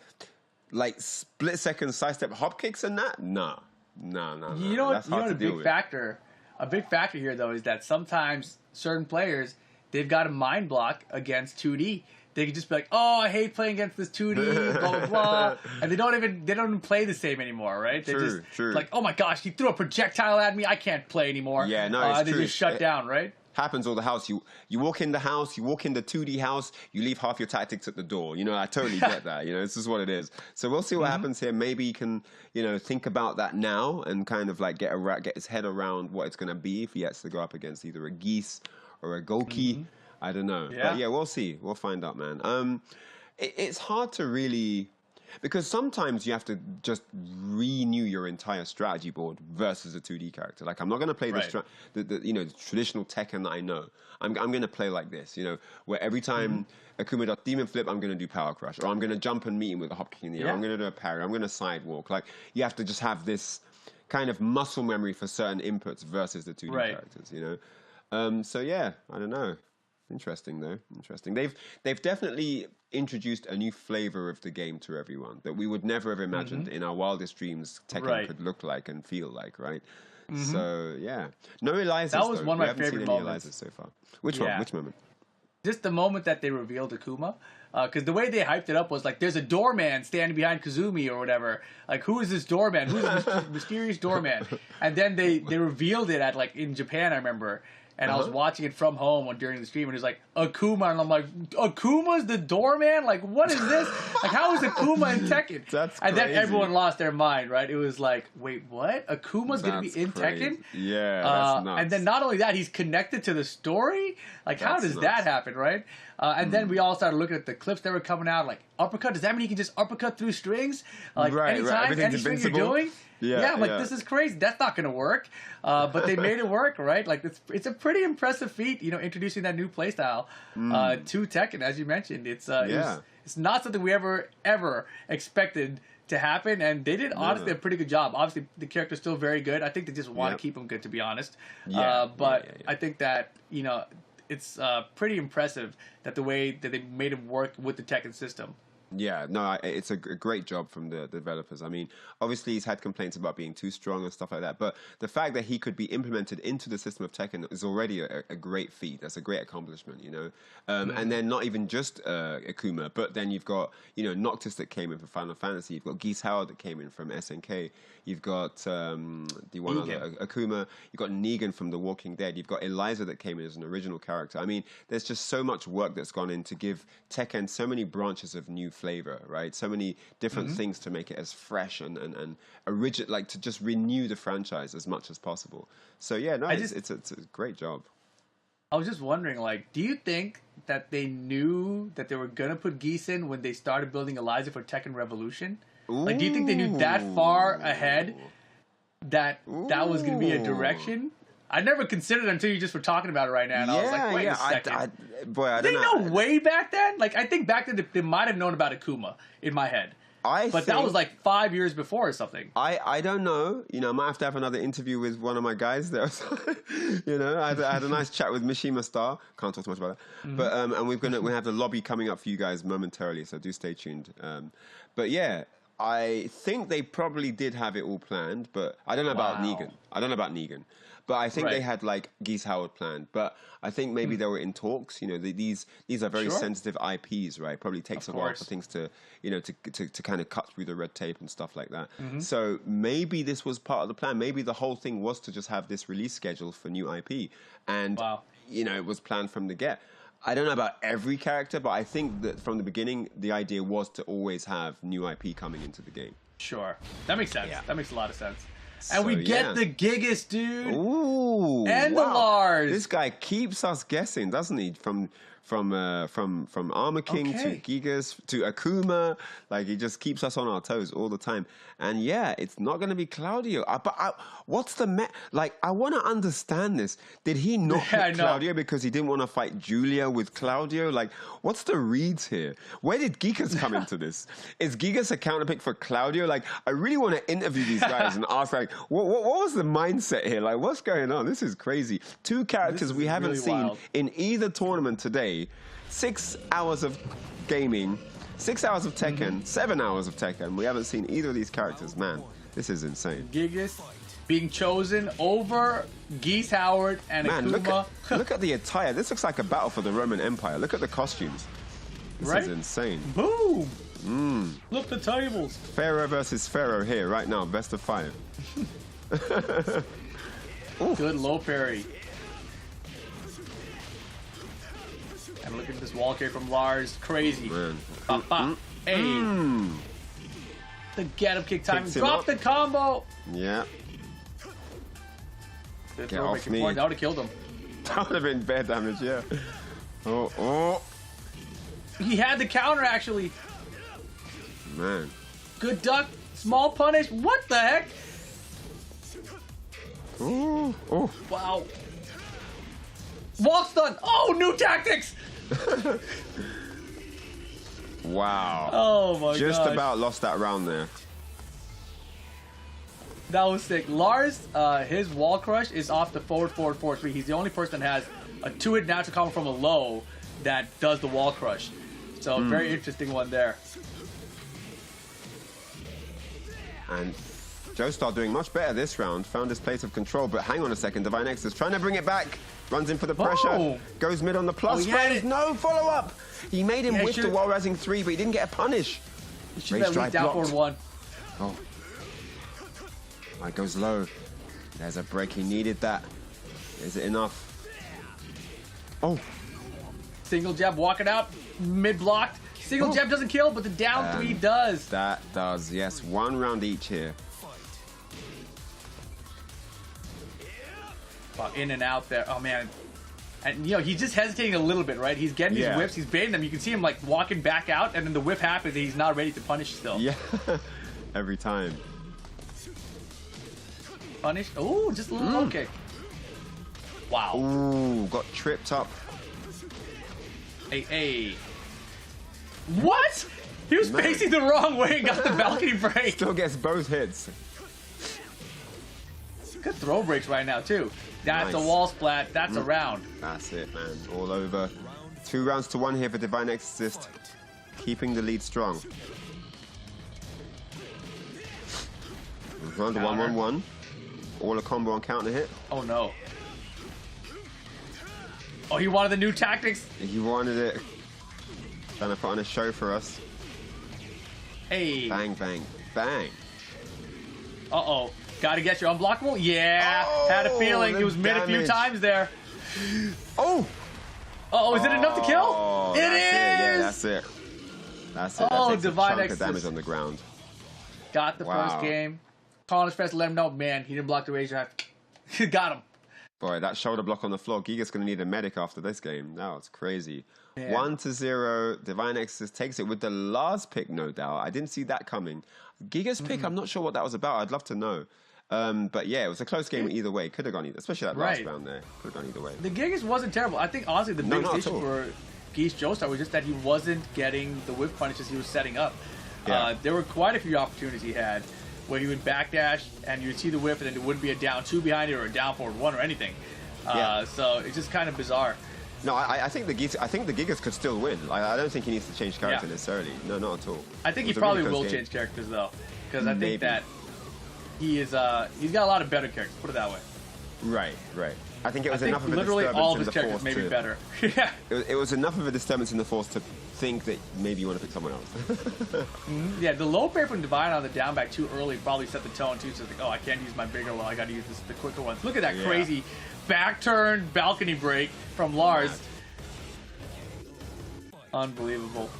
split second sidestep hop kicks and that, no. You know what? A big factor here though is that sometimes certain players they've got a mind block against 2D. They could just be like, "Oh, I hate playing against this 2D, blah blah blah," and they don't even play the same anymore, right? They True. Like, "Oh my gosh, he threw a projectile at me. I can't play anymore." Yeah, no, it's they true. just shut down, right? Happens all the house. You walk in the house, you walk in the 2D house, you leave half your tactics at the door. You know, I totally get that. You know, this is what it is. So we'll see what happens here. Maybe he can, think about that now and kind of like get his head around what it's going to be if he has to go up against either a Geese or a Goki. I don't know. Yeah. But yeah, we'll see. We'll find out, man. It's hard to really... Because sometimes you have to just renew your entire strategy board versus a 2D character. Like, I'm not going to play the traditional Tekken that I know. I'm going to play like this, where every time Akuma does Demon Flip, I'm going to do Power Crush. Or I'm going to jump and meet him with a hop kick in the air. I'm going to do a parry. I'm going to sidewalk. Like, you have to just have this kind of muscle memory for certain inputs versus the 2D characters, So, yeah, I don't know. Interesting though. Interesting. They've definitely introduced a new flavor of the game to everyone that we would never have imagined in our wildest dreams Tekken could look like and feel like, right? So yeah. No Elizas. That was though. one of we my haven't favorite seen any moments Elizas so far. Which one? Which moment? Just the moment that they revealed Akuma. Because the way they hyped it up was like, there's a doorman standing behind Kazumi or whatever. Like, who is this doorman? Who's this mysterious doorman? And then they revealed it at, like, in Japan, I remember. And I was watching it from home during the stream, and it was like, Akuma. And I'm like, Akuma's the doorman? Like, what is this? Like, how is Akuma in Tekken? That's and then crazy. everyone lost their mind, right? It was like, wait, what? Akuma's going to be in Tekken? Yeah, that's nuts. And then not only that, he's connected to the story? Like, how does that happen, right? And then we all started looking at the clips that were coming out, like, uppercut? Does that mean you can just uppercut through strings? Like, anytime, any string you're doing? Yeah, I'm like, this is crazy. That's not going to work. But they made it work, right? Like, it's a pretty impressive feat, introducing that new playstyle to Tekken, as you mentioned. It's not something we ever expected to happen, and they did, honestly, a pretty good job. Obviously, the character's still very good. I think they just want to keep him good, to be honest. I think that, it's pretty impressive that the way that they made him work with the Tekken system. Yeah, no, it's a great job from the developers. I mean, obviously he's had complaints about being too strong and stuff like that, but the fact that he could be implemented into the system of Tekken is already a great feat. That's a great accomplishment, And then not even just Akuma, but then you've got, Noctis that came in from Final Fantasy. You've got Geese Howard that came in from SNK. You've got the one other, Akuma. You've got Negan from The Walking Dead. You've got Eliza that came in as an original character. I mean, there's just so much work that's gone in to give Tekken so many branches of new flavor, right? So many different things to make it as fresh and original, like to just renew the franchise as much as possible. So yeah, no, it's a great job. I was just wondering, like, do you think that they knew that they were gonna put Geese in when they started building Eliza for Tekken Revolution? Like, do you think they knew that far ahead that was going to be a direction? I never considered it until you just were talking about it right now, and I was like, wait a second. I Did they know way back then? Like, I think back then they might have known about Akuma in my head. But that was like 5 years before or something. I don't know. You know, I might have another interview with one of my guys there. You know, I had a nice chat with Mishima Star. Can't talk too much about that. But and we have the lobby coming up for you guys momentarily, so do stay tuned. But yeah, I think they probably did have it all planned, but I don't know about Negan. But I think they had like Geese Howard planned. But I think maybe they were in talks. You know, these are very sensitive IPs, right? Probably takes a while for things to, you know, to kind of cut through the red tape and stuff like that. So maybe this was part of the plan. Maybe the whole thing was to just have this release schedule for new IP, and you know, it was planned from the get. I don't know about every character, but I think that from the beginning, the idea was to always have new IP coming into the game. Sure, that makes sense. Yeah. That makes a lot of sense. And we get the Gigas, dude. Ooh, and the Lars. This guy keeps us guessing, doesn't he? From Armor King to Gigas to Akuma, like he just keeps us on our toes all the time. And yeah, it's not going to be Claudio. What's the like? I want to understand this. Did he not pick Claudio because he didn't want to fight Julia with Claudio? Like, what's the reads here? Where did Gigas come into this? Is Gigas a counter pick for Claudio? Like, I really want to interview these guys and ask, like, what was the mindset here? Like, what's going on? This is crazy. Two characters we haven't seen in either tournament today. 6 hours of gaming, 6 hours of Tekken, 7 hours of Tekken. We haven't seen either of these characters. Man, this is insane. Gigas being chosen over Geese Howard and Akuma. Look at the attire. This looks like a battle for the Roman Empire. Look at the costumes. This is insane. Boom! Look the tables. Pharaoh versus Pharaoh here right now. Best of 5. Good low parry. And look at this wall carry from Lars. Crazy. Hey. The get up kick time. Drop the combo. Yeah. Get off me. That would have killed him. That would have been bad damage, yeah. Oh. He had the counter, actually. Man. Good duck. Small punish. What the heck? Oh. Wow. Wall stun. Oh, new tactics. Wow. Oh my god. Just about lost that round there. That was sick. Lars, his wall crush is off the forward 3. He's the only person that has a 2-hit natural combo from a low that does the wall crush. So very interesting one there. And Joestar doing much better this round. Found his place of control, but hang on a second. Divine Exorcist trying to bring it back. Runs in for the pressure. Goes mid on the plus. No follow-up. He made him whiff the wall razzing 3, but he didn't get a punish. He should have leaked down forward 1. Oh. It goes low. There's a break. He needed that. Is it enough? Oh. Single jab, walking out. Mid blocked. Single jab doesn't kill, but the down 3 does. That does. Yes, 1 round each here. In and out there. Oh man. And you know, he's just hesitating a little bit, right? He's getting these whiffs, he's baiting them. You can see him like walking back out, and then the whiff happens and he's not ready to punish still. Yeah. Every time. Punish. Oh, just a little okay. Wow. Ooh, got tripped up. Hey. What? He was facing the wrong way and got the balcony break. Still gets both hits. Good throw breaks right now, too. That's a wall splat. That's a round. That's it, man. All over. 2 rounds to 1 here for Divine Exorcist. Keeping the lead strong. Round 1-1-1. All a combo on counter hit. Oh, no. Oh, he wanted the new tactics. He wanted it. Trying to put on a show for us. Hey. Bang, bang, bang. Uh-oh. Got to get your unblockable? Yeah. Had a feeling. He was mid a few times there. Oh. Uh-oh, is it enough to kill? It is. Yeah, that's it. That's it. Oh, that takes Divine a chunk of Exorcist. damage on the ground. Got the first game. College Fest let him know, man, he didn't block the razor. Got him. Boy, that shoulder block on the floor. Giga's going to need a medic after this game. Now it's crazy. 1-0. Divine Exorcist takes it with the last pick, no doubt. I didn't see that coming. Giga's pick, I'm not sure what that was about. I'd love to know. But yeah, it was a close game either way. Could have gone either, especially that last round there. Could have gone either way. The Gigas wasn't terrible. I think, honestly, the biggest issue for GeeseJoestar was just that he wasn't getting the whip punishes he was setting up. Yeah. There were quite a few opportunities he had where he would backdash and you would see the whip and then there wouldn't be a down 2 behind it or a down forward 1 or anything. So it's just kind of bizarre. No, I think the Gigas could still win. I don't think he needs to change character necessarily. No, not at all. I think he probably will change characters though, because I think that he's got a lot of better characters. Put it that way. Right. I think it was enough of a literally disturbance all of in his the characters force may be to, better. Yeah. It was enough of a disturbance in the force to think that maybe you want to pick someone else. Yeah, the low pair from Divine on the down back too early probably set the tone too. So it's like, oh, I can't use my bigger low. I got to use the quicker ones. Look at that crazy back turn balcony break from Lars. Unbelievable.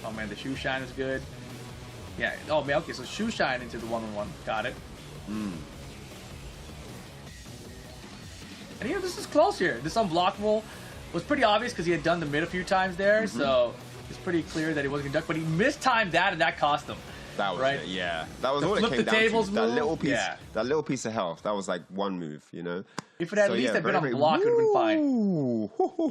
Oh man, the shoe shine is good. Yeah. Oh man. Okay, so shoe shine into the 1-on-1. Got it. And this is close here. This unblockable was pretty obvious because he had done the mid a few times there, so it's pretty clear that he wasn't gonna duck. But he mistimed that, and that cost him. That was right. It, yeah. That was all it flip came the down tables to. move. That little piece of health. That was like one move, you know. If it had at least had been on block, it would have been fine.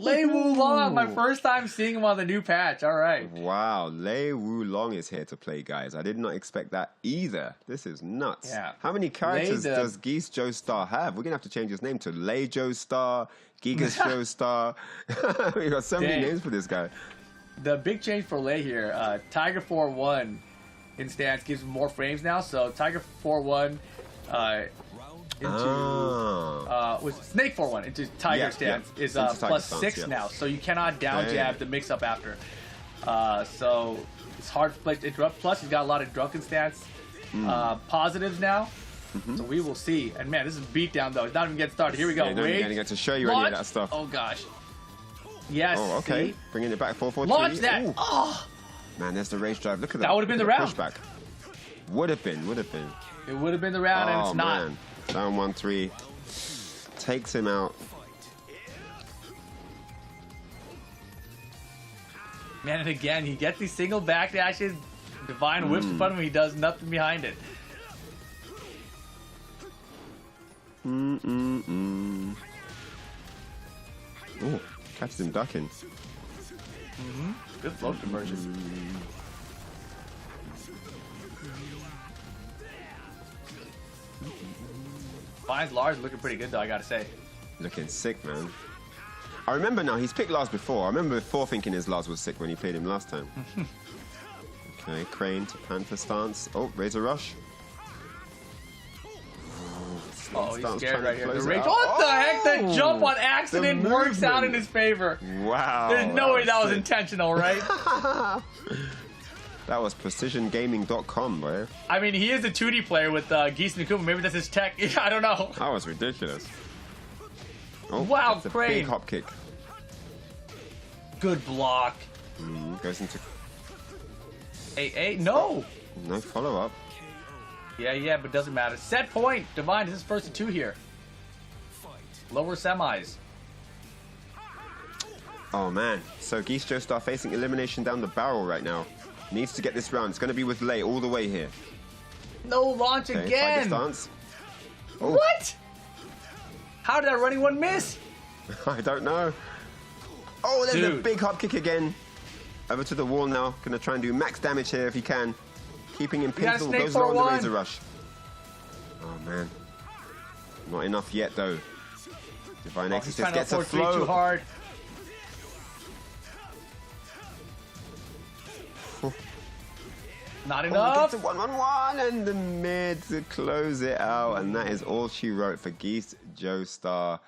Lei Wulong, my first time seeing him on the new patch. All right. Wow, Lei Wulong is here to play, guys. I did not expect that either. This is nuts. Yeah. How many characters does GeeseJoestar have? We're gonna have to change his name to LeiJoestar, GeeseJoestar. We got so many names for this guy. The big change for Lei here, Tiger 4-1 in stance gives him more frames now. So Tiger 4-1 was Snake 4-1 into Tiger stance is plus 6 now. So you cannot down jab the mix up after. So it's hard to play interrupt. Plus he's got a lot of drunken stance positives now. So we will see. And man, this is beatdown though. It's not even getting started. Here we go. Yeah, no, you're get to show you any of that stuff. Oh gosh. Yes. Oh, okay. See? Bringing it back 4-4-3. Launch that. Ooh. Oh. Man, there's the rage drive. Look at that. That would have been the round. Pushback. Would have been. It would have been the round, and it's not. Man. Down 1-3. Takes him out. Man, and again, he gets these single backdashes. Divine whips in front of him. He does nothing behind it. Oh, catches him ducking. Good float conversion. Divine's Lars looking pretty good though, I gotta say. Looking sick, man. I remember now, he's picked Lars before. I remember before thinking his Lars was sick when he played him last time. Okay, crane to Panther stance. Oh, Razor Rush. Oh, he's scared right here. The rage. What the heck? The jump on accident works out in his favor. Wow. There's no way that was intentional, right? That was precisiongaming.com, boy. I mean, he is a 2D player with Geese Nakuma. Maybe that's his tech. I don't know. That was ridiculous. Oh, wow, that's a crane. big hop kick. Good block. Goes into... Hey, no. No follow-up. Yeah, but doesn't matter. Set point. Divine is his first of 2 here. Lower semis. Oh, man. So GeeseJoestar facing elimination down the barrel right now. Needs to get this round. It's going to be with Lei all the way here. No launch again. Stance. Oh. What? How did that running one miss? I don't know. Oh, there's a big hop kick again. Over to the wall now. Going to try and do max damage here if he can. Keeping him pinned. Goes low on the Razor Rush. Oh, man. Not enough yet, though. Divine Exorcist gets a flow. Too hard. Not enough. Gets a 1-1-1 and the mid to close it out. And that is all she wrote for GeeseJoestar,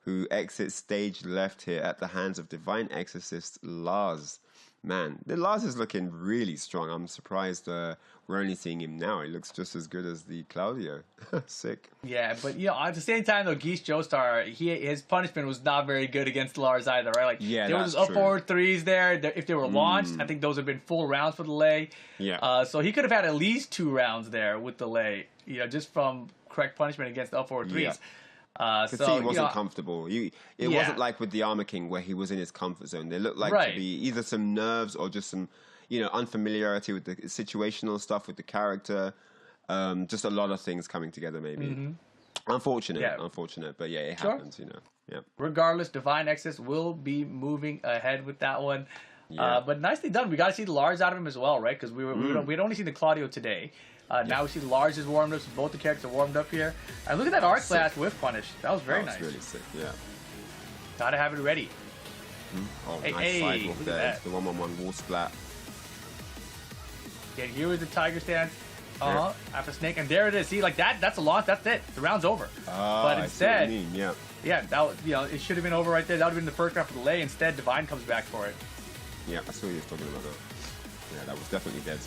who exits stage left here at the hands of Divine Exorcist Lars. Man, the Lars is looking really strong. I'm surprised we're only seeing him now. He looks just as good as the Claudio. Sick. Yeah, but at the same time though, GeeseJoestar, his punishment was not very good against Lars either, right? Like there was up forward 3s there. If they were launched, I think those would have been full rounds for the Lei. Yeah. So he could have had at least 2 rounds there with the Lei, just from correct punishment against up forward 3s. Yeah. Could see he wasn't comfortable. It wasn't like with the Armor King where he was in his comfort zone. They looked like to be either some nerves or just some, unfamiliarity with the situational stuff with the character. Just a lot of things coming together, maybe. Unfortunate, but yeah, it happens, Yeah. Regardless, Divine Exorcist will be moving ahead with that one. Yeah. But nicely done. We got to see the Lars out of him as well, right? Because we'd only seen the Claudio today. Now we see the Lars is warmed up. So both the characters are warmed up here. And look at that arc slash whiff punish. That was very nice. Really sick. Yeah. Gotta have it ready. Oh, Hey, nice sidewalk look there. at that. The 1-1-1 wall splat. Yeah, here is the Tiger stance. After Snake, and there it is. See, like that's a loss. That's it. The round's over. But instead, I see what you mean. Yeah. yeah, that it should have been over right there. That would have been the first round for the lay. Instead, Divine comes back for it. Yeah, I saw you was talking about that. Yeah, that was definitely dead.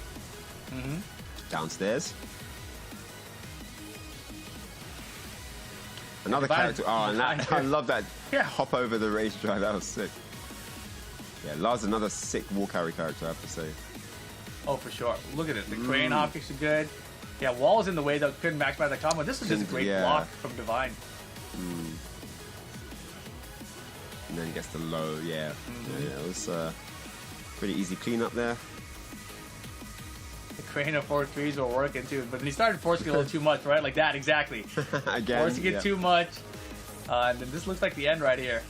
Downstairs. Another Divine, character. Oh, and that, I love that. Yeah. Hop over the race drive. That was sick. Yeah, Lars another sick wall carry character, I have to say. Oh, for sure. Look at it. The crane optics are good. Yeah, wall's in the way though. Couldn't maximize that combo. This is just a great block from Divine. And then gets the low. Yeah. Yeah, it was pretty easy cleanup there. The crane of 4-3s were working too, but then he started forcing it a little too much, right? Like that, exactly. Again, forcing it too much. And then this looks like the end right here.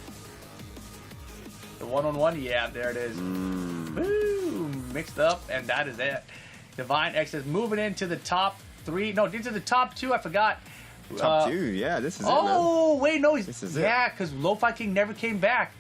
The 1-on-1, yeah, there it is. Boom, mixed up, and that is it. Divine Exorcist moving into the top 3. No, into the top 2. I forgot. Top 2, yeah, this is it, man. Oh, wait, no. This is it. Yeah, because Lo-Fi King never came back.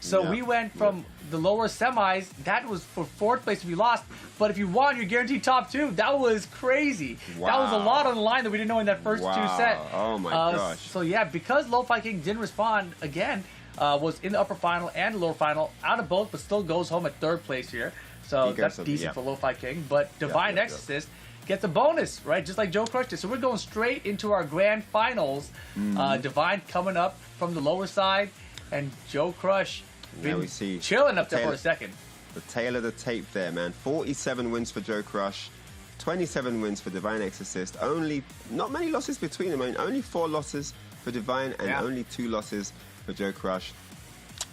So we went from the lower semis. That was for 4th place if you lost. But if you won, you're guaranteed top 2. That was crazy. Wow. That was a lot on the line that we didn't know in that first 2 sets. Oh, my gosh. So, yeah, because Lo-Fi King didn't respond again, was in the upper final and the lower final, out of both, but still goes home at 3rd place here. So that's decent for Lo-Fi King. But Divine Exorcist gets a bonus, right? Just like Joe crushed it. So we're going straight into our grand finals. Divine coming up from the lower side, and Joe Crush Now we see chilling up there for a second. The tail of the tape there, man. 47 wins for Joe Crush, 27 wins for Divine Exorcist. Not many losses between them. I mean, only 4 losses for Divine and only 2 losses for Joe Crush.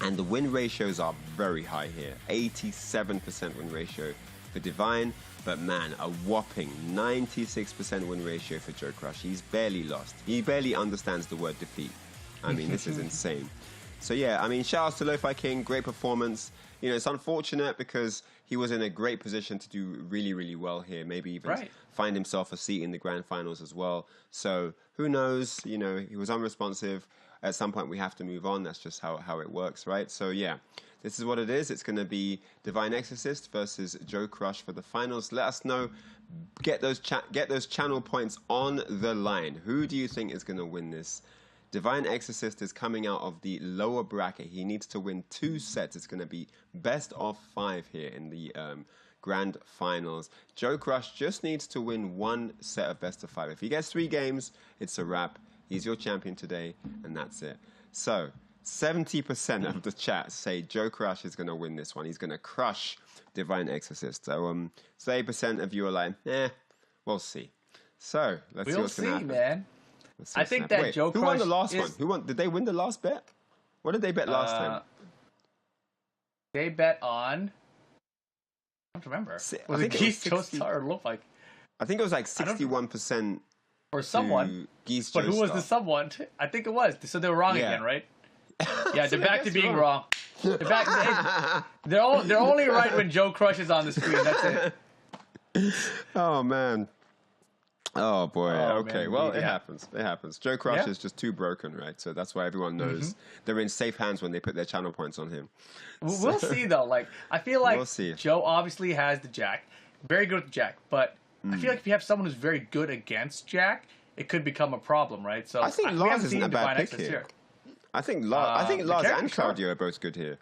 And the win ratios are very high here. 87% win ratio for Divine, but man, a whopping 96% win ratio for Joe Crush. He's barely lost. He barely understands the word defeat. I mean, this is insane. So yeah, I mean, shout outs to Lo-Fi King, great performance. You know, it's unfortunate because he was in a great position to do really, really well here. Maybe even find himself a seat in the grand finals as well. So who knows? You know, he was unresponsive. At some point, we have to move on. That's just how it works, right? So yeah, this is what it is. It's going to be Divine Exorcist versus Joe Crush for the finals. Let us know. Get those channel points on the line. Who do you think is going to win this? Divine Exorcist is coming out of the lower bracket. He needs to win 2 sets. It's going to be best of 5 here in the grand finals. Joe Crush just needs to win 1 set of best of 5. If he gets 3 games, it's a wrap. He's your champion today, and that's it. So 70% of the chat say Joe Crush is going to win this one. He's going to crush Divine Exorcist. So 30% of you are like, we'll see. So let's see what's going to happen. Man. I think that Joe Crush who won the last one? Who won? Did they win the last bet? What did they bet last time? They bet on. I don't remember. Was it GeeseJoestar or look like? I think it was like 61%. Or someone. GeeseJoestar. But who was the someone? I think it was. So they were wrong again, right? Yeah, they're back to being wrong. They're back. They're only right when Joe Crush is on the screen. That's it. Oh man. Oh boy. Okay. Man, well, it happens. It happens. Joe Crush is just too broken, right? So that's why everyone knows they're in safe hands when they put their channel points on him. We'll see though. Like I feel like Joe obviously has the Jack, very good with the Jack, but I feel like if you have someone who's very good against Jack, it could become a problem, right? So I think Lars isn't a bad pick here. I think Lars and Claudio are both good here.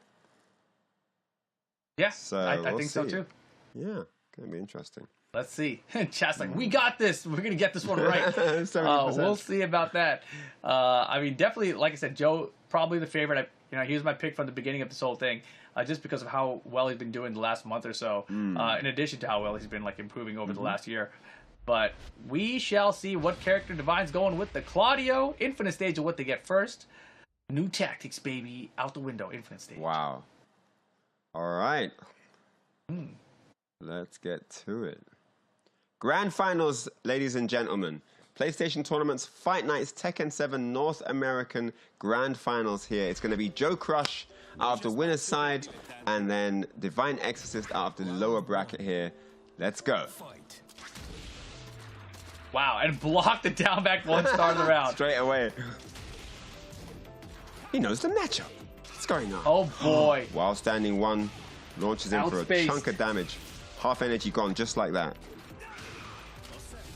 Yeah, so I think so too. Yeah, gonna be interesting. Let's see. Chat's like, we got this. We're going to get this one right. We'll see about that. I mean, definitely, like I said, Joe, probably the favorite. He was my pick from the beginning of this whole thing, just because of how well he's been doing the last month or so, in addition to how well he's been improving over the last year. But we shall see what character Divine's going with the Claudio Infinite stage of what they get first. New tactics, baby. Out the window. Infinite stage. Wow. All right. Let's get to it. Grand finals, ladies and gentlemen. PlayStation Tournaments, Fight Nights, Tekken 7 North American Grand Finals here. It's going to be Joe Crush out of the winner's side, and then Divine Exorcist out of the lower bracket here. Let's go. Wow, and blocked the down back one star of the round. Straight away. He knows the matchup. What's going on? Oh boy. While standing one, launches in for a Outspaced. chunk of damage. Half energy gone just like that.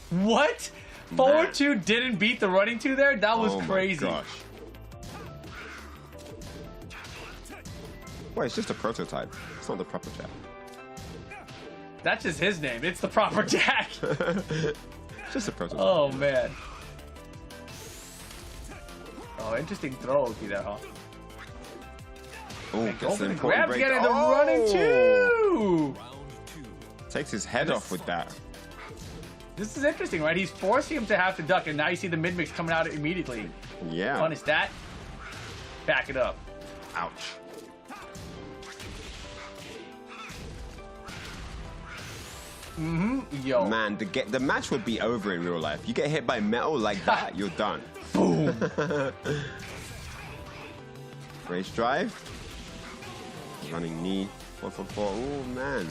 What? Forward 2 didn't beat the running 2 there? That was crazy. Oh my gosh. Well, it's just a prototype. It's not the proper Jack. That's just his name. It's the proper Jack. Just a prototype. Oh, man. Oh, interesting throw, Oki, there, huh? Oh, Go gets for an the important grab, break. getting the running 2. Takes his head off with that. This is interesting, right? He's forcing him to have to duck, and now you see the mid-mix coming out immediately. Yeah. Punish that. Back it up. Ouch. Yo. Man, the match would be over in real life. You get hit by metal like that, you're done. Boom. Race drive. Running knee. 4-4-4. Oh, man.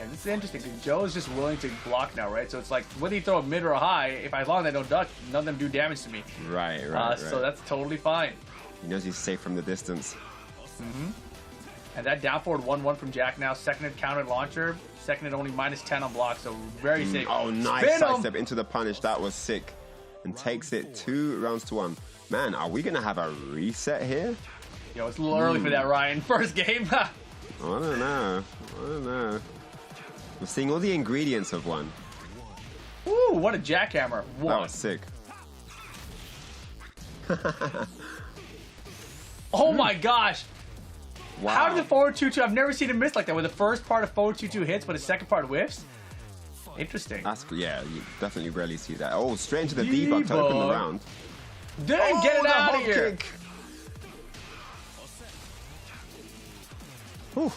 And this is interesting because Joe is just willing to block now, right? So it's like whether you throw a mid or a high, if as long as I don't duck, none of them do damage to me. Right. So that's totally fine. He knows he's safe from the distance. And that down forward 1-1 from Jack now. Seconded counter launcher. Seconded only -10 on block, so very safe. Oh, nice Spin 'em. sidestep into the punish. That was sick. And takes it 2 rounds to 1. Man, are we going to have a reset here? Yo, it's a little early for that, Ryan. First game. I don't know. We're seeing all the ingredients of one. Ooh, what a jackhammer. That One. was sick. Oh my gosh. Wow. How did the forward 2-2? I've never seen him miss like that, where the first part of forward 2-2 hits, but the second part whiffs. Interesting. Yeah, you definitely rarely see that. Oh, straight into the debug to open the round. Didn't get it the out of hop here. kick. Whew.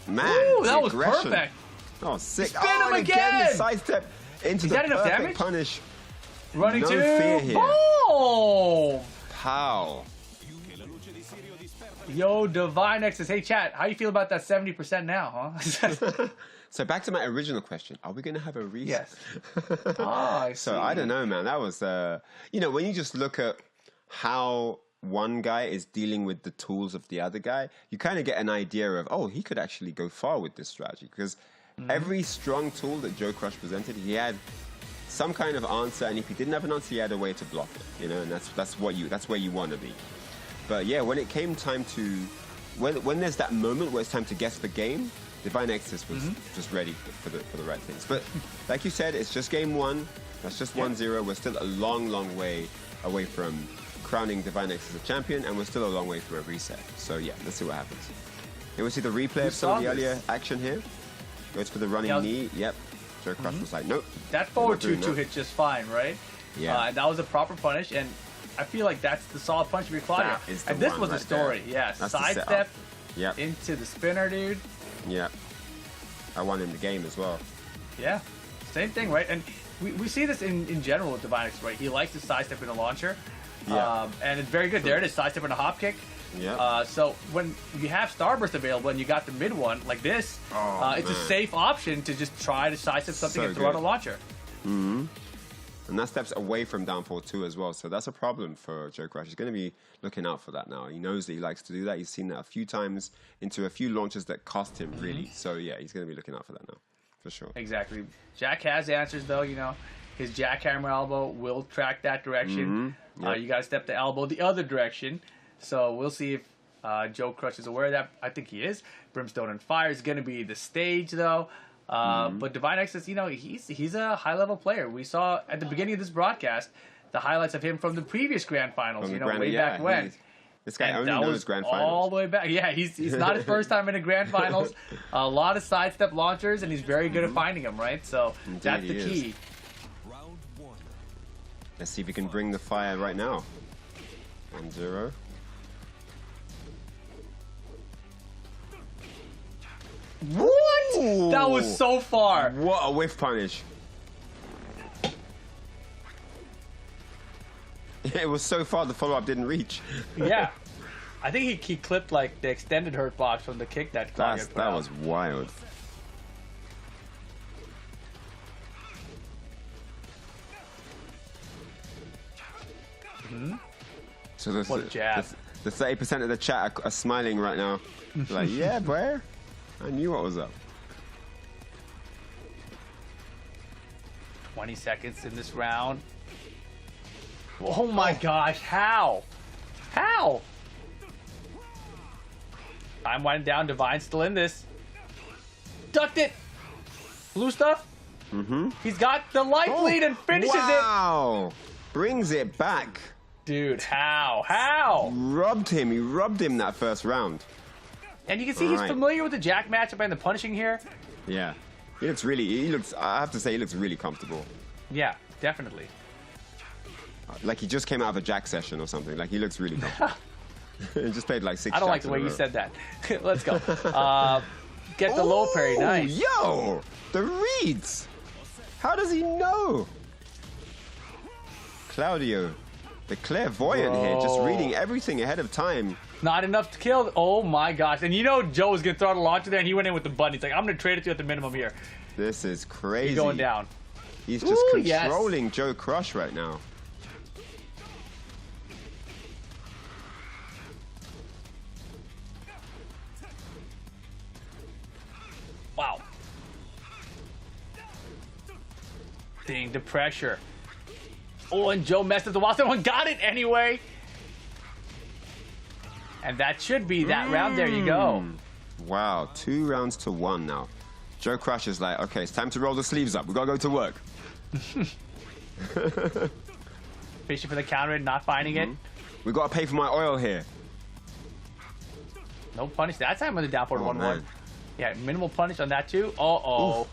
Man, Ooh, the that was aggression. perfect. Oh, sick. Spin him and again. the sidestep into Is the that enough perfect damage? punish. Running No 2. fear here. Boom. Pow. Yo, Divine Exorcist. Hey, chat. How you feel about that 70% now, huh? So back to my original question. Are we going to have a reset? Yes. I see. So I don't know, man. That was, when you just look at how one guy is dealing with the tools of the other guy, you kind of get an idea of, oh, he could actually go far with this strategy. Because every strong tool that Joe Crush presented, he had some kind of answer, and if he didn't have an answer, he had a way to block it. And that's where you want to be. But yeah, when it came time to, when there's that moment where it's time to guess the game, Divine Exorcist was just ready for the right things. But like you said, it's just game 1. That's just 1-0. We're still a long, long way away from crowning Divine Exorcist champion, and we're still a long way from a reset. So yeah, let's see what happens. Here we see the replay of some of the earlier action here. Goes for the running knee. Yep. Joe Crush was like, nope. That forward 2-2 hit just fine, right? Yeah. That was a proper punish, and I feel like that's the solid punch of your Claudio. That is the And this one was right the story. there. Yeah, That's the sidestep setup. Yep. into the spinner, dude. Yep. I won in the game as well. Yeah, same thing, right? And we see this in general with Divine Exorcist, right? He likes to sidestep in a launcher. Yeah. And it's very good. There it is, sidestep and a hop kick. Yeah. So when you have Starburst available and you got the mid one like this, it's a safe option to just try to sidestep something So and throw out a good. launcher. And that steps away from down 4-2 as well. So that's a problem for Joe Crush. He's going to be looking out for that now. He knows that he likes to do that. He's seen that a few times into a few launches that cost him, really. So yeah, he's going to be looking out for that now, for sure. Exactly. Jack has answers, though. You know, his jackhammer elbow will track that direction. Yep. You got to step the elbow the other direction. So we'll see if Joe Crush is aware of that. I think he is. Brimstone and Fire is going to be the stage, though. But Divine Exorcist, you know, he's a high-level player. We saw at the beginning of this broadcast the highlights of him from the previous Grand Finals, way back when. This guy And only that knows was Grand all Finals. the way back. Yeah, he's not his first time in a Grand Finals. A lot of sidestep launchers, and he's very good at finding them, right? So that's the he key. is. Let's see if he can bring the fire right now. 1-0. What? Ooh. That was so far. What a whiff punish. It was so far the follow-up didn't reach. Yeah. I think he clipped like the extended hurt box from the kick that Claudio put That out. was wild. So What a jab. the 30% of the chat are smiling right now. Like, yeah, boy. I knew what was up. 20 seconds in this round. Oh my gosh, how? How? Time winding down, Divine's still in this. Ducked it! Blue stuff? Mm-hmm. He's got the life lead and finishes it! Wow! Brings it back. Dude, how? How? He rubbed him that first round. And you can see he's familiar with the Jack matchup and the punishing here. Yeah. He looks, I have to say, he looks really comfortable. Yeah, definitely. Like he just came out of a Jack session or something. Like he looks really comfortable. He just played like 6 I don't like Jacks the in way a you row. said that. Let's go. Get the low parry, nice. Yo! The reads! How does he know? Claudio, the clairvoyant here, just reading everything ahead of time. Not enough to kill. Oh my gosh. And you know Joe was going to throw the launcher there, and he went in with the button. He's like, I'm going to trade it to you at the minimum here. This is crazy. He's going down. He's just Yes. controlling Joe Crush right now. Wow. Dang, the pressure. Oh, and Joe messed up the wall. Someone got it anyway. And that should be that round. There you go. Wow, 2 rounds to 1 now. Joe Crush is like, okay, it's time to roll the sleeves up. We gotta go to work. Fishing for the counter and not finding it. We gotta pay for my oil here. No punish. That time with the down forward 1-1. man. Yeah, minimal punish on that too. Uh-oh.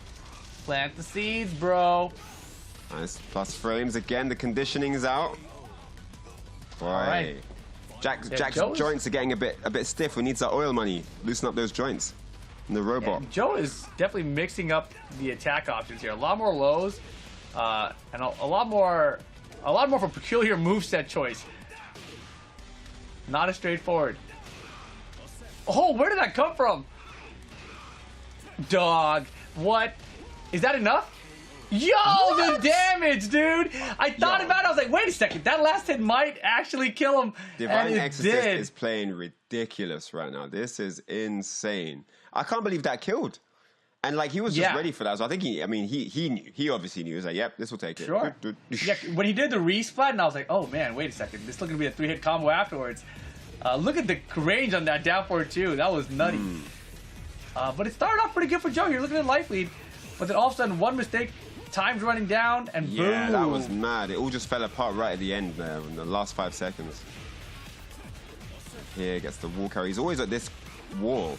Plant the seeds, bro. Nice. Plus frames again. The conditioning is out. Boy. right. Jack's Joe's- joints are getting a bit stiff. We need that oil money. Loosen up those joints. And the robot. And Joe is definitely mixing up the attack options here. A lot more lows, and a lot more of a peculiar moveset choice. Not as straightforward. Oh, where did that come from? Dog. What? Is that enough? Yo, the damage, dude! I thought about it. I was like, wait a second. That last hit might actually kill him. Divine and it Exorcist did. is playing ridiculous right now. This is insane. I can't believe that killed. And like he was just ready for that. So I think he knew. He obviously knew. He was like, yep, this will take it. Sure. Yeah, when he did the resplat, and I was like, oh man, wait a second. This is looking to be a 3-hit combo afterwards. Look at the range on that down forward too. That was nutty. But it started off pretty good for Joe. You're looking at life lead, but then all of a sudden one mistake, time's running down, and boom. Yeah, that was mad. It all just fell apart right at the end there in the last 5 seconds. Here gets the wall carry. He's always at this wall.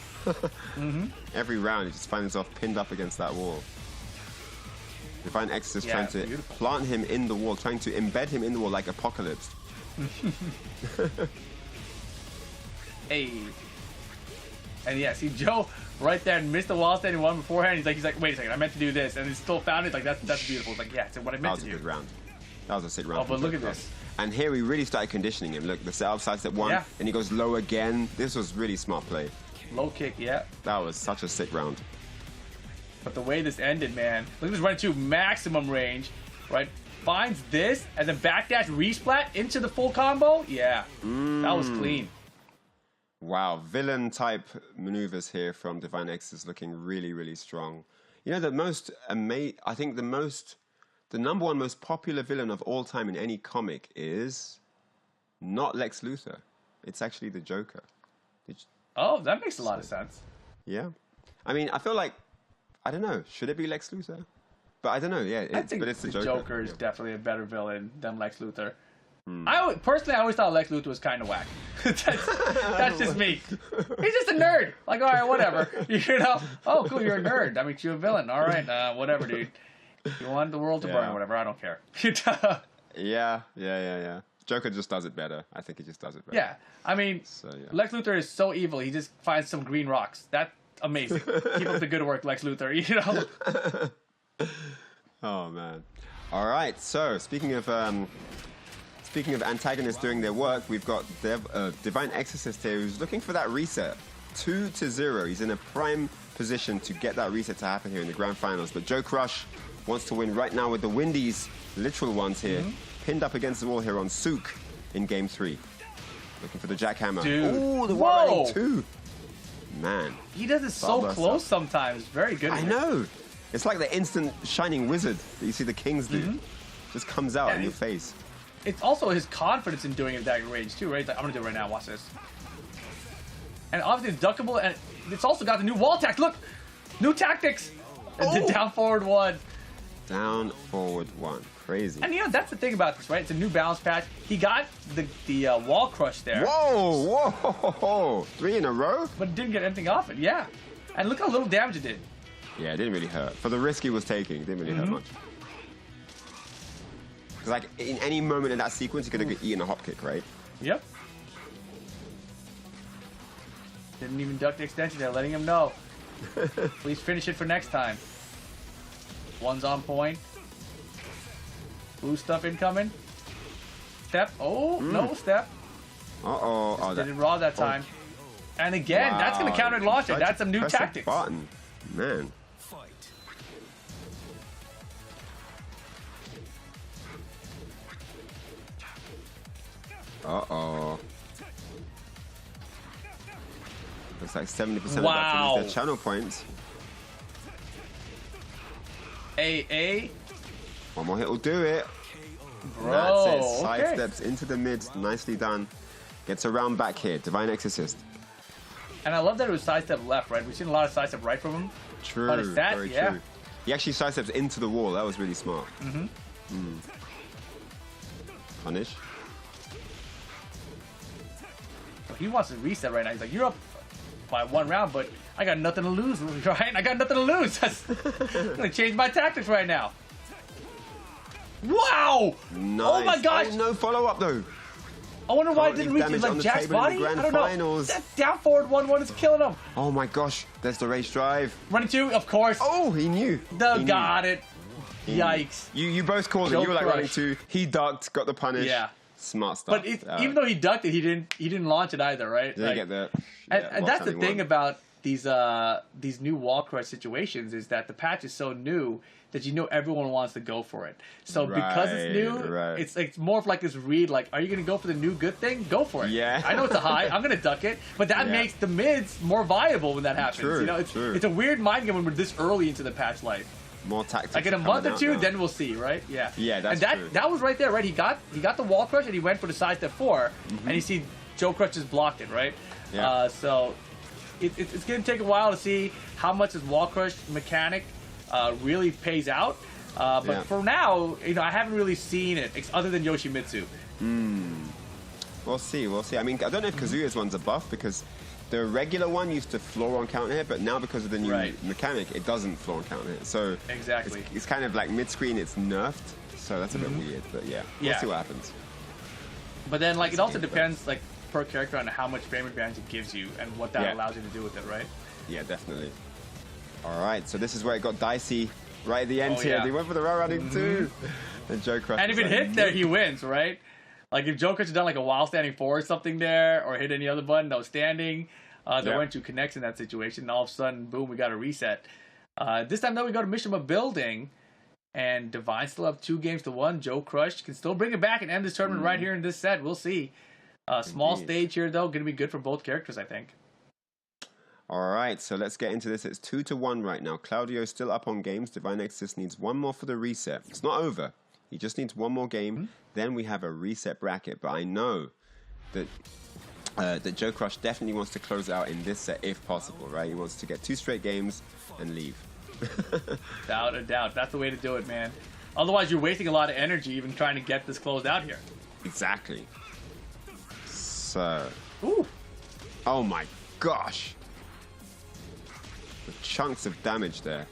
Every round he just finds himself pinned up against that wall. Divine Exorcist trying to plant him in the wall, trying to embed him in the wall like Apocalypse. Hey. And yeah, see Joe right there missed the wall standing one beforehand. He's like, wait a second, I meant to do this, and he still found it. Like that's beautiful. It's like, yeah, it's what I meant to do. That was a good round. That was a sick round. Oh, but look at this. And here he really started conditioning him. Look, the setup side step 1, and he goes low again. This was really smart play. Low kick, yeah. That was such a sick round. But the way this ended, man. Look at this run to maximum range, right? Finds this, and then backdash resplat into the full combo. Yeah, that was clean. Wow, villain type maneuvers here from Divine Exorcist looking really, really strong. You know, I think the number one most popular villain of all time in any comic is not Lex Luthor. It's actually the Joker. Oh, that makes a lot of sense. Yeah. I mean, I feel like, I don't know, should it be Lex Luthor? But I don't know, yeah. I think but it's the Joker. Joker is definitely a better villain than Lex Luthor. I always thought Lex Luthor was kind of whack. that's just me. He's just a nerd. Like, all right, whatever. You know? Oh, cool, you're a nerd. That makes you a villain. All right, whatever, dude. You want the world to burn or whatever. I don't care. Yeah. Joker just does it better. I think he just does it better. Yeah. I mean, Lex Luthor is so evil. He just finds some green rocks. amazing. Keep up the good work, Lex Luthor. You know. Oh man. All right. So speaking of antagonists doing their work, we've got Divine Exorcist here, who's looking for that reset. 2-0. He's in a prime position to get that reset to happen here in the grand finals. But Joe Crush wants to win right now with the Windies, literal ones here, pinned up against the wall here on Sook in game 3. Looking for the jackhammer. Ooh, the Whoa! 1-2. Man. He does it so close sometimes. Very good. I know. It's like the instant shining wizard that you see the kings do. Just comes out in your face. It's also his confidence in doing it at that range too, right? He's like, I'm gonna do it right now. Watch this. And obviously it's duckable, and it's also got the new wall tact. Look, new tactics. Oh. Down forward 1. Down forward 1. Crazy. And you know that's the thing about this, right? It's a new balance patch. He got the wall crush there. Whoa! 3 in a row? But didn't get anything off it. Yeah. And look how little damage it did. Yeah, it didn't really hurt. For the risk he was taking, it didn't really hurt much. Because like in any moment in that sequence, you're gonna get eaten a hop kick, right? Yep. Didn't even duck the extension there, letting him know. Please finish it for next time. 1's on point. Blue stuff incoming. Step. Oh, no step. Uh-oh. Oh, Did it raw that time. And again, that's going to counter launch it. That's some new tactics. Button. Man. Uh-oh. Looks like 70% of that to lose their channel points. A. One more hit will do it. Bro, That's it. Side okay. steps into the mid. Nicely done. Gets around back here. Divine Exorcist. And I love that it was sidestep left, right? We've seen a lot of sidestep right from him. True. But is that, very true. He actually sidesteps into the wall. That was really smart. Punish. He wants to reset right now. He's like, you're up by 1 round, but I got nothing to lose, right? I got nothing to lose. I'm going to change my tactics right now. Wow! Nice. Oh my gosh! Oh, no follow-up though. I wonder why it didn't reach his, like, Jack's body? I don't know. That down forward 1-1 is killing him. Oh my gosh, there's the race drive. Running 2, of course. Oh, he knew. Got it. Yikes. You both called it. You were like running 2. He ducked, got the punish. Yeah. Smart stuff. But even though he ducked it, he didn't launch it either, right? Didn't get that. And that's the thing about these new wall crush situations is that the patch is so new that you know everyone wants to go for it. So because it's new, it's more of like this read, like, are you going to go for the new good thing? Go for it. Yeah. I know it's a high. I'm going to duck it. But that makes the mids more viable when that happens. True, you know, it's a weird mind game when we're this early into the patch life. More tactics. Like in a month or two, then we'll see, right? Yeah. Yeah, that's and true. that was right there, right? He got the wall crush and he went for the sidestep 4, and you see Joe Crush just blocked it, right? Yeah. So it's going to take a while to see how much this wall crush mechanic really pays out. But for now, you know, I haven't really seen it other than Yoshimitsu. We'll see. I mean, I don't know if Kazuya's one's a buff because the regular one used to floor on counter hit, but now because of the new mechanic, it doesn't floor on counter hit. So exactly, it's kind of like mid-screen, it's nerfed. So that's a bit weird, but we'll see what happens. But then, like, it also depends, like, per character on how much frame advantage it gives you and what that allows you to do with it, right? Yeah, definitely. All right, so this is where it got dicey. Right at the end here, they went for the raw running too. And Joe Crush. And if it hits there, he wins, right? Like if Joe Crush had done like a while standing 4 or something there, or hit any other button that was standing, there weren't 2 connects in that situation. And all of a sudden, boom, we got a reset. This time though, we go to Mishima Building, and Divine still have 2 games to 1. Joe Crush can still bring it back and end this tournament right here in this set. We'll see. Small stage here though, going to be good for both characters, I think. All right, so let's get into this. It's 2-1 right now. Claudio's still up on games. Divine Exorcist needs 1 more for the reset. It's not over. He just needs 1 more game. Then we have a reset bracket. But I know that that Joe Crush definitely wants to close out in this set if possible, right? He wants to get 2 straight games and leave. Without a doubt. That's the way to do it, man. Otherwise, you're wasting a lot of energy even trying to get this closed out here. Exactly. So... Ooh. Oh my gosh. Chunks of damage there.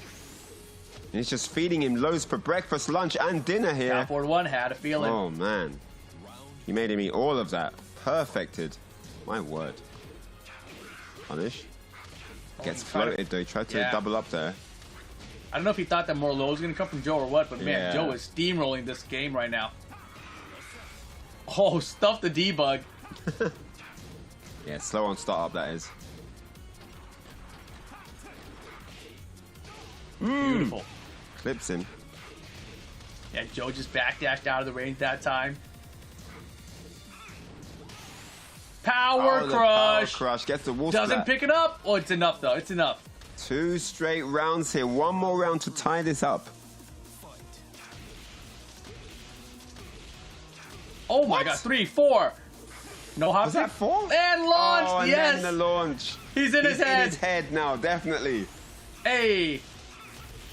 And he's just feeding him loads for breakfast, lunch, and dinner here. Down forward 1, had a feeling. Oh man, he made him eat all of that. Perfected. My word. Punish. Gets floated though. He tried to double up there. I don't know if he thought that more low was going to come from Joe or what, but man, Joe is steamrolling this game right now. Oh, stuff the debug. Yeah, slow on startup that is. Beautiful. Clips him. Yeah, Joe just backdashed out of the range that time. Power crush. Power crush gets the wall Doesn't splat. pick it up. Oh, it's enough though. It's enough. 2 straight rounds here. One more round to tie this up. Oh my God, 3, 4. No hop. Was that 4? And launch. Oh, and yes. then the launch. He's in his head. In his head now, definitely. Hey.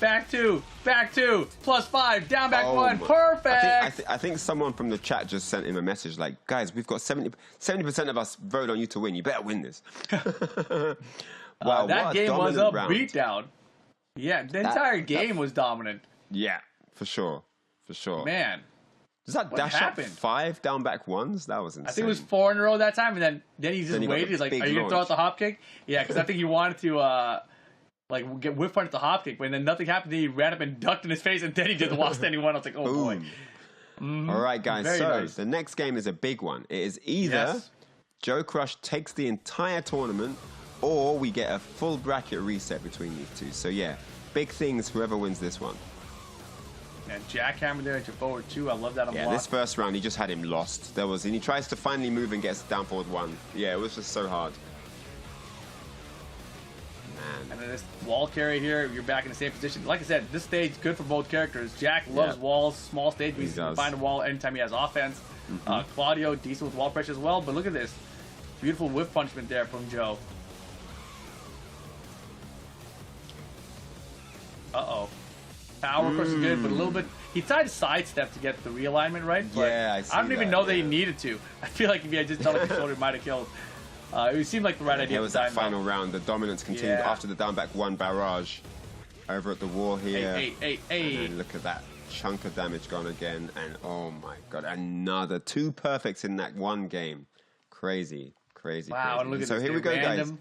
Back 2. Back 2. +5. Down back 1. My. Perfect. I think someone from the chat just sent him a message like, guys, we've got 70% of us vote on you to win. You better win this. Wow, that game was a round. beatdown. Yeah, the entire game was dominant. Yeah, for sure. For sure. Man. Does that dash happened? up 5 down back 1s? That was insane. I think it was 4 in a row that time, and then he just waited. He's like, are you going to throw out the hop kick? Yeah, because I think he wanted to like get whip punch the hop kick, but then nothing happened. He ran up and ducked in his face, and then he did the while standing one. I was like, oh boy. All right, guys. Very so nice. the next game is a big one. It is either Joe Crush takes the entire tournament, or we get a full bracket reset between these two. So yeah, big things. Whoever wins this one. And jackhammer there into forward 2. I love that unblock. Yeah, this first round he just had him lost. And he tries to finally move and gets down forward 1. Yeah, it was just so hard. Man. And then this wall carry here, you're back in the same position. Like I said, this stage is good for both characters. Jack loves walls, small stage. He can find a wall anytime he has offense. Claudio, decent with wall pressure as well. But look at this. Beautiful whip punishment there from Joe. Uh-oh. Power crush is good, but a little bit... He tried to sidestep to get the realignment right, but I don't even know that he needed to. I feel like if he had just done it before, he might have killed. It seemed like the right idea. It was that final round. The dominance continued after the down back 1 barrage. Over at the wall here. Hey. And look at that chunk of damage gone again. And oh my God, another 2 perfects in that one game. Crazy. Wow, and look at so this. Here we go, random. guys.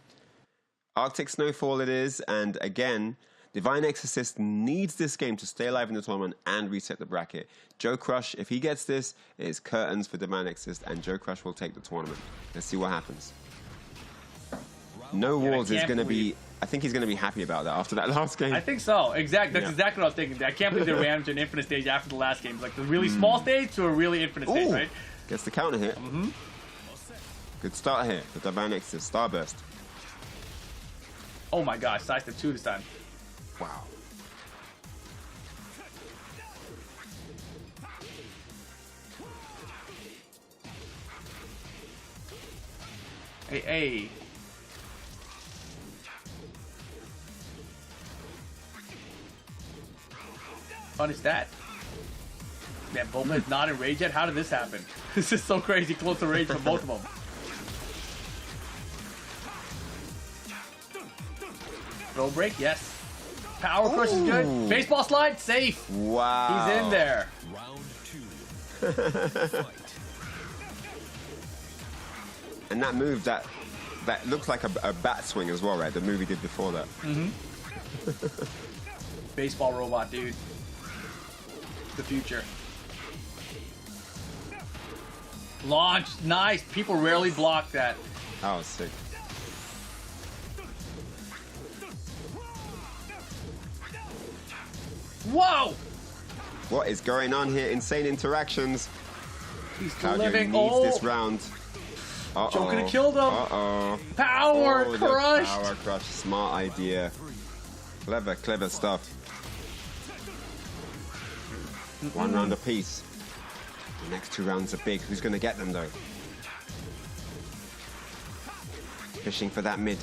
Arctic Snowfall it is. And again, Divine Exorcist needs this game to stay alive in the tournament and reset the bracket. Joe Crush, if he gets this, it is curtains for Divine Exorcist, and Joe Crush will take the tournament. Let's see what happens. No walls is going to be... I think he's going to be happy about that after that last game. I think so. Exactly. That's exactly what I was thinking. I can't believe they ran to an infinite stage after the last game. It's like the really small stage to a really infinite stage, right? Gets the counter hit. Good start here for Divine Exorcist. Starburst. Oh my gosh. Sidestep 2 this time. Wow. Hey. Fun is that? Man, Bulma is not in rage yet? How did this happen? This is so crazy close to rage for both of them. Throw break, yes. Power crush is good. Baseball slide, safe. Wow. He's in there. Round 2. And that move, that looks like a bat swing as well, right? The move he did before that. Baseball robot, dude. The future. Launch, nice. People rarely block that. That was sick. Whoa! What is going on here? Insane interactions. He's Claudio living. needs this round. Joe could have killed him. Uh-oh. Power the crush. Power crush. Smart idea. Clever stuff. 1 round apiece. The next 2 rounds are big. Who's going to get them, though? Fishing for that mid.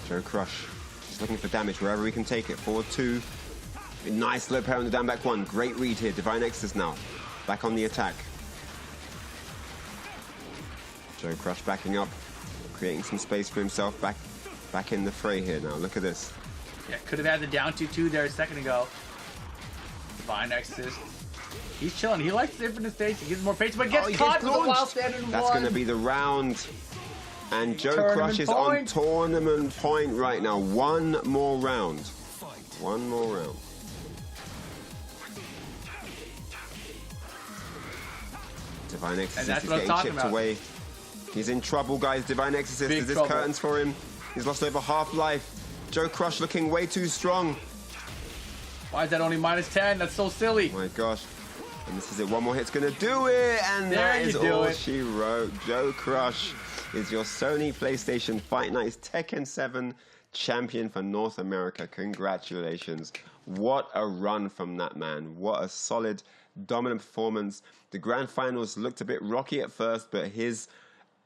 Joe Crush. Just looking for damage wherever he can take it. Forward 2. Nice low pair on the down back 1. Great read here. Divine Exorcist now. Back on the attack. Joe Crush backing up. Creating some space for himself. Back in the fray here now. Look at this. Yeah, could have had the down 2-2 there a second ago. Divine Exorcist. He's chilling. He likes the infinite stage. He gives more pace, but gets caught with the wild standing That's going to be the round. And Joe Tournament Crush is point. on tournament point right now. One more round. One more round. Divine Exorcist is getting chipped away. He's in trouble, guys. Divine Exorcist, Big is this trouble. curtains for him? He's lost over half life. Joe Crush looking way too strong. Why is that only -10? That's so silly. My gosh. And this is it. One more hit's going to do it. And There that you is do all it. she wrote. Joe Crush is your Sony PlayStation Fight Nights Tekken 7 champion for North America. Congratulations. What a run from that man. What a solid, dominant performance. The grand finals looked a bit rocky at first, but his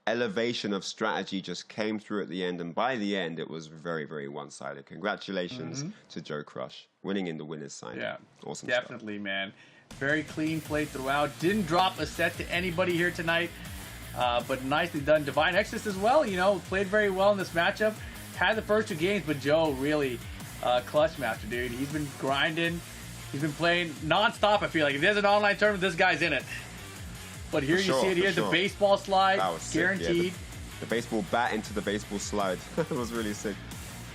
elevation of strategy just came through at the end. And by the end, it was very, very one-sided. Congratulations to Joe Crush, winning in the winner's side. Yeah, Awesome definitely, man. Very clean play throughout. Didn't drop a set to anybody here tonight, but nicely done. Divine Exorcist as well, you know, played very well in this matchup. Had the first 2 games, but Joe really clutch master, dude. He's been grinding. He's been playing non-stop, I feel like. If there's an online tournament, this guy's in it. But here you see it here, the baseball slide, That was sick. guaranteed. Yeah, the baseball bat into the baseball slide. It was really sick.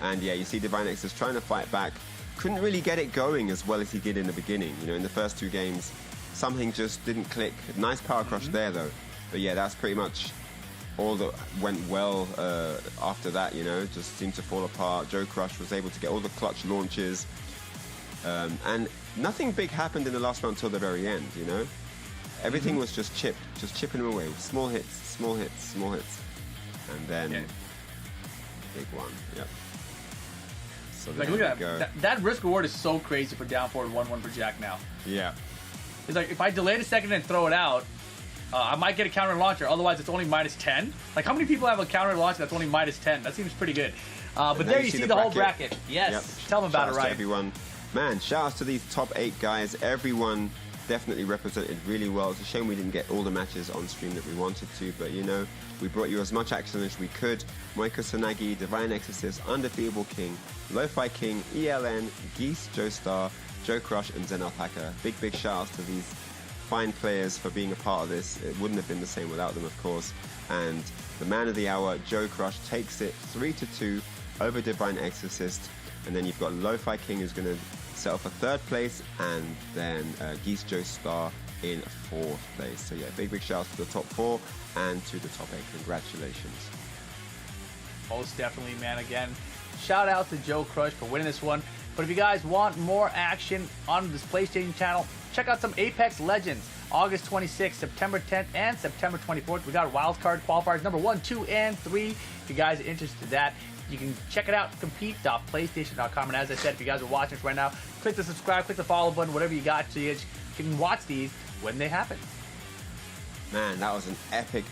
And yeah, you see Divine Exorcist trying to fight back. Couldn't really get it going as well as he did in the beginning. You know, in the first 2 games, something just didn't click. Nice power crush there, though. But yeah, that's pretty much all that went well after that, you know. Just seemed to fall apart. Joe Crush was able to get all the clutch launches. And nothing big happened in the last round till the very end, you know. Everything was just chipping him away. Small hits, small hits, small hits. And then big one, yep. So Like, look at that. That risk reward is so crazy for down forward 1-1 for Jack now. Yeah. It's like, if I delay it a second and throw it out, I might get a counter launcher. Otherwise, it's only -10. Like, how many people have a counter launcher that's only -10? That seems pretty good. But there you see the whole bracket. Yes. Yep. Tell them about it, Shouts right? to everyone. Man, shout outs to these top 8 guys. Everyone definitely represented really well. It's a shame we didn't get all the matches on stream that we wanted to, but you know, we brought you as much action as we could. moykusanagi, Divine Exorcist, UndefeatableKing, Lo-Fi King, ELN, GeeseJoestar, Joe Crush, and Zen Alpaca. Big shout outs to these fine players for being a part of this. It wouldn't have been the same without them, of course. And the man of the hour, Joe Crush, takes it 3-2 over Divine Exorcist. And then you've got Lo-Fi King, who's going to settle for 3rd place, and then GeeseJoestar in 4th place. So yeah, big shout out to the top 4 and to the top 8. Congratulations. Most definitely, man. Again, shout out to Joe Crush for winning this one. But if you guys want more action on this PlayStation channel, check out some Apex Legends. August 26th, September 10th, and September 24th. We got wildcard qualifiers number 1, 2, and 3. If you guys are interested in that, you can check it out, compete.playstation.com. And as I said, if you guys are watching this right now, click the subscribe, click the follow button, whatever you got, so you can watch these when they happen. Man, that was an epic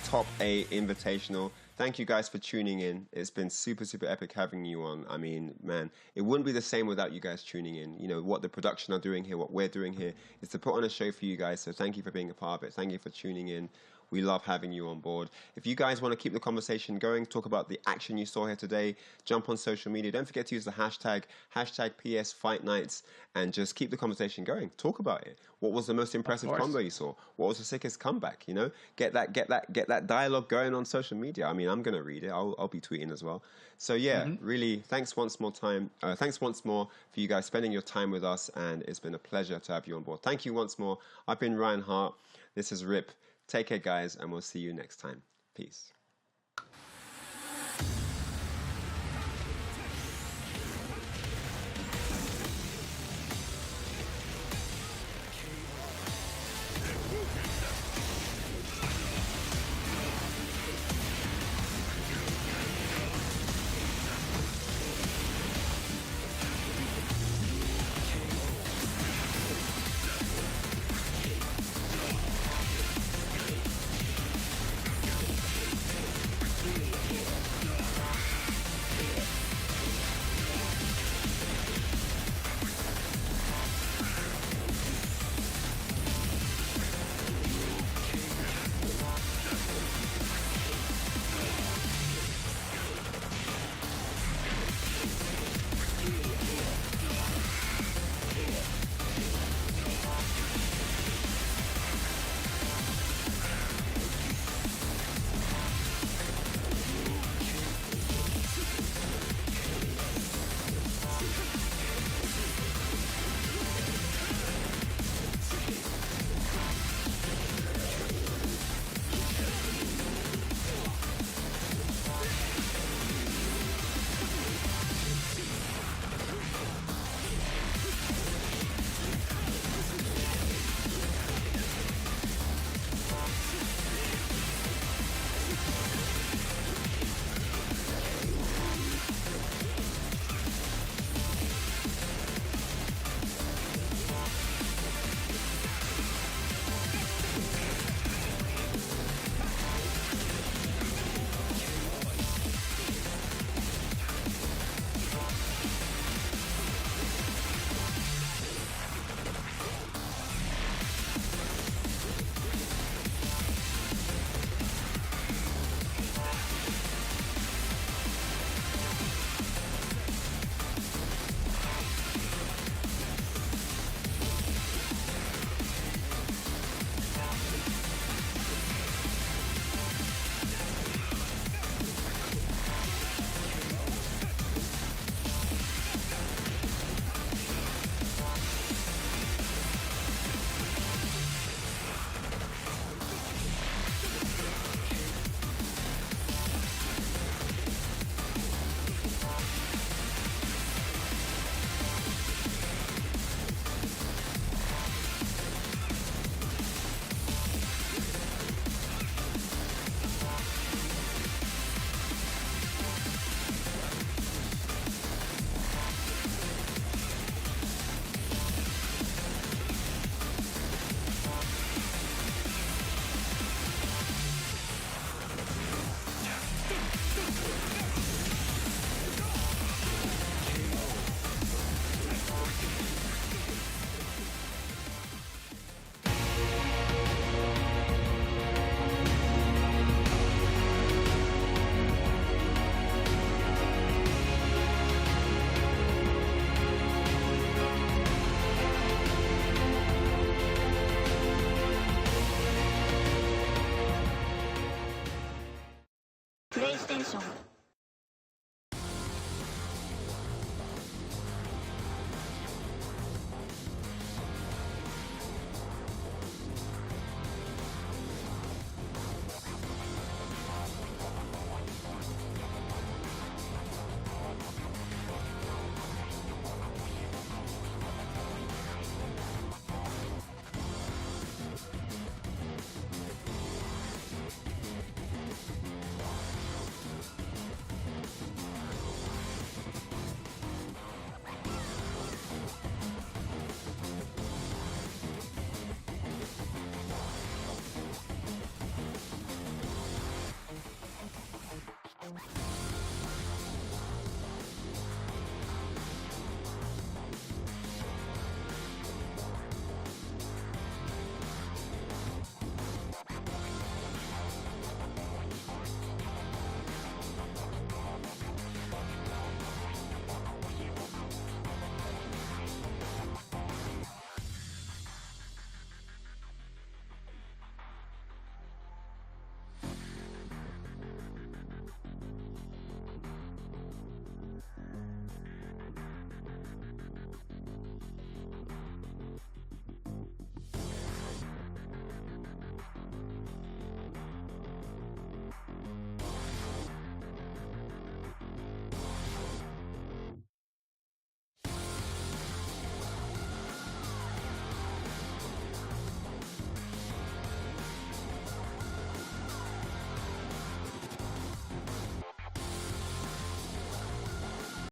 top 8 invitational. Thank you guys for tuning in. It's been super epic having you on. I mean, man, it wouldn't be the same without you guys tuning in. You know, what the production are doing here, what we're doing here is to put on a show for you guys. So thank you for being a part of it. Thank you for tuning in. We love having you on board. If you guys want to keep the conversation going, talk about the action you saw here today, jump on social media. Don't forget to use the hashtag PS Fight Nights, and just keep the conversation going. Talk about it. What was the most impressive combo you saw? What was the sickest comeback? You know, get that dialogue going on social media. I mean, I'm gonna read it. I'll be tweeting as well. So yeah, really, thanks once more for you guys spending your time with us, and it's been a pleasure to have you on board. Thank you once more. I've been Ryan Hart. This is Rip. Take care, guys, and we'll see you next time. Peace. information.